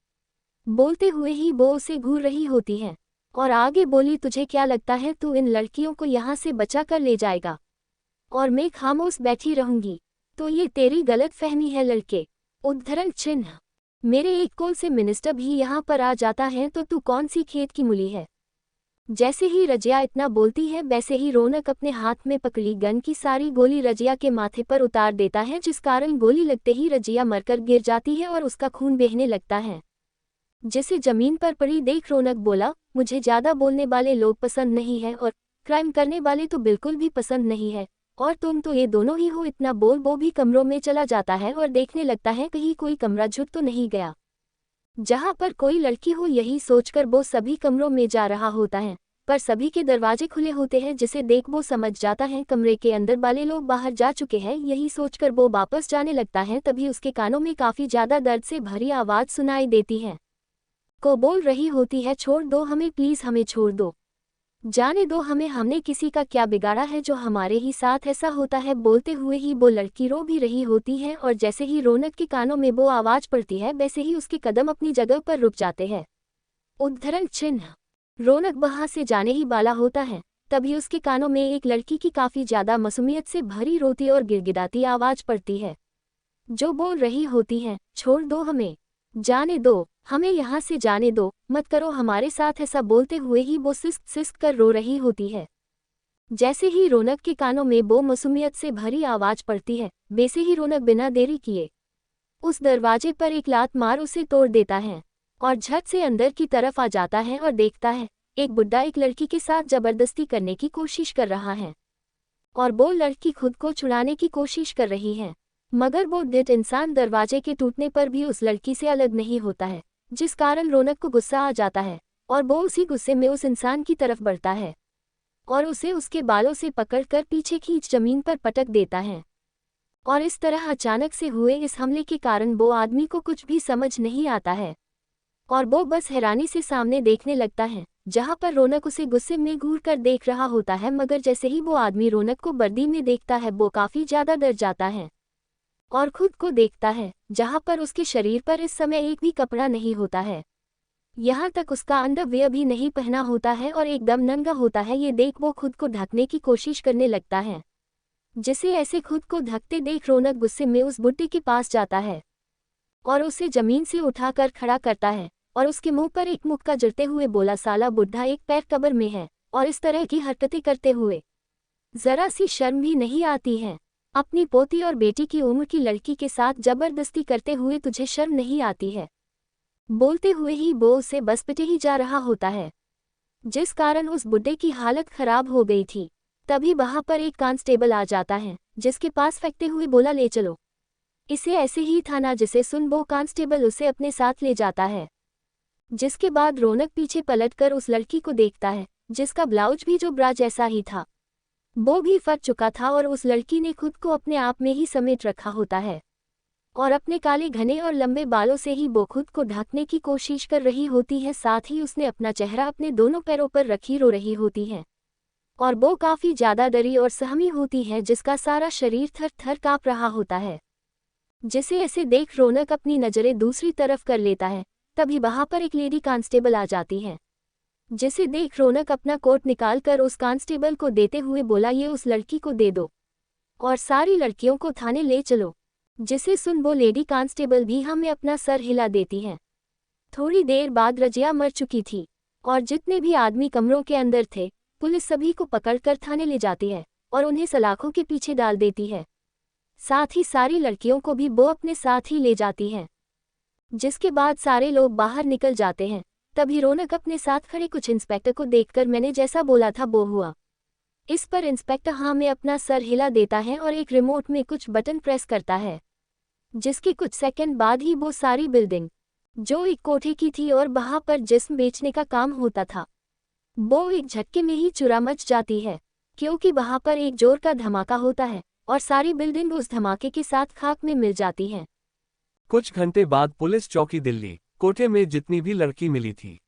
बोलते हुए ही वो उसे घूर रही होती है और आगे बोली, तुझे क्या लगता है तू इन लड़कियों को यहाँ से बचा कर ले जाएगा और मैं खामोश बैठी रहूंगी? तो ये तेरी गलत फहमी है लड़के। उद्धरण चिन्ह, मेरे एक कॉल से मिनिस्टर भी यहाँ पर आ जाता है तो तू कौन सी खेत की मूली है। जैसे ही रजिया इतना बोलती है, वैसे ही रौनक अपने हाथ में पकड़ी गन की सारी गोली रजिया के माथे पर उतार देता है, जिस कारण गोली लगते ही रजिया मरकर गिर जाती है और उसका खून बहने लगता है, जिसे जमीन पर पड़ी देख रौनक बोला, मुझे ज़्यादा बोलने वाले लोग पसंद नहीं है और क्राइम करने वाले तो बिल्कुल भी पसंद नहीं है। और तुम तो ये दोनों ही हो। इतना बोल वो भी कमरों में चला जाता है और देखने लगता है कहीं कोई कमरा छूट तो नहीं गया जहां पर कोई लड़की हो। यही सोचकर वो सभी कमरों में जा रहा होता है, पर सभी के दरवाजे खुले होते हैं, जिसे देख वो समझ जाता है कमरे के अंदर वाले लोग बाहर जा चुके हैं। यही सोचकर वो वापस जाने लगता है, तभी उसके कानों में काफी ज्यादा दर्द से भरी आवाज सुनाई देती है। को बोल रही होती है, छोड़ दो हमें प्लीज, हमें छोड़ दो, जाने दो हमें, हमने किसी का क्या बिगाड़ा है जो हमारे ही साथ ऐसा होता है। बोलते हुए ही वो लड़की रो भी रही होती है और जैसे ही रौनक के कानों में वो आवाज पड़ती है वैसे ही उसके कदम अपनी जगह पर रुक जाते हैं। उद्धरण चिन्ह। रौनक वहां से जाने ही वाला होता है, तभी उसके कानों में एक लड़की की काफी ज्यादा मासूमियत से भरी रोती और गिड़गिड़ाती आवाज पड़ती है, जो बोल रही होती है, छोड़ दो हमें, जाने दो हमें, यहाँ से जाने दो, मत करो हमारे साथ ऐसा। बोलते हुए ही वो सिसक सिसक कर रो रही होती है। जैसे ही रौनक के कानों में वो मासूमियत से भरी आवाज पड़ती है, वैसे ही रौनक बिना देरी किए उस दरवाजे पर एक लात मार उसे तोड़ देता है और झट से अंदर की तरफ आ जाता है और देखता है एक बुड्ढा एक लड़की के साथ जबरदस्ती करने की कोशिश कर रहा है और वो लड़की खुद को छुड़ाने की कोशिश कर रही है, मगर वो ढिठ इंसान दरवाजे के टूटने पर भी उस लड़की से अलग नहीं होता है, जिस कारण रौनक को गुस्सा आ जाता है और वो उसी गुस्से में उस इंसान की तरफ बढ़ता है और उसे उसके बालों से पकड़कर पीछे खींच जमीन पर पटक देता है। और इस तरह अचानक से हुए इस हमले के कारण वो आदमी को कुछ भी समझ नहीं आता है और वो बस हैरानी से सामने देखने लगता है, जहां पर रौनक उसे गुस्से में घूर कर देख रहा होता है। मगर जैसे ही वो आदमी रौनक को वर्दी में देखता है वो काफी ज्यादा डर जाता है और खुद को देखता है, जहां पर उसके शरीर पर इस समय एक भी कपड़ा नहीं होता है, यहाँ तक उसका अंडरवियर भी नहीं पहना होता है और एकदम नंगा होता है। ये देख वो खुद को ढकने की कोशिश करने लगता है, जिसे ऐसे खुद को ढकते देख रौनक गुस्से में उस बुड्ढे के पास जाता है और उसे जमीन से उठाकर खड़ा करता है और उसके मुंह पर एक मुक्का जड़ते हुए बोला, साला बुड्ढा एक पैर कब्र में है और इस तरह की हरकतें करते हुए जरा सी शर्म भी नहीं आती है। अपनी पोती और बेटी की उम्र की लड़की के साथ जबरदस्ती करते हुए तुझे शर्म नहीं आती है। बोलते हुए ही वो उसे बस पिटे ही जा रहा होता है, जिस कारण उस बुड्ढे की हालत खराब हो गई थी। तभी वहां पर एक कांस्टेबल आ जाता है, जिसके पास फेंकते हुए बोला, ले चलो इसे ऐसे ही थाना। जिसे सुन वो कांस्टेबल उसे अपने साथ ले जाता है, जिसके बाद रौनक पीछे पलटकर उस लड़की को देखता है, जिसका ब्लाउज भी जो ब्रा जैसा ही था वो भी फट चुका था और उस लड़की ने खुद को अपने आप में ही समेट रखा होता है और अपने काले घने और लंबे बालों से ही वो खुद को ढकने की कोशिश कर रही होती है। साथ ही उसने अपना चेहरा अपने दोनों पैरों पर रखी रो रही होती है और वो काफी ज्यादा डरी और सहमी होती है, जिसका सारा शरीर थर थर कांप रहा होता है। जिसे ऐसे देख रौनक अपनी नजरें दूसरी तरफ कर लेता है। तभी वहां पर एक लेडी कांस्टेबल आ जाती है, जिसे देख रौनक अपना कोट निकालकर उस कांस्टेबल को देते हुए बोला, ये उस लड़की को दे दो और सारी लड़कियों को थाने ले चलो। जिसे सुन वो लेडी कांस्टेबल भी हमें अपना सर हिला देती है। थोड़ी देर बाद रजिया मर चुकी थी और जितने भी आदमी कमरों के अंदर थे, पुलिस सभी को पकड़कर थाने ले जाती है और उन्हें सलाखों के पीछे डाल देती है। साथ ही सारी लड़कियों को भी वो अपने साथ ही ले जाती है, जिसके बाद सारे लोग बाहर निकल जाते हैं। तभी रौनक अपने साथ खड़े कुछ इंस्पेक्टर को देखकर मैंने जैसा बोला था वो हुआ। इस पर इंस्पेक्टर हाँ में अपना सर हिला देता है और एक रिमोट में कुछ बटन प्रेस करता है, जिसके कुछ सेकंड बाद ही वो सारी बिल्डिंग, जो एक कोठे की थी और वहां पर जिस्म बेचने का काम होता था, वो एक झटके में ही चुरा मच जाती है, क्योंकि वहां पर एक जोर का धमाका होता है और सारी बिल्डिंग उस धमाके के साथ खाक में मिल जाती है। कुछ घंटे बाद पुलिस चौकी दिल्ली कोठे में जितनी भी लड़की मिली थी,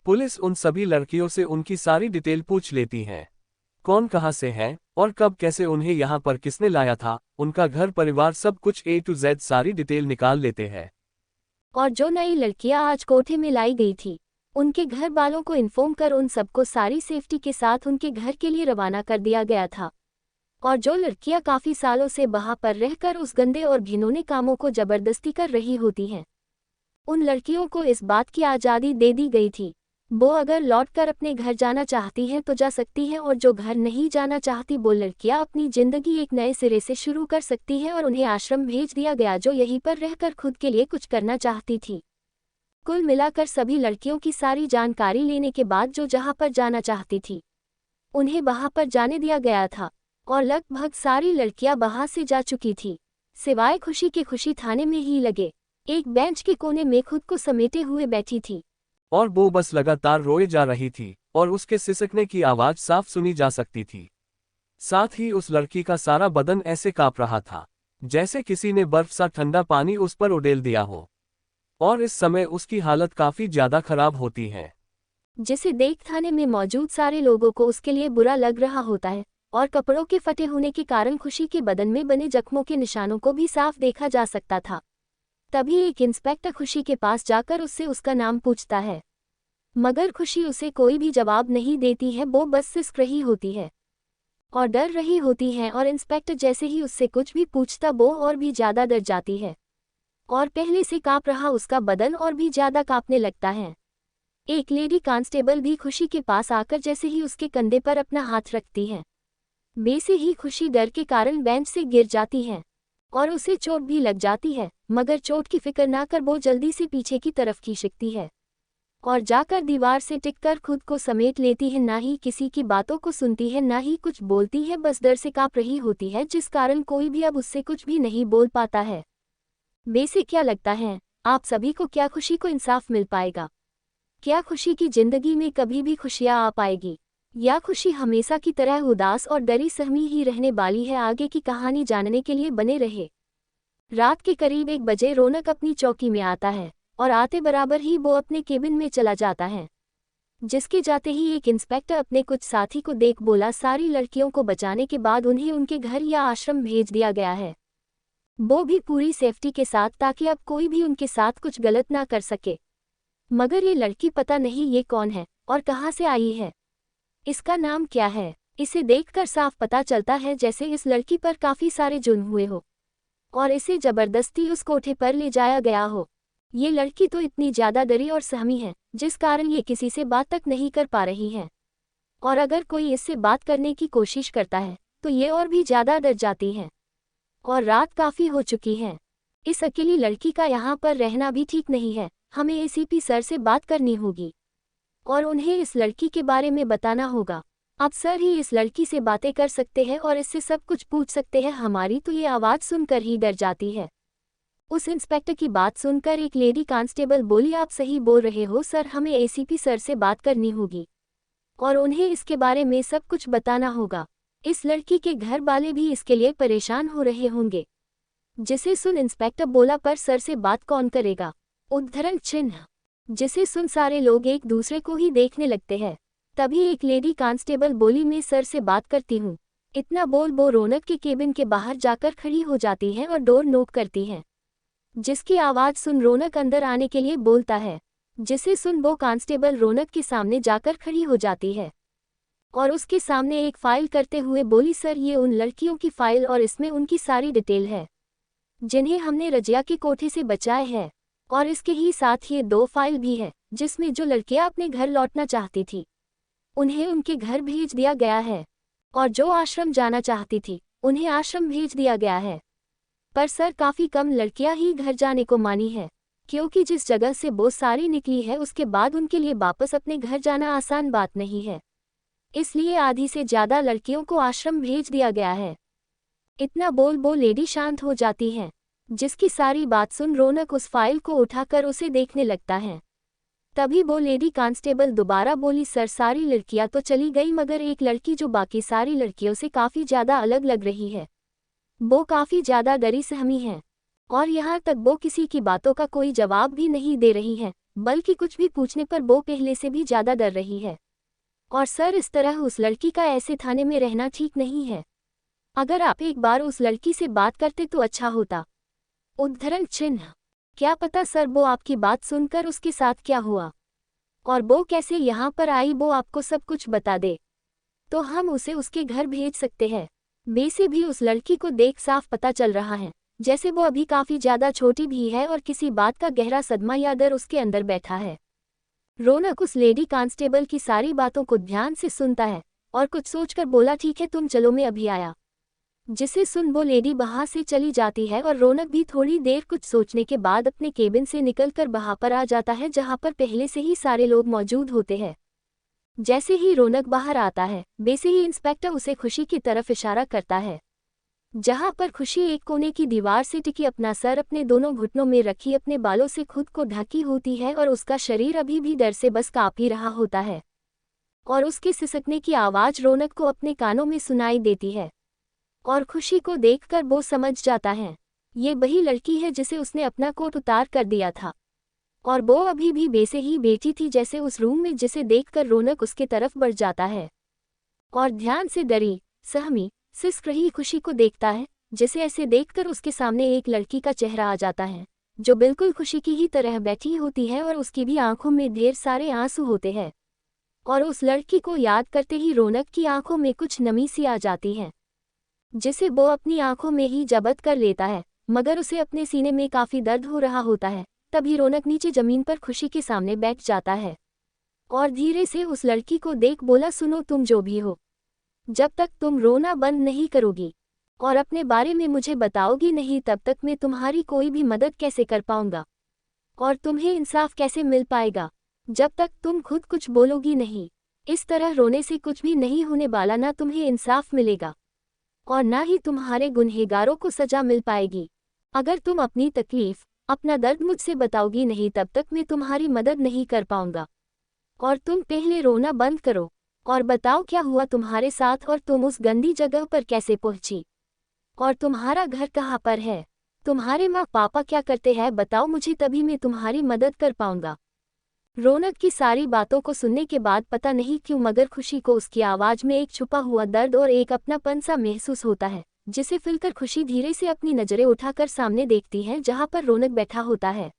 पुलिस उन सभी लड़कियों से उनकी सारी डिटेल पूछ लेती है। कौन कहाँ से है और कब कैसे उन्हें यहाँ पर किसने लाया था, उनका घर परिवार, सब कुछ A to Z सारी डिटेल निकाल लेते हैं। और जो नई लड़कियां आज कोठे में लाई गई थी, उनके घर वालों को इन्फॉर्म कर उन सबको सारी सेफ्टी के साथ उनके घर के लिए रवाना कर दिया गया था। और जो लड़कियां काफी सालों से वहां पर रहकर उस गंदे और घिनौने कामों को जबरदस्ती कर रही होती हैं, उन लड़कियों को इस बात की आज़ादी दे दी गई थी, वो अगर लौटकर अपने घर जाना चाहती हैं तो जा सकती हैं, और जो घर नहीं जाना चाहती वो लड़कियां अपनी जिंदगी एक नए सिरे से शुरू कर सकती हैं। और उन्हें आश्रम भेज दिया गया, जो यहीं पर रहकर खुद के लिए कुछ करना चाहती थी। कुल मिलाकर सभी लड़कियों की सारी जानकारी लेने के बाद जो जहां पर जाना चाहती थी, उन्हें वहां पर जाने दिया गया था। और लगभग सारी लड़कियां बाहर से जा चुकी थी, सिवाय खुशी के। खुशी थाने में ही लगे एक बेंच के कोने में खुद को समेटे हुए बैठी थी। और वो बस लगातार रोए जा रही थी और उसके सिसकने की आवाज साफ सुनी जा सकती थी। साथ ही उस लड़की का सारा बदन ऐसे कांप रहा था जैसे किसी ने बर्फ सा ठंडा पानी उस पर उड़ेल दिया हो। और इस समय उसकी हालत काफी ज्यादा खराब होती है, जिसे देख थाने में मौजूद सारे लोगों को उसके लिए बुरा लग रहा होता है। और कपड़ों के फटे होने के कारण खुशी के बदन में बने जख्मों के निशानों को भी साफ देखा जा सकता था। तभी एक इंस्पेक्टर खुशी के पास जाकर उससे उसका नाम पूछता है, मगर खुशी उसे कोई भी जवाब नहीं देती है। वो बस सिसक रही होती है और डर रही होती है। और इंस्पेक्टर जैसे ही उससे कुछ भी पूछता वो और भी ज्यादा डर जाती है और पहले से कांप रहा उसका बदन और भी ज्यादा कांपने लगता है। एक लेडी कांस्टेबल भी खुशी के पास आकर जैसे ही उसके कंधे पर अपना हाथ रखती है, वैसे ही खुशी डर के कारण बेंच से गिर जाती है और उसे चोट भी लग जाती है। मगर चोट की फिक्र ना कर वो जल्दी से पीछे की तरफ खिसकती है और जाकर दीवार से टिककर खुद को समेट लेती है। ना ही किसी की बातों को सुनती है, ना ही कुछ बोलती है, बस डर से कांप रही होती है, जिस कारण कोई भी अब उससे कुछ भी नहीं बोल पाता है। वैसे क्या लगता है आप सभी को, क्या खुशी को इंसाफ मिल पाएगा? क्या खुशी की जिंदगी में कभी भी खुशियां आ पाएगी, या खुशी हमेशा की तरह उदास और डरी सहमी ही रहने वाली है? आगे की कहानी जानने के लिए बने रहे। रात के करीब 1 बजे रौनक अपनी चौकी में आता है और आते बराबर ही वो अपने केबिन में चला जाता है, जिसके जाते ही एक इंस्पेक्टर अपने कुछ साथी को देख बोला, सारी लड़कियों को बचाने के बाद उन्हें उनके घर या आश्रम भेज दिया गया है, वो भी पूरी सेफ्टी के साथ, ताकि अब कोई भी उनके साथ कुछ गलत ना कर सके। मगर ये लड़की पता नहीं ये कौन है और कहाँ से आई है, इसका नाम क्या है? इसे देखकर साफ पता चलता है जैसे इस लड़की पर काफी सारे जुर्म हुए हो और इसे जबरदस्ती उस कोठे पर ले जाया गया हो। ये लड़की तो इतनी ज्यादा डरी और सहमी है जिस कारण ये किसी से बात तक नहीं कर पा रही है, और अगर कोई इससे बात करने की कोशिश करता है तो ये और भी ज्यादा डर जाती है। और रात काफी हो चुकी है, इस अकेली लड़की का यहाँ पर रहना भी ठीक नहीं है। हमें एसीपी सर से बात करनी होगी और उन्हें इस लड़की के बारे में बताना होगा। अब सर ही इस लड़की से बातें कर सकते हैं और इससे सब कुछ पूछ सकते हैं। हमारी तो ये आवाज़ सुनकर ही डर जाती है। उस इंस्पेक्टर की बात सुनकर एक लेडी कांस्टेबल बोली, आप सही बोल रहे हो सर, हमें एसीपी सर से बात करनी होगी और उन्हें इसके बारे में सब कुछ बताना होगा। इस लड़की के घर वाले भी इसके लिए परेशान हो रहे होंगे। जिसे सुन इंस्पेक्टर बोला, पर सर से बात कौन करेगा? उद्धरण चिन्ह। जिसे सुन सारे लोग एक दूसरे को ही देखने लगते हैं। तभी एक लेडी कांस्टेबल बोली, मैं सर से बात करती हूँ। इतना बोल वो रौनक के केबिन के बाहर जाकर खड़ी हो जाती है और डोर नॉक करती है, जिसकी आवाज़ सुन रौनक अंदर आने के लिए बोलता है। जिसे सुन वो कांस्टेबल रौनक के सामने जाकर खड़ी हो जाती है और उसके सामने एक फाइल करते हुए बोली, सर ये उन लड़कियों की फाइल और इसमें उनकी सारी डिटेल है जिन्हें हमने रजिया के कोठे से बचाए है, और इसके ही साथ ये 2 फाइल भी है जिसमें जो लड़कियां अपने घर लौटना चाहती थी उन्हें उनके घर भेज दिया गया है, और जो आश्रम जाना चाहती थी उन्हें आश्रम भेज दिया गया है। पर सर काफ़ी कम लड़कियां ही घर जाने को मानी है, क्योंकि जिस जगह से वो सारी निकली है उसके बाद उनके लिए वापस अपने घर जाना आसान बात नहीं है, इसलिए आधी से ज़्यादा लड़कियों को आश्रम भेज दिया गया है। इतना बोल वो लेडी शांत हो जाती है, जिसकी सारी बात सुन रौनक उस फाइल को उठाकर उसे देखने लगता है। तभी वो लेडी कांस्टेबल दोबारा बोली, सर सारी लड़कियां तो चली गई, मगर एक लड़की जो बाकी सारी लड़कियों से काफ़ी ज़्यादा अलग लग रही है, वो काफ़ी ज़्यादा डरी सहमी है और यहाँ तक वो किसी की बातों का कोई जवाब भी नहीं दे रही है, बल्कि कुछ भी पूछने पर वो पहले से भी ज़्यादा डर रही है। और सर इस तरह उस लड़की का ऐसे थाने में रहना ठीक नहीं है। अगर आप एक बार उस लड़की से बात करते तो अच्छा होता। उद्धरण चिन्ह। क्या पता सर वो आपकी बात सुनकर उसके साथ क्या हुआ और वो कैसे यहाँ पर आई वो आपको सब कुछ बता दे, तो हम उसे उसके घर भेज सकते हैं। वैसे भी उस लड़की को देख साफ पता चल रहा है जैसे वो अभी काफ़ी ज़्यादा छोटी भी है और किसी बात का गहरा सदमा या डर उसके अंदर बैठा है। रौनक उस लेडी कांस्टेबल की सारी बातों को ध्यान से सुनता है और कुछ सोचकर बोला, ठीक है तुम चलो मैं अभी आया। जिसे सुन वो लेडी वहाँ से चली जाती है और रौनक भी थोड़ी देर कुछ सोचने के बाद अपने केबिन से निकलकर वहाँ पर आ जाता है जहाँ पर पहले से ही सारे लोग मौजूद होते हैं। जैसे ही रौनक बाहर आता है, वैसे ही इंस्पेक्टर उसे खुशी की तरफ इशारा करता है, जहां पर खुशी एक कोने की दीवार से टिकी अपना सर अपने दोनों घुटनों में रखी अपने बालों से खुद को ढकी होती है और उसका शरीर अभी भी डर से बस कांप ही रहा होता है। और उसके सिसकने की आवाज़ रौनक को अपने कानों में सुनाई देती है और खुशी को देखकर वो समझ जाता है ये वही लड़की है जिसे उसने अपना कोट उतार कर दिया था और वो अभी भी वैसे ही बैठी थी जैसे उस रूम में, जिसे देखकर रौनक उसके तरफ बढ़ जाता है और ध्यान से डरी, सहमी, सिसक रही खुशी को देखता है, जिसे ऐसे देखकर उसके सामने एक लड़की का चेहरा आ जाता है जो बिल्कुल खुशी की ही तरह बैठी होती है और उसकी भी आंखों में ढेर सारे आंसू होते हैं। और उस लड़की को याद करते ही रौनक की आंखों में कुछ नमी सी आ जाती है, जिसे वो अपनी आंखों में ही जब्त कर लेता है, मगर उसे अपने सीने में काफ़ी दर्द हो रहा होता है। तभी रौनक नीचे जमीन पर खुशी के सामने बैठ जाता है और धीरे से उस लड़की को देख बोला, सुनो तुम जो भी हो, जब तक तुम रोना बंद नहीं करोगी और अपने बारे में मुझे बताओगी नहीं, तब तक मैं तुम्हारी कोई भी मदद कैसे कर पाऊंगा और तुम्हें इंसाफ कैसे मिल पाएगा जब तक तुम खुद कुछ बोलोगी नहीं। इस तरह रोने से कुछ भी नहीं होने वाला, ना तुम्हें इंसाफ मिलेगा और ना ही तुम्हारे गुनहगारों को सजा मिल पाएगी। अगर तुम अपनी तकलीफ, अपना दर्द मुझसे बताओगी नहीं, तब तक मैं तुम्हारी मदद नहीं कर पाऊंगा। और तुम पहले रोना बंद करो और बताओ क्या हुआ तुम्हारे साथ और तुम उस गंदी जगह पर कैसे पहुंची और तुम्हारा घर कहाँ पर है, तुम्हारे माँ पापा क्या करते हैं, बताओ मुझे, तभी मैं तुम्हारी मदद कर पाऊंगा। रौनक की सारी बातों को सुनने के बाद पता नहीं क्यों मगर खुशी को उसकी आवाज़ में एक छुपा हुआ दर्द और एक अपनापन सा महसूस होता है, जिसे फिलकर खुशी धीरे से अपनी नज़रें उठाकर सामने देखती है जहां पर रौनक बैठा होता है।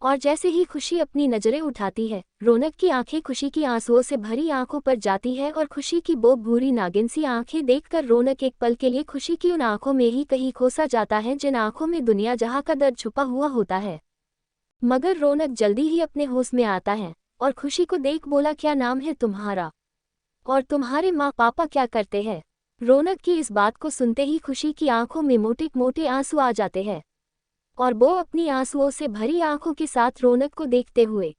और जैसे ही खुशी अपनी नज़रें उठाती है, रौनक की आंखें खुशी की आंसुओं से भरी आंखों पर जाती है और खुशी की वो भूरी नागिन सी आंखें देखकर रौनक एक पल के लिए खुशी की उन आंखों में ही कहीं खोसा जाता है जिन आंखों में दुनिया जहां का दर्द छुपा हुआ होता है। मगर रौनक जल्दी ही अपने होश में आता है और खुशी को देख बोला, क्या नाम है तुम्हारा और तुम्हारे माँ पापा क्या करते हैं। रौनक की इस बात को सुनते ही खुशी की आंखों में मोटे मोटे आंसू आ जाते हैं और वो अपनी आंसुओं से भरी आंखों के साथ रौनक को देखते हुए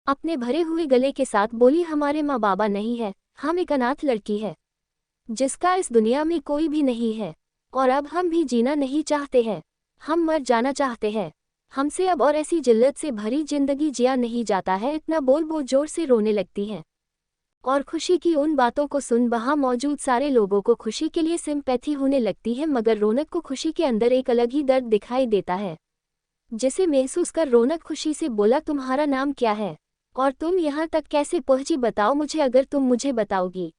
अपने भरे हुए गले के साथ बोली, हमारे माँ बाबा नहीं है, हम एक अनाथ लड़की है जिसका इस दुनिया में कोई भी नहीं है और अब हम भी जीना नहीं चाहते हैं, हम मर जाना चाहते हैं, हमसे अब और ऐसी जिल्लत से भरी जिंदगी जिया नहीं जाता है। इतना बोल वो जोर से रोने लगती है और खुशी की उन बातों को सुन वहां मौजूद सारे लोगों को खुशी के लिए सिंपैथी होने लगती है, मगर रौनक को खुशी के अंदर एक अलग ही दर्द दिखाई देता है, जिसे महसूस कर रौनक खुशी से बोला, तुम्हारा नाम क्या है और तुम यहाँ तक कैसे पहुंची, बताओ मुझे, अगर तुम मुझे बताओगी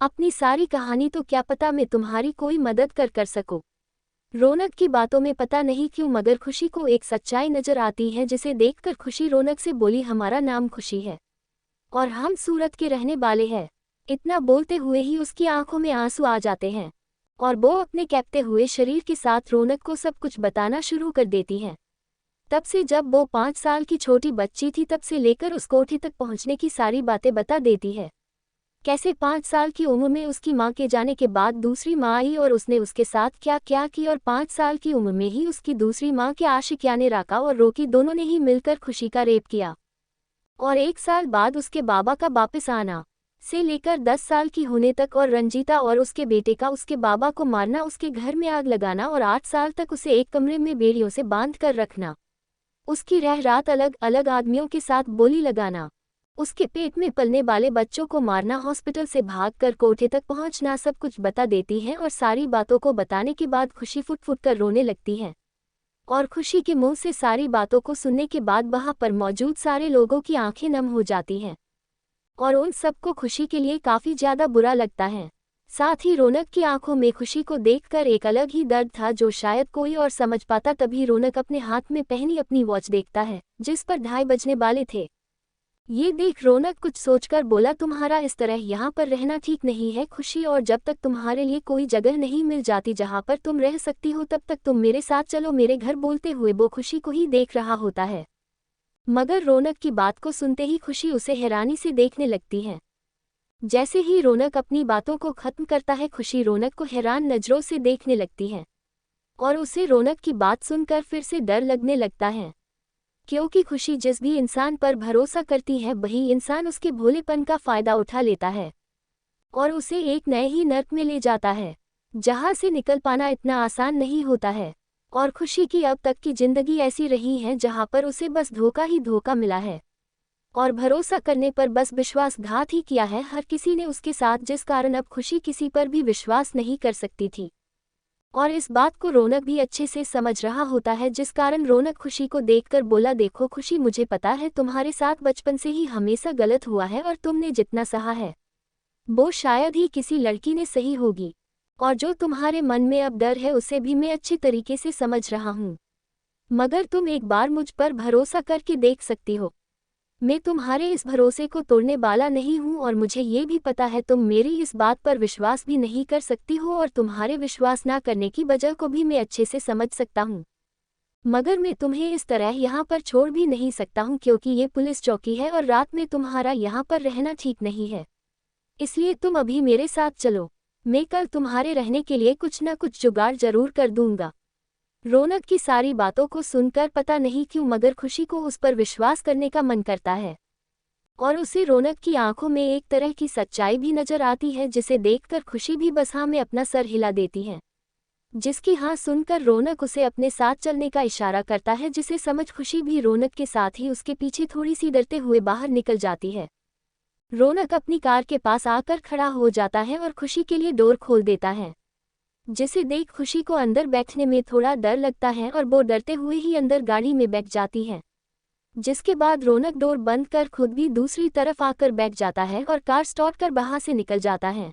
अपनी सारी कहानी तो क्या पता मैं तुम्हारी कोई मदद कर सकूं। रौनक की बातों में पता नहीं क्यों मगर खुशी को एक सच्चाई नजर आती है, जिसे देखकर खुशी रौनक से बोली, हमारा नाम खुशी है और हम सूरत के रहने वाले हैं। इतना बोलते हुए ही उसकी आंखों में आंसू आ जाते हैं और वो अपने कैपते हुए शरीर के साथ रौनक को सब कुछ बताना शुरू कर देती है। तब से जब वो 5 साल की छोटी बच्ची थी तब से लेकर उस कोठी तक पहुंचने की सारी बातें बता देती है। कैसे 5 साल की उम्र में उसकी माँ के जाने के बाद दूसरी माँ आई और उसने उसके साथ क्या क्या की, और 5 साल की उम्र में ही उसकी दूसरी माँ के आशिकियाने राका और रोकी दोनों ने ही मिलकर खुशी का रेप किया। और 1 साल बाद उसके बाबा का वापस आना से लेकर 10 साल की होने तक और रंजीता और उसके बेटे का उसके बाबा को मारना, उसके घर में आग लगाना और 8 साल तक उसे एक कमरे में बेड़ियों से बांध कर रखना, उसकी रह रात अलग अलग आदमियों के साथ बोली लगाना, उसके पेट में पलने वाले बच्चों को मारना, हॉस्पिटल से भागकर कोठे तक पहुंचना, सब कुछ बता देती है। और सारी बातों को बताने के बाद खुशी फुट फुट कर रोने लगती है और खुशी के मुंह से सारी बातों को सुनने के बाद वहां पर मौजूद सारे लोगों की आंखें नम हो जाती हैं और उन सबको खुशी के लिए काफ़ी ज़्यादा बुरा लगता है। साथ ही रौनक की आंखों में खुशी को देखकर एक अलग ही दर्द था जो शायद कोई और समझ पाता। तभी रौनक अपने हाथ में पहनी अपनी वॉच देखता है जिस पर 2:30 बजने वाले थे। ये देख रौनक कुछ सोचकर बोला, तुम्हारा इस तरह यहाँ पर रहना ठीक नहीं है खुशी, और जब तक तुम्हारे लिए कोई जगह नहीं मिल जाती जहाँ पर तुम रह सकती हो तब तक तुम मेरे साथ चलो मेरे घर। बोलते हुए वो खुशी को ही देख रहा होता है, मगर रौनक की बात को सुनते ही खुशी उसे हैरानी से देखने लगती है। जैसे ही रौनक अपनी बातों को खत्म करता है, खुशी रौनक को हैरान नज़रों से देखने लगती है और उसे रौनक की बात सुनकर फिर से डर लगने लगता है। क्योंकि खुशी जिस भी इंसान पर भरोसा करती है वही इंसान उसके भोलेपन का फायदा उठा लेता है और उसे एक नए ही नर्क में ले जाता है जहां से निकल पाना इतना आसान नहीं होता है। और खुशी की अब तक की जिंदगी ऐसी रही है जहां पर उसे बस धोखा ही धोखा मिला है और भरोसा करने पर बस विश्वासघात ही किया है हर किसी ने उसके साथ, जिस कारण अब खुशी किसी पर भी विश्वास नहीं कर सकती थी। और इस बात को रौनक भी अच्छे से समझ रहा होता है, जिस कारण रौनक खुशी को देखकर बोला, देखो खुशी, मुझे पता है तुम्हारे साथ बचपन से ही हमेशा गलत हुआ है और तुमने जितना सहा है वो शायद ही किसी लड़की ने सही होगी, और जो तुम्हारे मन में अब डर है उसे भी मैं अच्छी तरीके से समझ रहा हूँ, मगर तुम एक बार मुझ पर भरोसा करके देख सकती हो। मैं तुम्हारे इस भरोसे को तोड़ने वाला नहीं हूँ और मुझे ये भी पता है तुम मेरी इस बात पर विश्वास भी नहीं कर सकती हो और तुम्हारे विश्वास ना करने की वजह को भी मैं अच्छे से समझ सकता हूँ, मगर मैं तुम्हें इस तरह यहाँ पर छोड़ भी नहीं सकता हूँ क्योंकि ये पुलिस चौकी है और रात में तुम्हारा यहाँ पर रहना ठीक नहीं है, इसलिए तुम अभी मेरे साथ चलो, मैं कल तुम्हारे रहने के लिए कुछ न कुछ जुगाड़ जरूर कर दूंगा। रौनक की सारी बातों को सुनकर पता नहीं क्यों मगर खुशी को उस पर विश्वास करने का मन करता है और उसे रौनक की आंखों में एक तरह की सच्चाई भी नजर आती है जिसे देखकर खुशी भी बस हाँ में अपना सर हिला देती है, जिसकी हाँ सुनकर रौनक उसे अपने साथ चलने का इशारा करता है, जिसे समझ खुशी भी रौनक के साथ ही उसके पीछे थोड़ी सी डरते हुए बाहर निकल जाती है। रौनक अपनी कार के पास आकर खड़ा हो जाता है और खुशी के लिए डोर खोल देता है, जिसे देख खुशी को अंदर बैठने में थोड़ा डर लगता है और वो डरते हुए ही अंदर गाड़ी में बैठ जाती है, जिसके बाद रौनक डोर बंद कर खुद भी दूसरी तरफ आकर बैठ जाता है और कार स्टार्ट कर वहां से निकल जाता है।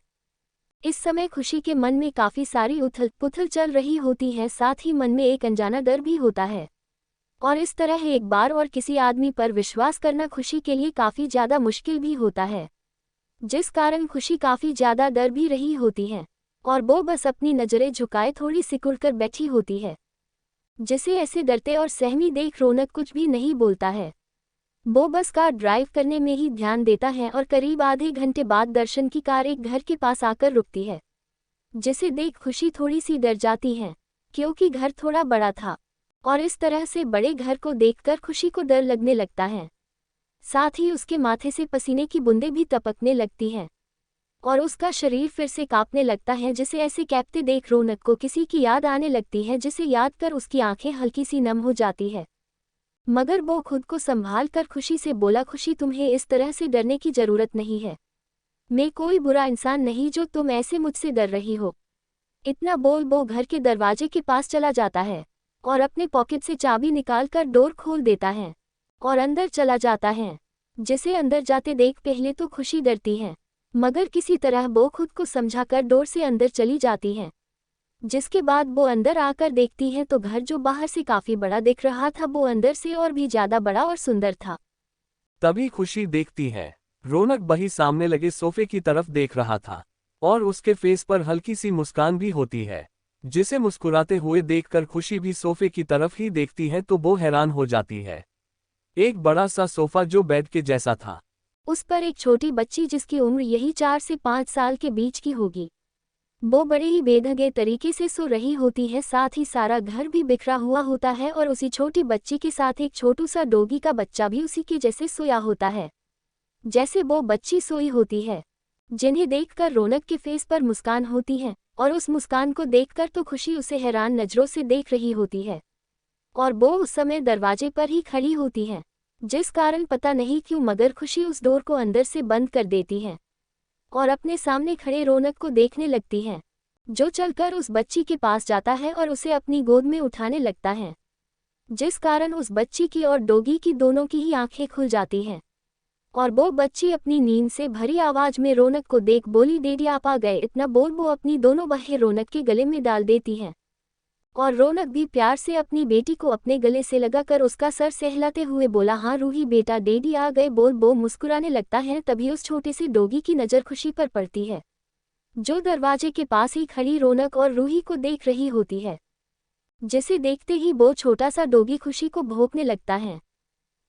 इस समय खुशी के मन में काफी सारी उथल पुथल चल रही होती है, साथ ही मन में एक अनजाना डर भी होता है और इस तरह एक बार और किसी आदमी पर विश्वास करना खुशी के लिए काफी ज्यादा मुश्किल भी होता है, जिस कारण खुशी काफी ज्यादा डर भी रही होती है और वो बस अपनी नजरें झुकाए थोड़ी सिकुड़कर बैठी होती है, जिसे ऐसे डरते और सहमी देख रौनक कुछ भी नहीं बोलता है। वो बस कार ड्राइव करने में ही ध्यान देता है और करीब आधे घंटे बाद दर्शन की कार एक घर के पास आकर रुकती है, जिसे देख खुशी थोड़ी सी डर जाती है क्योंकि घर थोड़ा बड़ा था और इस तरह से बड़े घर को देखकर खुशी को डर लगने लगता है, साथ ही उसके माथे से पसीने की बूंदें भी टपकने लगती हैं और उसका शरीर फिर से कांपने लगता है, जिसे ऐसे कांपते देख रौनक को किसी की याद आने लगती है, जिसे याद कर उसकी आंखें हल्की सी नम हो जाती है, मगर वो खुद को संभाल कर खुशी से बोला, खुशी तुम्हें इस तरह से डरने की जरूरत नहीं है, मैं कोई बुरा इंसान नहीं जो तुम ऐसे मुझसे डर रही हो। इतना बोल वो घर के दरवाजे के पास चला जाता है और अपने पॉकेट से चाबी निकालकर डोर खोल देता है और अंदर चला जाता है, जिसे अंदर जाते देख पहले तो खुशी डरती है मगर किसी तरह वो खुद को समझाकर डोर से अंदर चली जाती है, जिसके बाद वो अंदर आकर देखती है तो घर जो बाहर से काफी बड़ा दिख रहा था वो अंदर से और भी ज्यादा बड़ा और सुंदर था। तभी खुशी देखती है रौनक बही सामने लगे सोफे की तरफ देख रहा था और उसके फेस पर हल्की सी मुस्कान भी होती है, जिसे मुस्कुराते हुए देखकर खुशी भी सोफे की तरफ ही देखती है तो वो हैरान हो जाती है। एक बड़ा सा सोफा जो बेड के जैसा था, उस पर एक छोटी बच्ची जिसकी उम्र यही 4 से 5 साल के बीच की होगी, वो बड़े ही बेढंगे तरीके से सो रही होती है, साथ ही सारा घर भी बिखरा हुआ होता है और उसी छोटी बच्ची के साथ एक छोटू सा डॉगी का बच्चा भी उसी के जैसे सोया होता है जैसे वो बच्ची सोई होती है, जिन्हें देखकर रौनक के फेस पर मुस्कान होती है और उस मुस्कान को देखकर तो खुशी उसे हैरान नजरों से देख रही होती है और वो उस समय दरवाजे पर ही खड़ी होती है, जिस कारण पता नहीं क्यों मगर खुशी उस डोर को अंदर से बंद कर देती है और अपने सामने खड़े रौनक को देखने लगती है, जो चलकर उस बच्ची के पास जाता है और उसे अपनी गोद में उठाने लगता है, जिस कारण उस बच्ची की और डॉगी की दोनों की ही आंखें खुल जाती हैं और वो बच्ची अपनी नींद से भरी आवाज में रौनक को देख बोली, डैडी आप आ गए। इतना बोल वो अपनी दोनों बाहें रौनक के गले में डाल देती है और रौनक भी प्यार से अपनी बेटी को अपने गले से लगाकर उसका सर सहलाते हुए बोला, हाँ रूही बेटा डैडी आ गए। बोल वो मुस्कुराने लगता है, तभी उस छोटे से डॉगी की नज़र खुशी पर पड़ती है, जो दरवाजे के पास ही खड़ी रौनक और रूही को देख रही होती है, जिसे देखते ही वो छोटा सा डॉगी खुशी को भौंकने लगता है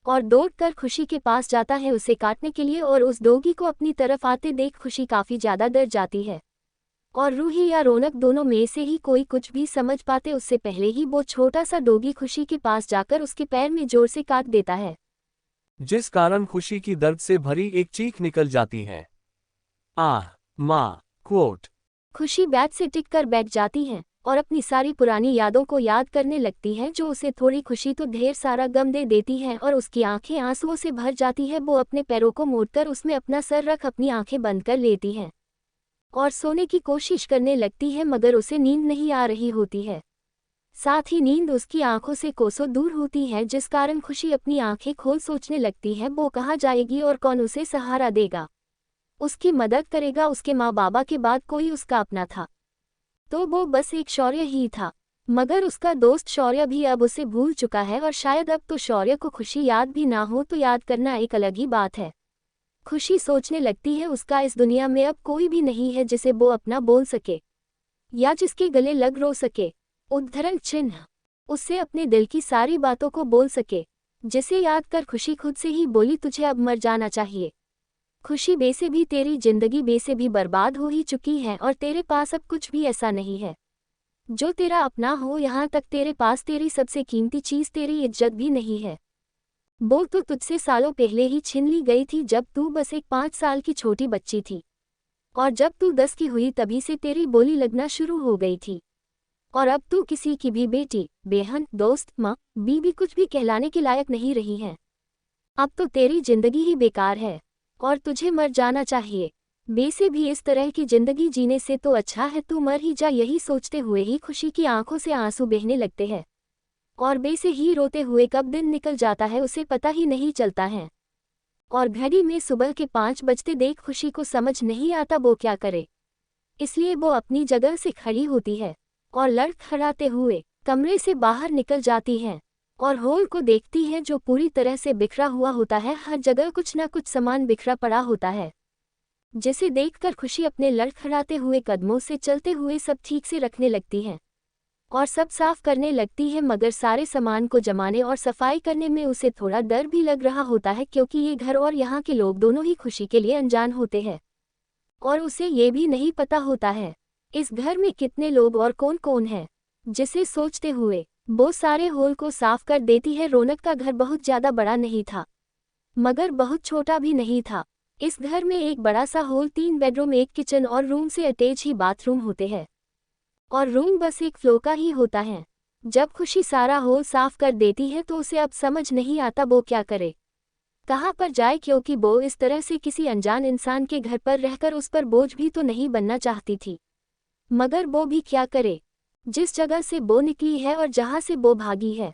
और दौड़कर खुशी के पास जाता है उसे काटने के लिए और उस डॉगी को अपनी तरफ आते देख खुशी काफ़ी ज़्यादा डर जाती है और रूही या रौनक दोनों में से ही कोई कुछ भी समझ पाते उससे पहले ही वो छोटा सा डॉगी खुशी के पास जाकर उसके पैर में जोर से काट देता है, जिस कारण खुशी की दर्द से भरी एक चीख निकल जाती है। आह माँ क्वोट। खुशी बेड से टिककर बैठ जाती है और अपनी सारी पुरानी यादों को याद करने लगती है जो उसे थोड़ी खुशी तो ढेर सारा गम दे देती है और उसकी आंखें आंसुओं से भर जाती है। वो अपने पैरों को मोड़कर उसमें अपना सर रख अपनी आंखें बंद कर लेती है और सोने की कोशिश करने लगती है, मगर उसे नींद नहीं आ रही होती है। साथ ही नींद उसकी आंखों से कोसों दूर होती है, जिस कारण खुशी अपनी आंखें खोल सोचने लगती है वो कहाँ जाएगी और कौन उसे सहारा देगा, उसकी मदद करेगा। उसके माँ बाबा के बाद कोई उसका अपना था तो वो बस एक शौर्य ही था, मगर उसका दोस्त शौर्य भी अब उसे भूल चुका है और शायद अब तो शौर्य को खुशी याद भी ना हो तो याद करना एक अलग ही बात है। खुशी सोचने लगती है उसका इस दुनिया में अब कोई भी नहीं है जिसे वो अपना बोल सके या जिसके गले लग रो सके। उद्धरण चिन्ह उससे अपने दिल की सारी बातों को बोल सके, जिसे याद कर खुशी खुद से ही बोली, तुझे अब मर जाना चाहिए। खुशी बेसे भी तेरी जिंदगी बेसे भी बर्बाद हो ही चुकी है और तेरे पास अब कुछ भी ऐसा नहीं है जो तेरा अपना हो। यहाँ तक तेरे पास तेरी सबसे कीमती चीज तेरी इज्जत भी नहीं है। वो तो तुझसे सालों पहले ही छीन ली गई थी जब तू बस एक 5 साल की छोटी बच्ची थी, और जब तू 10 की हुई तभी से तेरी बोली लगना शुरू हो गई थी। और अब तू किसी की भी बेटी, बहन, दोस्त, माँ, बीवी कुछ भी कहलाने के लायक नहीं रही है। अब तो तेरी जिंदगी ही बेकार है और तुझे मर जाना चाहिए। बेसे भी इस तरह की जिंदगी जीने से तो अच्छा है तू मर ही जा। यही सोचते हुए ही खुशी की आंखों से आंसू बहने लगते हैं और बेसे ही रोते हुए कब दिन निकल जाता है उसे पता ही नहीं चलता है। और घड़ी में सुबह के 5 बजते देख खुशी को समझ नहीं आता वो क्या करे, इसलिए वो अपनी जगह से खड़ी होती है और लड़खड़ाते हुए कमरे से बाहर निकल जाती है और हॉल को देखती है जो पूरी तरह से बिखरा हुआ होता है। हर जगह कुछ ना कुछ सामान बिखरा पड़ा होता है, जिसे देखकर खुशी अपने लड़खड़ाते हुए कदमों से चलते हुए सब ठीक से रखने लगती है और सब साफ करने लगती है। मगर सारे सामान को जमाने और सफाई करने में उसे थोड़ा डर भी लग रहा होता है, क्योंकि ये घर और यहाँ के लोग दोनों ही खुशी के लिए अनजान होते हैं और उसे ये भी नहीं पता होता है इस घर में कितने लोग और कौन कौन है। जिसे सोचते हुए वो सारे हॉल को साफ कर देती है। रौनक का घर बहुत ज्यादा बड़ा नहीं था मगर बहुत छोटा भी नहीं था। इस घर में एक बड़ा सा हॉल, 3 बेडरूम, एक किचन और रूम से अटैच ही बाथरूम होते हैं और रूम बस एक फ्लो का ही होता है। जब खुशी सारा हॉल साफ कर देती है तो उसे अब समझ नहीं आता वो क्या करे, कहाँ पर जाए, क्योंकि वो इस तरह से किसी अनजान इंसान के घर पर रहकर उस पर बोझ भी तो नहीं बनना चाहती थी। मगर वो भी क्या करे, जिस जगह से वो निकली है और जहाँ से वो भागी है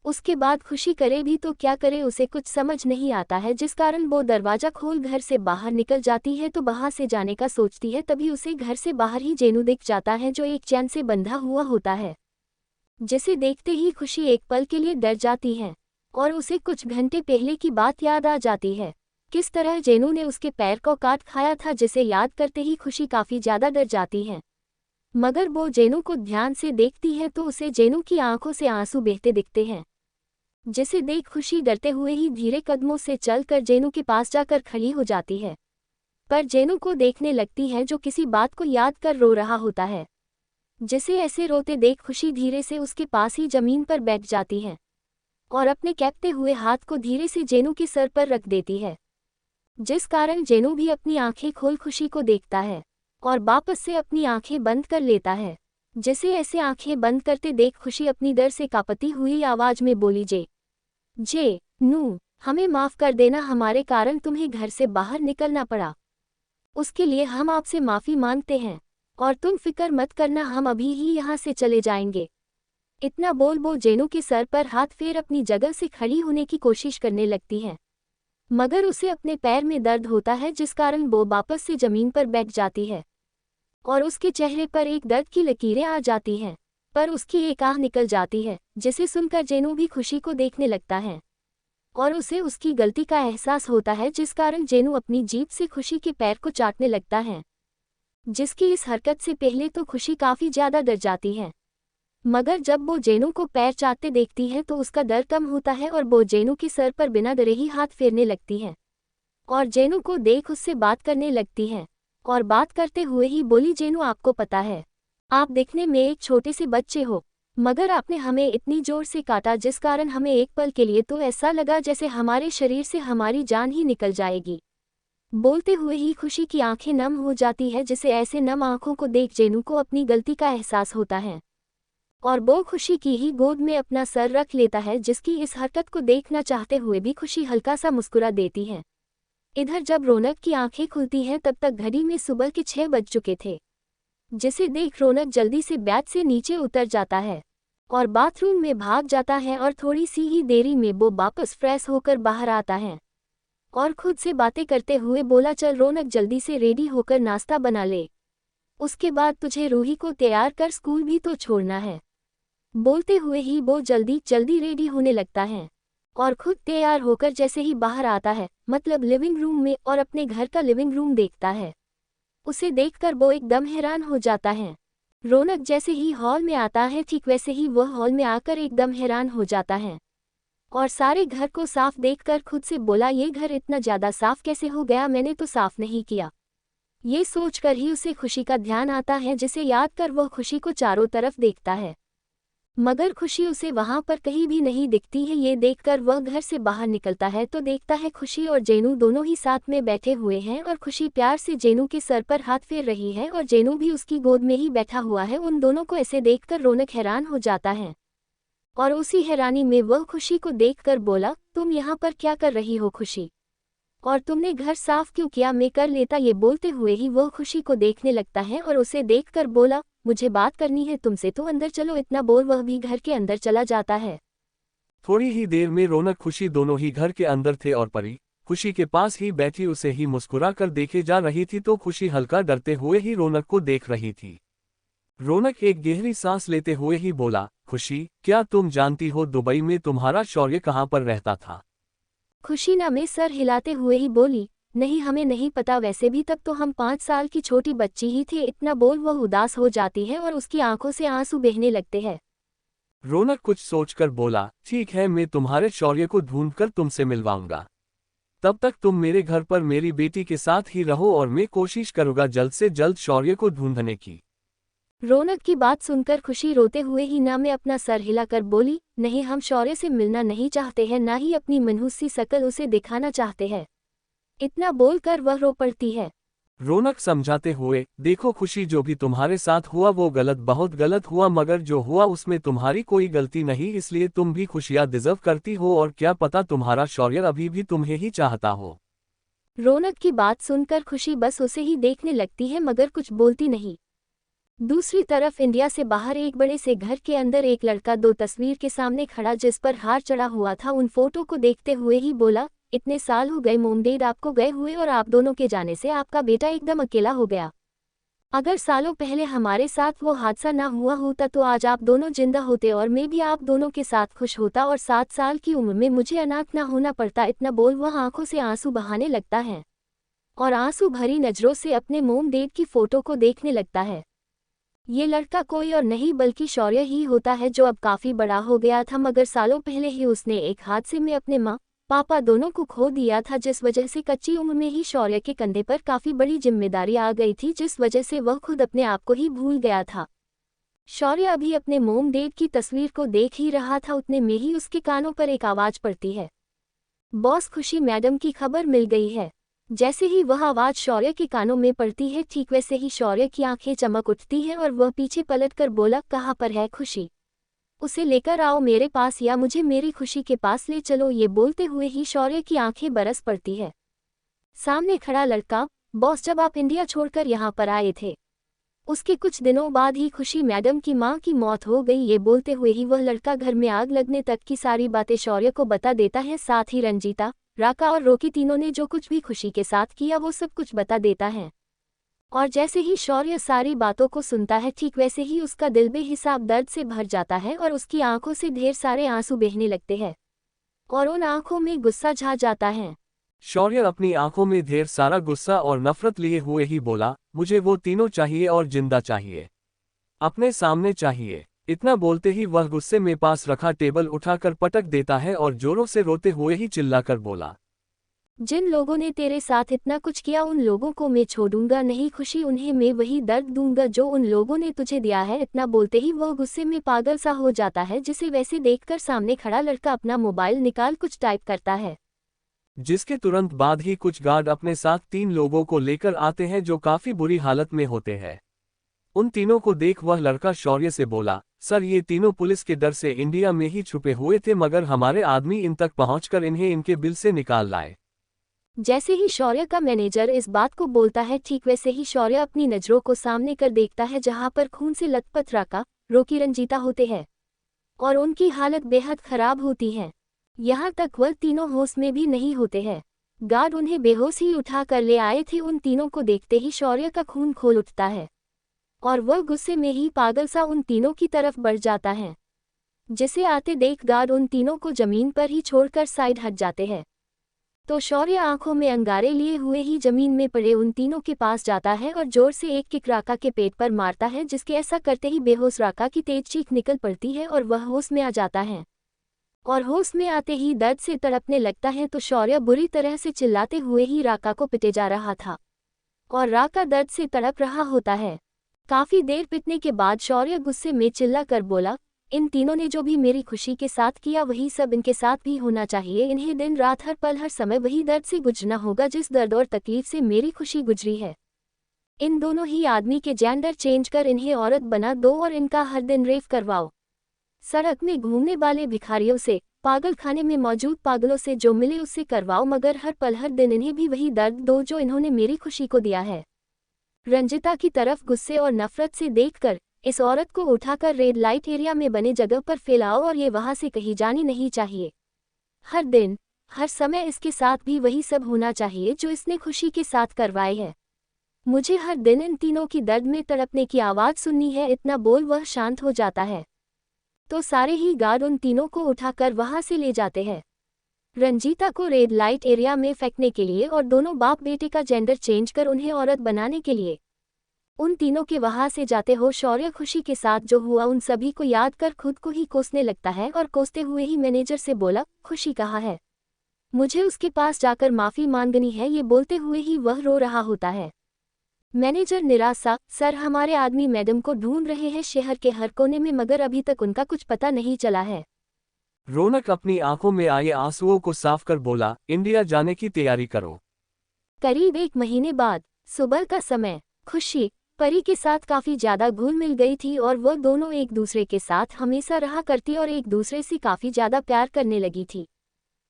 उसके बाद खुशी करे भी तो क्या करे, उसे कुछ समझ नहीं आता है। जिस कारण वो दरवाजा खोल घर से बाहर निकल जाती है तो वहां से जाने का सोचती है, तभी उसे घर से बाहर ही जेनू दिख जाता है जो एक चैन से बंधा हुआ होता है, जिसे देखते ही खुशी एक पल के लिए डर जाती है और उसे कुछ घंटे पहले की बात याद आ जाती है, किस तरह जेनू ने उसके पैर को काट खाया था, जिसे याद करते ही खुशी काफी ज्यादा डर जाती है। मगर वो जेनू को ध्यान से देखती है तो उसे जेनू की आंखों से आंसू बहते दिखते हैं, जिसे देख खुशी डरते हुए ही धीरे कदमों से चलकर जेनू के पास जाकर खड़ी हो जाती है, पर जेनू को देखने लगती है जो किसी बात को याद कर रो रहा होता है। जिसे ऐसे रोते देख खुशी धीरे से उसके पास ही जमीन पर बैठ जाती है और अपने कांपते हुए हाथ को धीरे से जेनू के सर पर रख देती है, जिस कारण जेनू भी अपनी आंखें खोल खुशी को देखता है और वापस से अपनी आंखें बंद कर लेता है। जिसे ऐसे आंखें बंद करते देख खुशी अपनी डर से कांपती हुई आवाज में बोली, जे नू, हमें माफ कर देना, हमारे कारण तुम्हें घर से बाहर निकलना पड़ा, उसके लिए हम आपसे माफी मांगते हैं और तुम फिक्र मत करना, हम अभी ही यहाँ से चले जाएंगे। इतना बोल वो जेनू के सर पर हाथ फेर अपनी जगह से खड़ी होने की कोशिश करने लगती है, मगर उसे अपने पैर में दर्द होता है, जिस कारण वो वापस से जमीन पर बैठ जाती है और उसके चेहरे पर एक दर्द की लकीरें आ जाती हैं, पर उसकी एक आह निकल जाती है, जिसे सुनकर जेनू भी खुशी को देखने लगता है और उसे उसकी गलती का एहसास होता है, जिस कारण जेनू अपनी जीभ से खुशी के पैर को चाटने लगता है, जिसकी इस हरकत से पहले तो खुशी काफी ज्यादा डर जाती है। मगर जब वो जेनू को पैर चाटते देखती है तो उसका डर कम होता है और वो जेनू के सर पर बिना डरे ही हाथ फेरने लगती है और जेनू को देख उससे बात करने लगती है और बात करते हुए ही बोली, जेनू आपको पता है, आप दिखने में एक छोटे से बच्चे हो, मगर आपने हमें इतनी जोर से काटा जिस कारण हमें एक पल के लिए तो ऐसा लगा जैसे हमारे शरीर से हमारी जान ही निकल जाएगी। बोलते हुए ही खुशी की आंखें नम हो जाती है, जिसे ऐसे नम आंखों को देख जेनू को अपनी गलती का एहसास होता है और वो खुशी की ही गोद में अपना सर रख लेता है, जिसकी इस हरकत को देखना चाहते हुए भी खुशी हल्का सा मुस्कुरा देती है। इधर जब रौनक की आंखें खुलती हैं तब तक घड़ी में सुबह के 6 बज चुके थे, जिसे देख रौनक जल्दी से बेड से नीचे उतर जाता है और बाथरूम में भाग जाता है और थोड़ी सी ही देरी में वो वापस फ्रेश होकर बाहर आता है और खुद से बातें करते हुए बोला, चल रौनक जल्दी से रेडी होकर नाश्ता बना ले, उसके बाद तुझे रूही को तैयार कर स्कूल भी तो छोड़ना है। बोलते हुए ही वो जल्दी जल्दी रेडी होने लगता है और खुद तैयार होकर जैसे ही बाहर आता है, मतलब लिविंग रूम में, और अपने घर का लिविंग रूम देखता है, उसे देखकर वो एकदम हैरान हो जाता है। रौनक जैसे ही हॉल में आता है ठीक वैसे ही वह हॉल में आकर एकदम हैरान हो जाता है और सारे घर को साफ देखकर खुद से बोला, ये घर इतना ज़्यादा साफ कैसे हो गया, मैंने तो साफ नहीं किया। ये सोचकर ही उसे खुशी का ध्यान आता है, जिसे याद कर वह खुशी को चारों तरफ देखता है, मगर खुशी उसे वहां पर कहीं भी नहीं दिखती है। ये देखकर वह घर से बाहर निकलता है तो देखता है खुशी और जेनू दोनों ही साथ में बैठे हुए हैं और खुशी प्यार से जेनू के सर पर हाथ फेर रही है और जेनू भी उसकी गोद में ही बैठा हुआ है। उन दोनों को ऐसे देखकर रौनक हैरान हो जाता है और उसी हैरानी में वह खुशी को देखकर बोला, तुम यहाँ पर क्या कर रही हो खुशी, और तुमने घर साफ क्यों किया, मैं कर लेता। ये बोलते हुए ही वह खुशी को देखने लगता है और उसे देखकर बोला, मुझे बात करनी है तुमसे, तो अंदर चलो। इतना बोल वह भी घर के अंदर चला जाता है। थोड़ी ही देर में रौनक खुशी दोनों ही घर के अंदर थे और परी खुशी के पास ही बैठी उसे ही मुस्कुरा कर देखे जा रही थी, तो खुशी हल्का डरते हुए ही रौनक को देख रही थी। रौनक एक गहरी सांस लेते हुए ही बोला, खुशी क्या तुम जानती हो दुबई में तुम्हारा शौर्य कहाँ पर रहता था? खुशी ना में सर हिलाते हुए ही बोली, नहीं हमें नहीं पता, वैसे भी तब तो हम 5 साल की छोटी बच्ची ही थे। इतना बोल वह उदास हो जाती है और उसकी आंखों से आंसू बहने लगते हैं। रौनक कुछ सोचकर बोला, ठीक है, मैं तुम्हारे शौर्य को ढूंढकर तुमसे मिलवाऊंगा। तब तक तुम मेरे घर पर मेरी बेटी के साथ ही रहो और मैं कोशिश करूंगा जल्द से जल्द शौर्य को ढूंढने की। रौनक की बात सुनकर खुशी रोते हुए ही ना में अपना सर हिलाकर बोली, नहीं हम शौर्य से मिलना नहीं चाहते हैं, ना ही अपनी मनहूस सी शकल उसे दिखाना चाहते हैं। इतना बोलकर वह रो पड़ती है। रौनक समझाते हुए, देखो खुशी, जो भी तुम्हारे साथ हुआ वो गलत, बहुत गलत हुआ, मगर जो हुआ उसमें तुम्हारी कोई गलती नहीं, इसलिए तुम भी खुशियां डिजर्व करती हो और क्या पता तुम्हारा शौर्य अभी भी तुम्हें ही चाहता हो। रौनक की बात सुनकर खुशी बस उसे ही देखने लगती है मगर कुछ बोलती नहीं। दूसरी तरफ इंडिया से बाहर एक बड़े से घर के अंदर एक लड़का 2 तस्वीर के सामने खड़ा जिस पर हार चढ़ा हुआ था, उन फोटो को देखते हुए ही बोला, इतने साल हो गए मोम डैड आपको गए हुए और आप दोनों के जाने से आपका बेटा एकदम अकेला हो गया। अगर सालों पहले हमारे साथ वो हादसा ना हुआ होता तो आज आप दोनों जिंदा होते और मैं भी आप दोनों के साथ खुश होता और 7 साल की उम्र में मुझे अनाथ ना होना पड़ता। इतना बोल वह आंखों से आंसू बहाने लगता है और आंसू भरी नजरों से अपने मोम डैड की फोटो को देखने लगता है। ये लड़का कोई और नहीं बल्कि शौर्य ही होता है, जो अब काफी बड़ा हो गया था, मगर सालों पहले ही उसने एक हादसे में अपने माँ पापा दोनों को खो दिया था, जिस वजह से कच्ची उम्र में ही शौर्य के कंधे पर काफी बड़ी जिम्मेदारी आ गई थी, जिस वजह से वह खुद अपने आप को ही भूल गया था। शौर्य अभी अपने मोम डैड की तस्वीर को देख ही रहा था, उतने में ही उसके कानों पर एक आवाज पड़ती है, बॉस खुशी मैडम की खबर मिल गई है। जैसे ही वह आवाज शौर्य के कानों में पड़ती है ठीक वैसे ही शौर्य की आंखें चमक उठती हैं और वह पीछे पलटकर बोला, कहाँ पर है खुशी, उसे लेकर आओ मेरे पास या मुझे मेरी खुशी के पास ले चलो। ये बोलते हुए ही शौर्य की आंखें बरस पड़ती है। सामने खड़ा लड़का, बॉस जब आप इंडिया छोड़कर यहाँ पर आए थे उसके कुछ दिनों बाद ही खुशी मैडम की माँ की मौत हो गई। ये बोलते हुए ही वह लड़का घर में आग लगने तक की सारी बातें शौर्य को बता देता है। साथ ही रंजीता, राका और रोकी तीनों ने जो कुछ भी खुशी के साथ किया वो सब कुछ बता देता है। और जैसे ही शौर्य सारी बातों को सुनता है ठीक वैसे ही उसका दिल बेहिसाब दर्द से भर जाता है और उसकी आंखों से ढेर सारे आंसू बहने लगते हैं और उन आंखों में गुस्सा छा जाता है। शौर्य अपनी आंखों में ढेर सारा गुस्सा और नफरत लिए हुए ही बोला, मुझे वो तीनों चाहिए और जिंदा चाहिए, अपने सामने चाहिए। इतना बोलते ही वह गुस्से में पास रखा टेबल उठाकर पटक देता है और जोरों से रोते हुए ही चिल्लाकर बोला, जिन लोगों ने तेरे साथ इतना कुछ किया उन लोगों को मैं छोड़ूंगा नहीं खुशी, उन्हें मैं वही दर्द दूंगा जो उन लोगों ने तुझे दिया है। इतना बोलते ही वह गुस्से में पागल सा हो जाता है, जिसे वैसे देखकर सामने खड़ा लड़का अपना मोबाइल निकाल कुछ टाइप करता है। जिसके तुरंत बाद ही कुछ गार्ड अपने साथ 3 लोगों को लेकर आते हैं जो काफी बुरी हालत में होते हैं। उन तीनों को देख वह लड़का शौर्य से बोला, सर ये तीनों पुलिस के डर से इंडिया में ही छुपे हुए थे, मगर हमारे आदमी इन तक पहुंचकर इन्हें इनके बिल से निकाल लाए। जैसे ही शौर्य का मैनेजर इस बात को बोलता है, ठीक वैसे ही शौर्य अपनी नजरों को सामने कर देखता है जहां पर खून से लथपथ राका, रोकी, रंजीता होते हैं और उनकी हालत बेहद खराब होती है। यहाँ तक वह तीनों होश में भी नहीं होते हैं। गार्ड उन्हें बेहोश ही उठा कर ले आए थे। उन तीनों को देखते ही शौर्य का खून खोल उठता है और वह गुस्से में ही पागल सा उन तीनों की तरफ बढ़ जाता है। जिसे आते देख गार्ड उन तीनों को जमीन पर ही छोड़कर साइड हट जाते हैं। तो शौर्य आंखों में अंगारे लिए हुए ही जमीन में पड़े उन तीनों के पास जाता है और जोर से एक किक राका के पेट पर मारता है, जिसके ऐसा करते ही बेहोश राका की तेज चीख निकल पड़ती है और वह होश में आ जाता है। और होश में आते ही दर्द से तड़पने लगता है। तो शौर्य बुरी तरह से चिल्लाते हुए ही राका को पिटे जा रहा था और राका दर्द से तड़प रहा होता है। काफी देर पिटने के बाद शौर्य गुस्से में चिल्ला कर बोला, इन तीनों ने जो भी मेरी खुशी के साथ किया वही सब इनके साथ भी होना चाहिए। इन्हें दिन रात हर पल हर समय वही दर्द से गुजरना होगा जिस दर्द और तकलीफ से मेरी खुशी गुजरी है। इन दोनों ही आदमी के जेंडर चेंज कर इन्हें औरत बना दो और इनका हर दिन रेप करवाओ। सड़क में घूमने वाले भिखारियों से, पागल खाने में मौजूद पागलों से जो मिले उससे करवाओ, मगर हर पल हर दिन इन्हें भी वही दर्द दो जो इन्होंने मेरी खुशी को दिया है। रंजिता की तरफ गुस्से और नफरत से देखकर, इस औरत को उठाकर रेड लाइट एरिया में बने जगह पर फैलाओ और ये वहां से कहीं जानी नहीं चाहिए। हर दिन हर समय इसके साथ भी वही सब होना चाहिए जो इसने खुशी के साथ करवाए है। मुझे हर दिन इन तीनों की दर्द में तड़पने की आवाज़ सुननी है। इतना बोल वह शांत हो जाता है। तो सारे ही गार्ड उन तीनों को उठाकर वहां से ले जाते हैं, रंजीता को रेड लाइट एरिया में फेंकने के लिए और दोनों बाप बेटे का जेंडर चेंज कर उन्हें औरत बनाने के लिए। उन तीनों के वहां से जाते हो शौर्य खुशी के साथ जो हुआ उन सभी को याद कर खुद को ही कोसने लगता है और कोसते हुए ही मैनेजर से बोला, खुशी कहाँ है, मुझे उसके पास जाकर माफी मांगनी है। ये बोलते हुए ही वह रो रहा होता है। मैनेजर निराशा, सर हमारे आदमी मैडम को ढूंढ रहे हैं शहर के हर कोने में, मगर अभी तक उनका कुछ पता नहीं चला है। रौनक अपनी आंखों में आए आंसुओं को साफ कर बोला, इंडिया जाने की तैयारी करो। करीब 1 महीने बाद सुबह का समय, खुशी परी के साथ काफी ज्यादा घुल मिल गई थी और वह दोनों एक दूसरे के साथ हमेशा रहा करती और एक दूसरे से काफी ज्यादा प्यार करने लगी थी।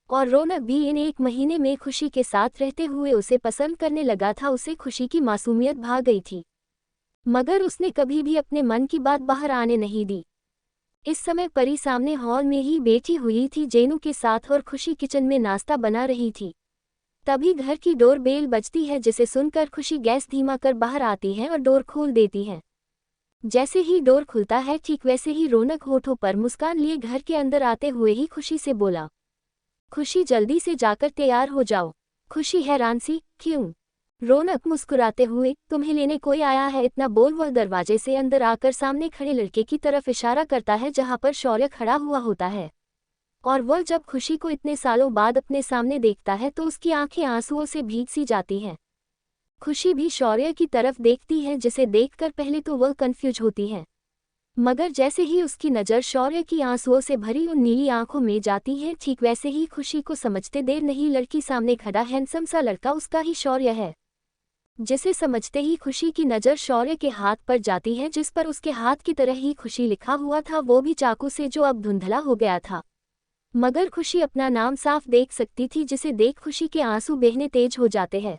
और रौनक भी इन 1 महीने में खुशी के साथ रहते हुए उसे पसंद करने लगा था। उसे खुशी की मासूमियत भा गई थी, मगर उसने कभी भी अपने मन की बात बाहर आने नहीं दी। इस समय परी सामने हॉल में ही बैठी हुई थी जेनू के साथ और खुशी किचन में नाश्ता बना रही थी। तभी घर की डोर बेल बजती है, जिसे सुनकर खुशी गैस धीमा कर बाहर आती है और डोर खोल देती है। जैसे ही डोर खुलता है ठीक वैसे ही रौनक होठों पर मुस्कान लिए घर के अंदर आते हुए ही खुशी से बोला, खुशी जल्दी से जाकर तैयार हो जाओ। खुशी हैरान सी, क्यों? रौनक मुस्कुराते हुए, तुम्हें लेने कोई आया है। इतना बोल वह दरवाजे से अंदर आकर सामने खड़े लड़के की तरफ इशारा करता है जहां पर शौर्य खड़ा हुआ होता है। और वह जब खुशी को इतने सालों बाद अपने सामने देखता है तो उसकी आंखें आंसुओं से भीग सी जाती हैं। खुशी भी शौर्य की तरफ देखती है, जिसे देखकर पहले तो वह कंफ्यूज होती है, मगर जैसे ही उसकी नज़र शौर्य की आंसुओं से भरी उन नीली आंखों में जाती है ठीक वैसे ही खुशी को समझते देर नहीं लड़की सामने खड़ा हैंडसम सा लड़का उसका ही शौर्य है। जिसे समझते ही खुशी की नज़र शौर्य के हाथ पर जाती है, जिस पर उसके हाथ की तरह ही खुशी लिखा हुआ था, वो भी चाकू से जो अब धुंधला हो गया था। मगर खुशी अपना नाम साफ देख सकती थी, जिसे देख खुशी के आंसू बहने तेज हो जाते हैं,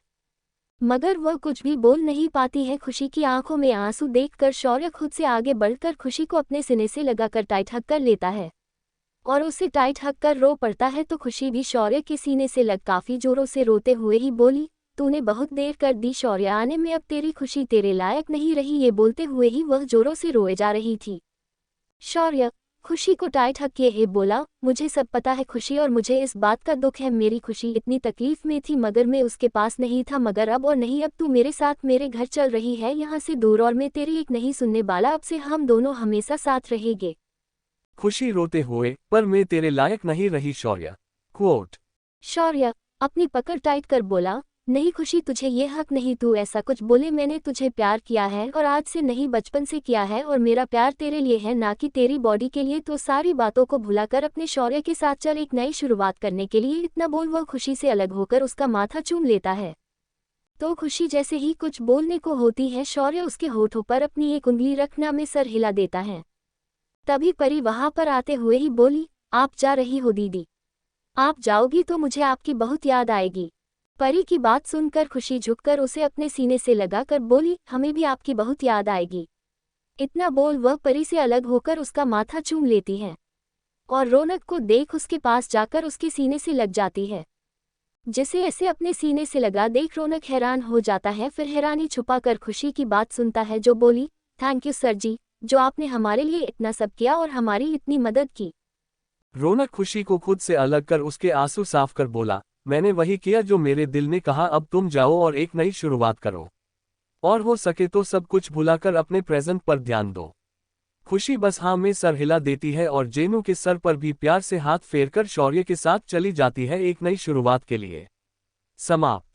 मगर वह कुछ भी बोल नहीं पाती है। खुशी की आंखों में आंसू देखकर शौर्य खुद से आगे बढ़कर खुशी को अपने सीने से लगाकर टाइट हक कर लेता है और उसे टाइट हक कर रो पड़ता है। तो खुशी भी शौर्य के सीने से लग काफी जोरों से रोते हुए ही बोली, तूने बहुत देर कर दी शौर्य, आने में अब तेरी खुशी तेरे लायक नहीं रही। ये बोलते हुए ही वह जोरों से रोए जा रही थी। शौर्य खुशी को टाइट हक किए बोला, मुझे सब पता है खुशी, और मुझे इस बात का दुख है। मेरी खुशी इतनी तकलीफ में थी मगर मैं उसके पास नहीं था, मगर अब और नहीं, अब तू मेरे साथ मेरे घर चल रही है यहाँ से दूर, और मैं तेरी एक नहीं सुनने वाला। अब से हम दोनों हमेशा साथ रहेंगे। खुशी रोते हुए, पर मैं तेरे लायक नहीं रही शौर्य। क्वोट। शौर्य अपनी पकड़ टाइट कर बोला, नहीं खुशी, तुझे ये हक नहीं तू ऐसा कुछ बोले। मैंने तुझे प्यार किया है और आज से नहीं बचपन से किया है, और मेरा प्यार तेरे लिए है ना कि तेरी बॉडी के लिए। तो सारी बातों को भुलाकर अपने शौर्य के साथ चल, एक नई शुरुआत करने के लिए। इतना बोल वह खुशी से अलग होकर उसका माथा चूम लेता है। तो खुशी जैसे ही कुछ बोलने को होती है, शौर्य उसके होठों पर अपनी एक उंगली रखना में सर हिला देता है। तभी परी वहां पर आते हुए ही बोली, आप जा रही हो दीदी? आप जाओगी तो मुझे आपकी बहुत याद आएगी। परी की बात सुनकर खुशी झुककर उसे अपने सीने से लगाकर बोली, हमें भी आपकी बहुत याद आएगी। इतना बोल वह परी से अलग होकर उसका माथा चूम लेती है और रौनक को देख उसके पास जाकर उसके सीने से लग जाती है। जिसे ऐसे अपने सीने से लगा देख रौनक हैरान हो जाता है, फिर हैरानी छुपाकर खुशी की बात सुनता है, जो बोली, थैंक यू सर जी, जो आपने हमारे लिए इतना सब किया और हमारी इतनी मदद की। रौनक खुशी को खुद से अलग कर उसके आंसू साफ कर बोला, मैंने वही किया जो मेरे दिल ने कहा। अब तुम जाओ और एक नई शुरुआत करो, और हो सके तो सब कुछ भुलाकर अपने प्रेजेंट पर ध्यान दो। खुशी बस हाँ में सर हिला देती है और जेनू के सर पर भी प्यार से हाथ फेरकर शौर्य के साथ चली जाती है एक नई शुरुआत के लिए। समाप्त।